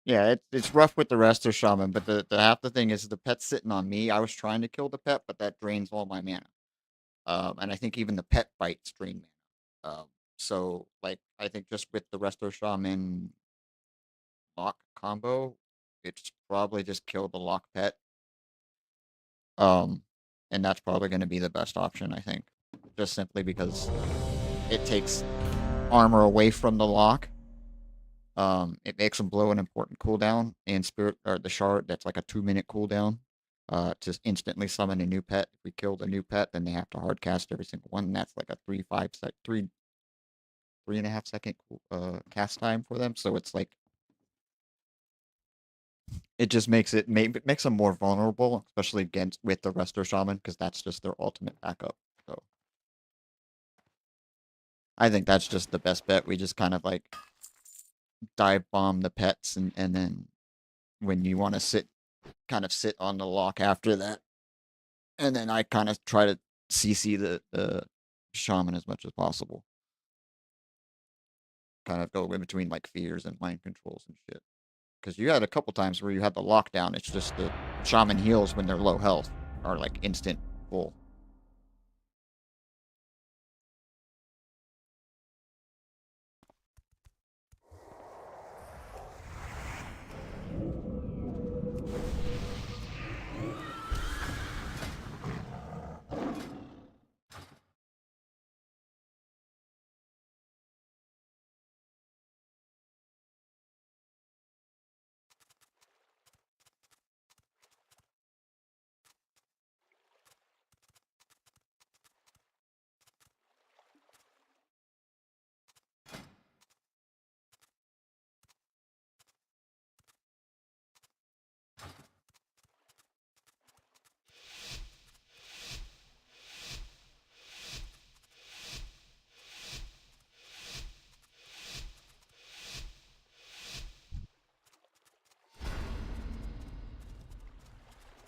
Yeah, it's rough with the rest of Shaman, but the half the thing is the pet's sitting on me. I was trying to kill the pet, but that drains all my mana. And I think even the pet bites drain mana. So like I think just with the Resto Shaman lock combo, it's probably just kill the lock pet. And that's probably going to be the best option, I think, just simply because it takes armor away from the lock. It makes them blow an important cooldown, and spirit or the shard that's like a 2-minute cooldown. To instantly summon a new pet. If we kill the new pet, then they have to hard cast every single one. And that's like a 3.5 second cast time for them. So it's like it just makes them more vulnerable, especially against with the Resto Shaman, because that's just their ultimate backup. So I think that's just the best bet. We just kind of like dive bomb the pets, and then when you want to sit on the lock after that, and then I kind of try to CC the shaman as much as possible. Kind of go in between like fears and mind controls and shit. Because you had a couple times where you had the lockdown. It's just the shaman heals when they're low health or like instant full.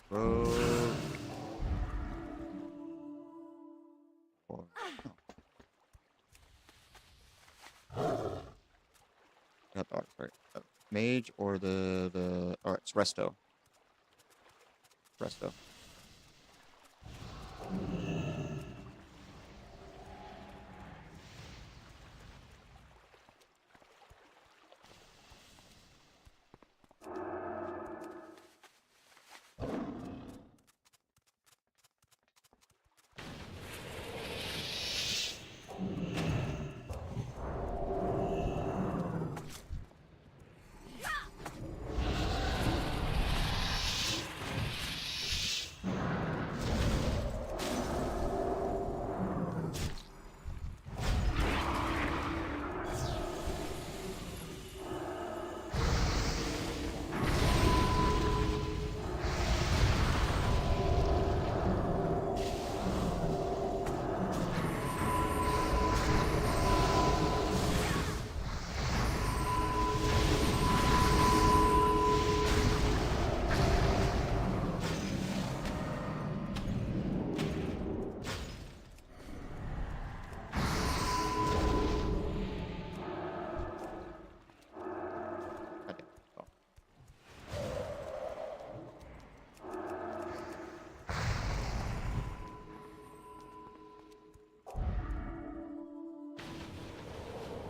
Bro. Oh. Got the artifact. Mage or the oh, it's Resto. Resto.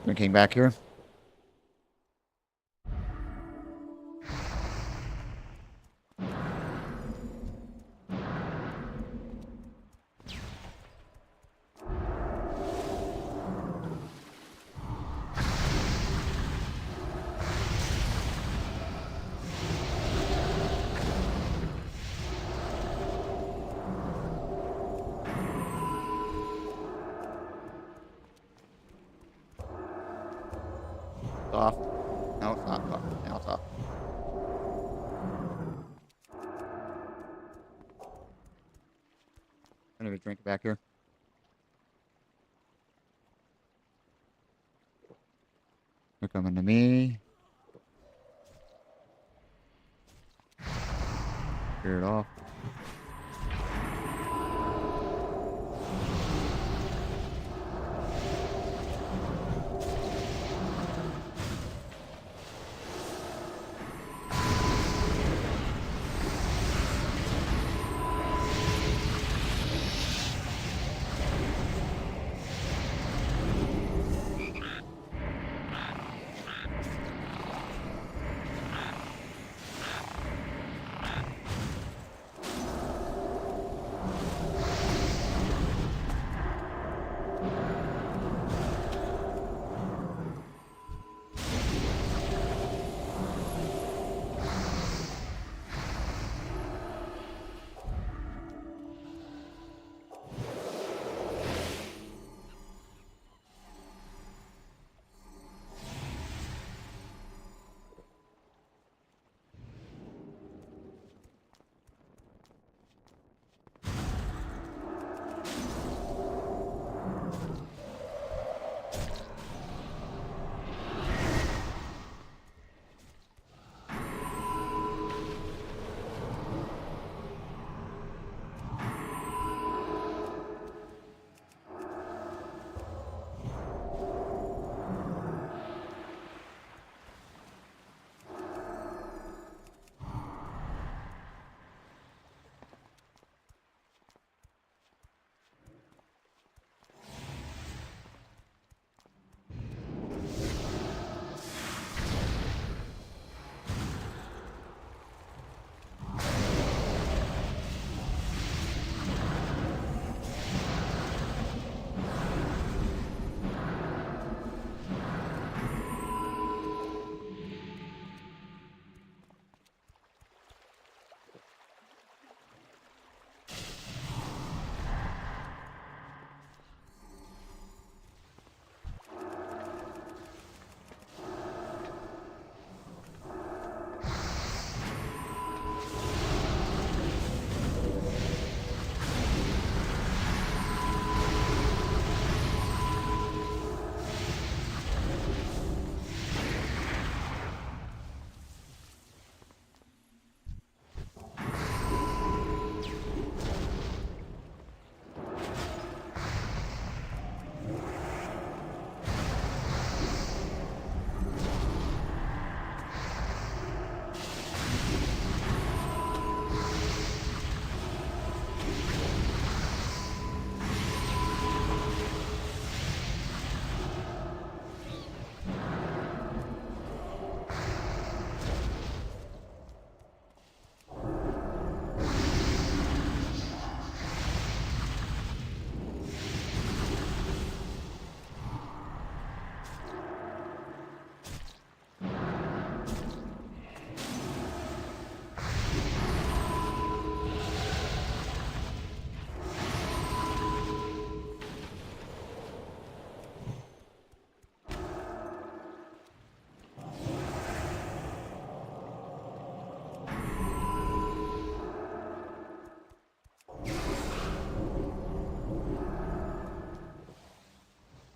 Drinking back here. Off. No, it's not off. Now it's off. I'm gonna drink back here. They're coming to me. Clear it off.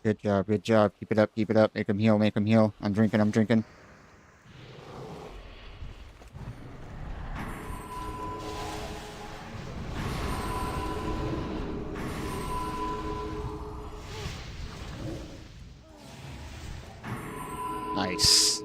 Good job, good job. Keep it up, keep it up. Make him heal, make him heal. I'm drinking, I'm drinking. Nice.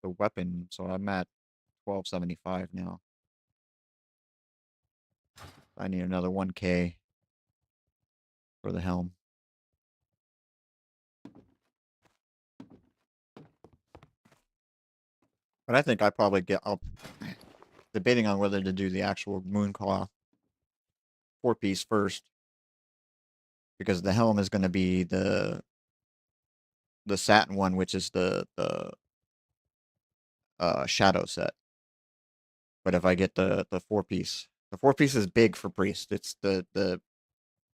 the weapon, so I'm at 1275 now. I need another 1K for the helm. But I think I probably I'll debating on whether to do the actual Moonclaw 4-piece first, because the helm is going to be the satin one, which is the shadow set. But if I get the 4-piece, the 4-piece is big for priest. It's the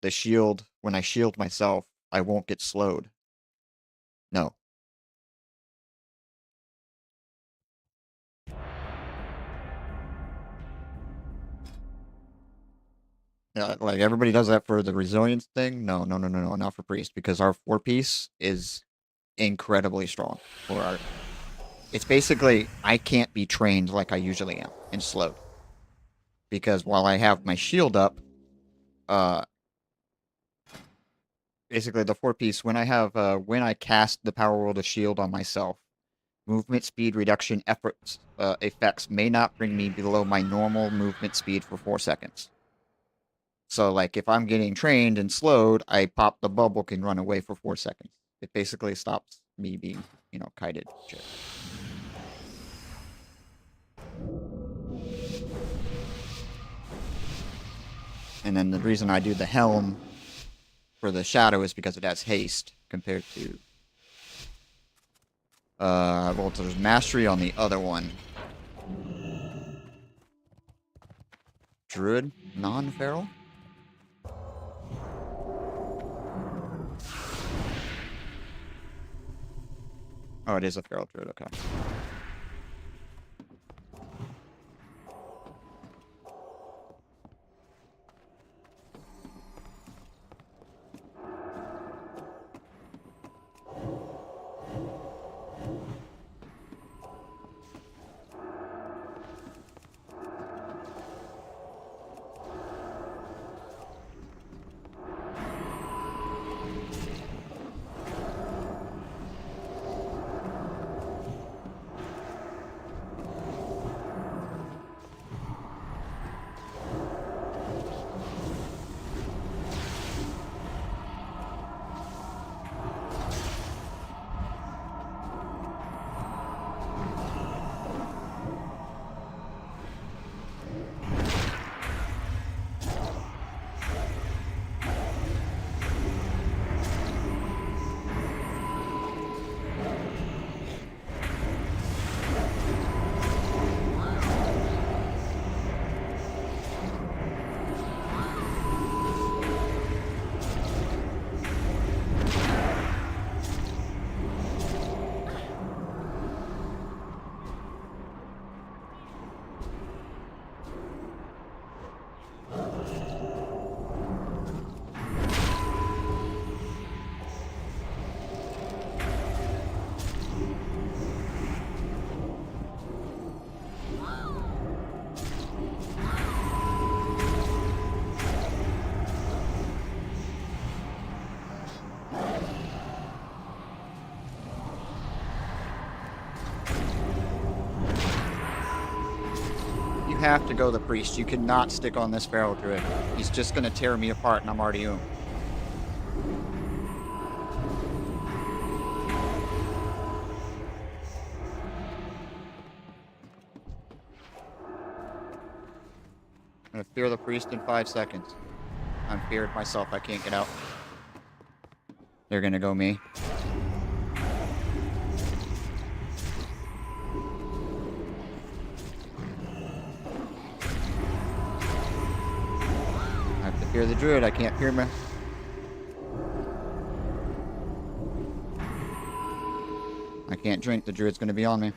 shield. When I shield myself, I won't get slowed. No. Like everybody does that for the resilience thing. No, not for priest, because our 4-piece is incredibly strong for our. It's basically I can't be trained like I usually am and slowed, because while I have my shield up, basically the 4-piece, when I cast the Power World of Shield on myself, movement speed reduction efforts effects may not bring me below my normal movement speed for 4 seconds. So, like, if I'm getting trained and slowed, I pop the bubble, can run away for 4 seconds. It basically stops me being, kited. Shit. And then the reason I do the helm for the shadow is because it has haste compared to... well, there's mastery on the other one. Druid? Non-feral? Oh, it is a feral druid, okay. Have to go the priest. You cannot stick on this feral druid. He's just gonna tear me apart, and I'm already oom. I'm gonna fear the priest in 5 seconds. I'm feared myself. I can't get out. They're gonna go me. Fear the druid, I can't fear me. I can't drink, the druid's gonna be on me.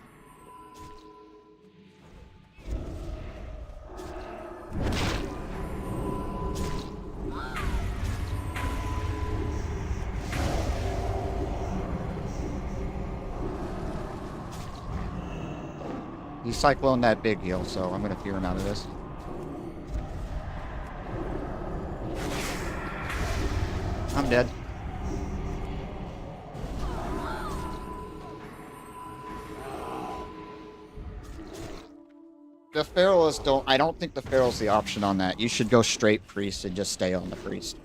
He's cyclone that big heal, so I'm gonna fear him out of this. I'm dead. Pharaohs don't. I don't think the Pharaoh's the option on that. You should go straight priest and just stay on the priest.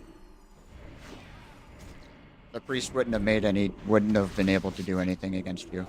The priest wouldn't have been able to do anything against you.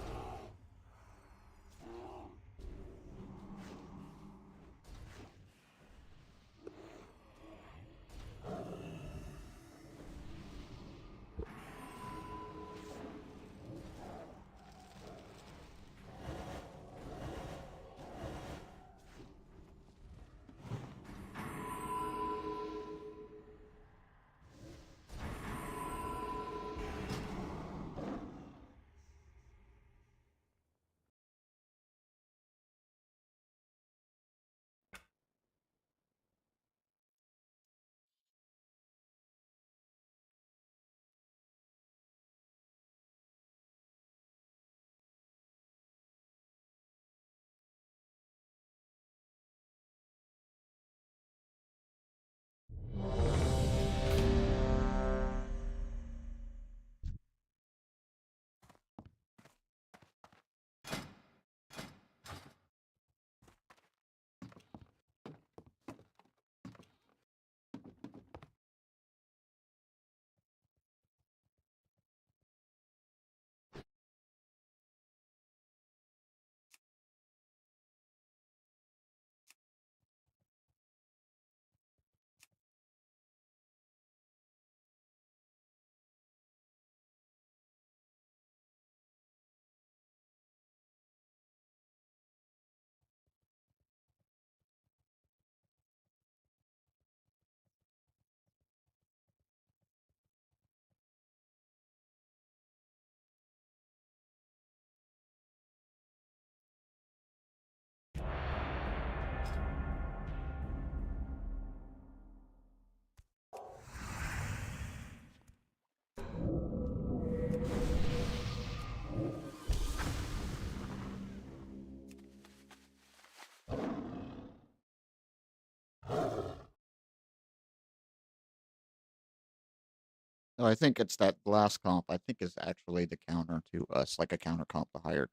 No, I think it's that last comp. I think is actually the counter to us, like a counter comp to higher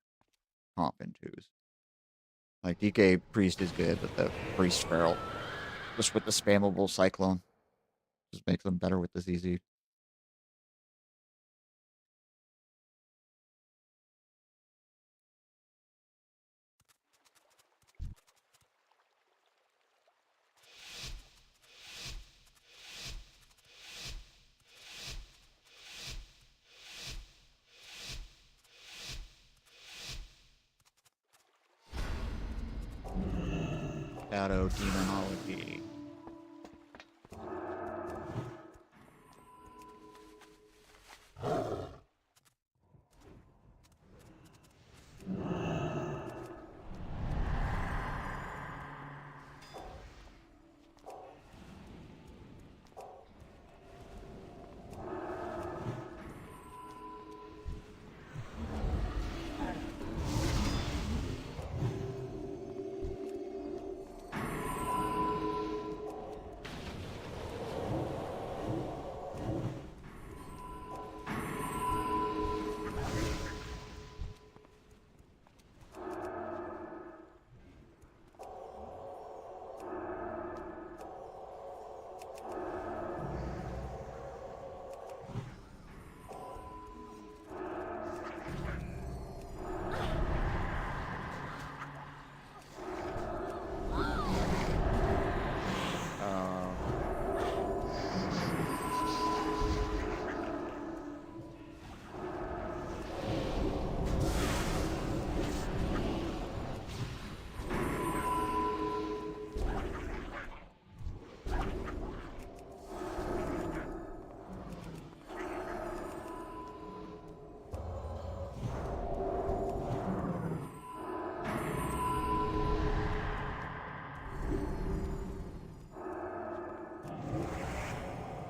comp in twos. Like DK Priest is good, but the Priest Feral, just with the spammable Cyclone, just makes them better with the ZZ. Shadow Demonology.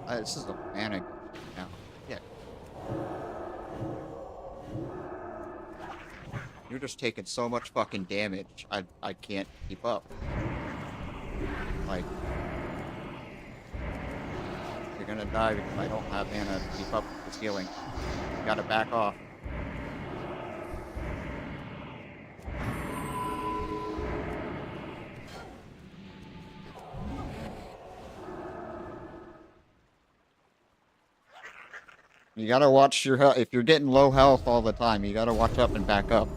This is a mana now. Yeah. You're just taking so much fucking damage. I can't keep up. Like, you're gonna die because I don't have mana to keep up with this healing. You gotta back off. You gotta watch your health. If you're getting low health all the time, you gotta watch up and back up.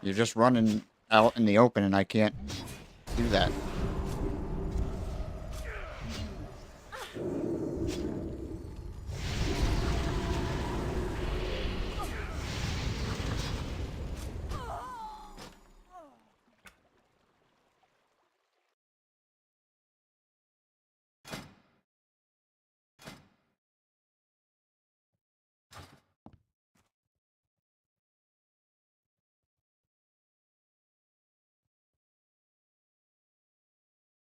You're just running out in the open, and I can't do that.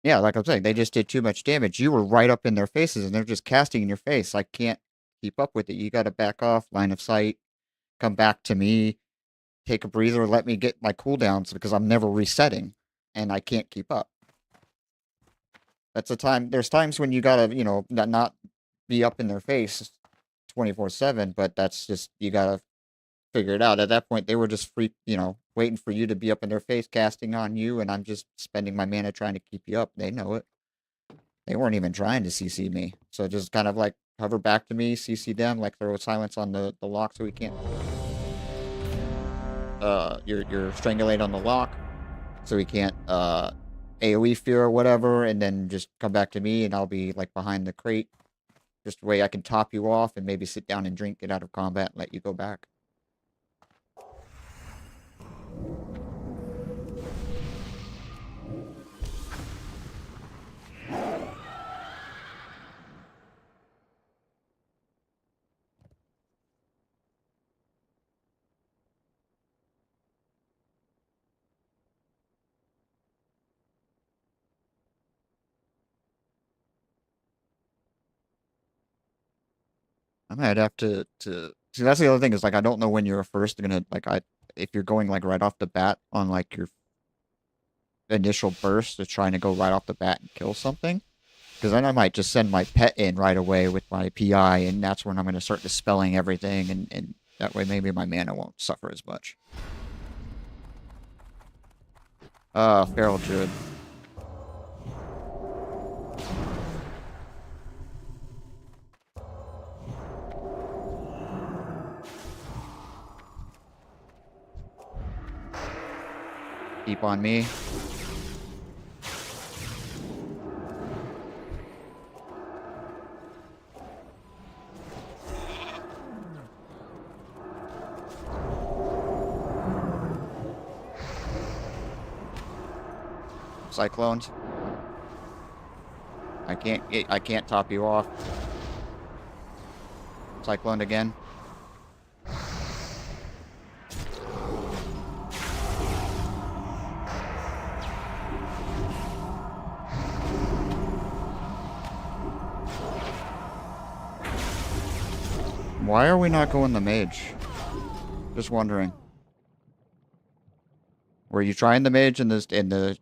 Yeah, like I'm saying, they just did too much damage. You were right up in their faces, and they're just casting in your face. I can't keep up with it. You got to back off, line of sight, come back to me, take a breather, let me get my cooldowns because I'm never resetting, and I can't keep up. That's a time. There's times when you gotta, not be up in their face 24/7, but that's just you gotta figure it out. At that point, they were just free, waiting for you to be up in their face, casting on you, and I'm just spending my mana trying to keep you up. They know it. They weren't even trying to CC me. So just kind of like hover back to me, CC them, like throw silence on the lock so we can't you're strangulate on the lock so we can't AoE fear or whatever, and then just come back to me and I'll be like behind the crate. Just a way I can top you off and maybe sit down and drink, get out of combat, and let you go back. I might have to see. That's the other thing is like I don't know when you're first gonna like if you're going like right off the bat on like your initial burst of trying to go right off the bat and kill something, because then I might just send my pet in right away with my PI, and that's when I'm gonna start dispelling everything, and that way maybe my mana won't suffer as much. Feral Druid. Keep on me. Cyclones. I can't top you off. Cyclone again. Why are we not going the mage? Just wondering. Were you trying the mage and the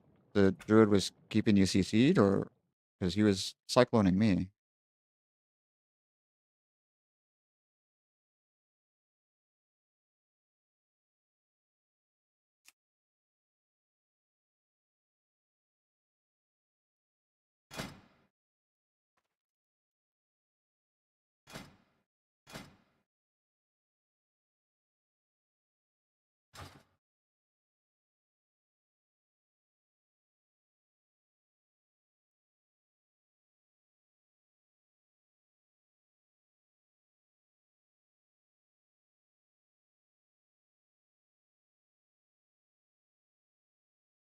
druid was keeping you CC'd, or because he was cycloning me?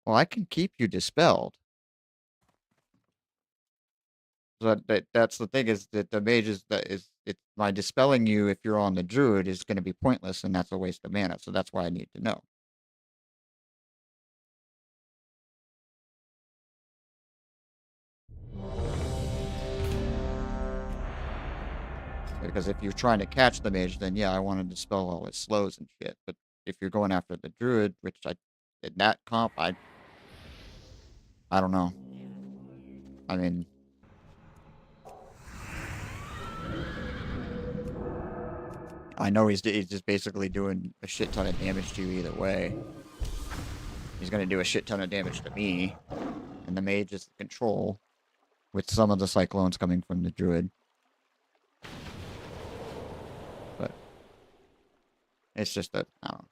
Well, I can keep you dispelled. That's the thing is that the mage is by dispelling you if you're on the druid is going to be pointless, and that's a waste of mana. So that's why I need to know. Because if you're trying to catch the mage, then yeah, I want to dispel all its slows and shit. But if you're going after the druid, which in that comp, I don't know. I mean, I know he's just basically doing a shit ton of damage to you either way. He's gonna do a shit ton of damage to me, and the mage is control, with some of the cyclones coming from the druid. It's just a, I don't know.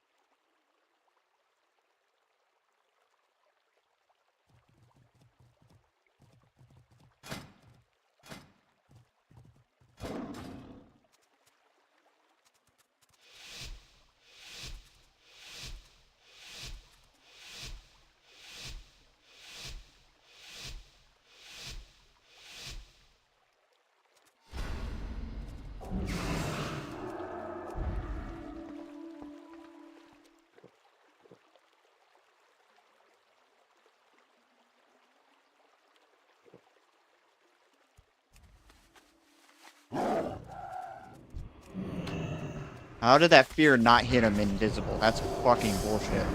How did that fear not hit him invisible? That's fucking bullshit.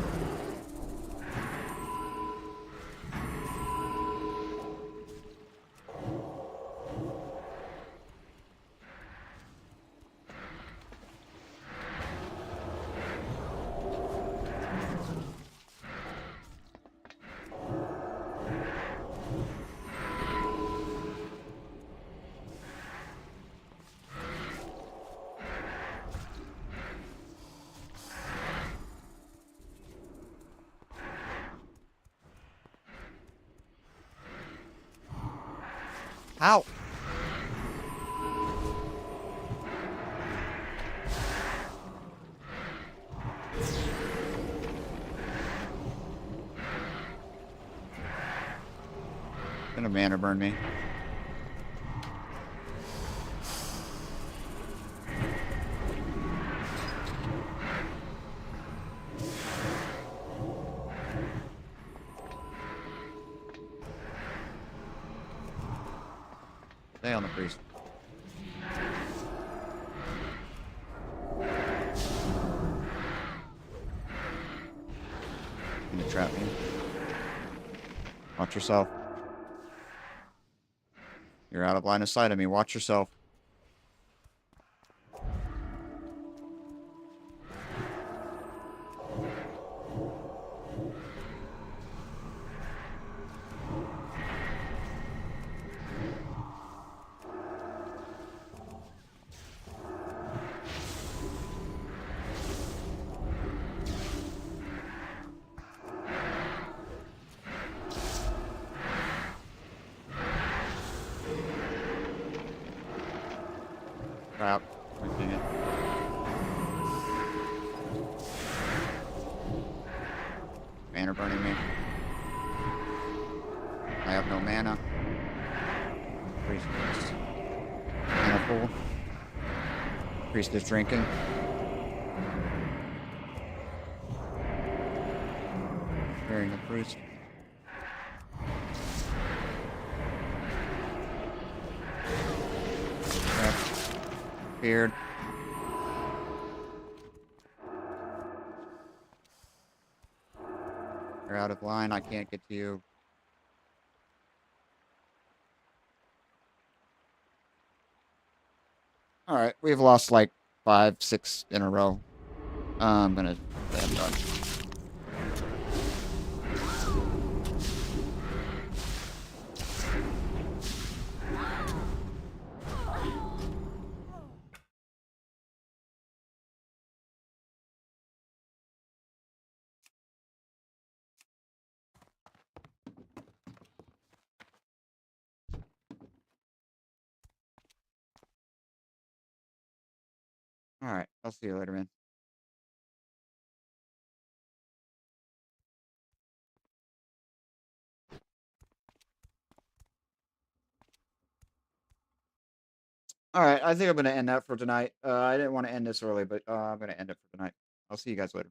How? Gonna mana burn me. Stay on the priest. Gonna trap me. Watch yourself. You're out of line of sight of me. Watch yourself. Crap. Dang it. Mana burning me. I have no mana. Priest is mana full. Priest is drinking. Burying the priest. Weird. You're out of line. I can't get to you. Alright, we've lost like 5, 6 in a row. I'm gonna say I'm done. Alright, I'll see you later, man. Alright, I think I'm going to end that for tonight. I didn't want to end this early, but I'm going to end it for tonight. I'll see you guys later.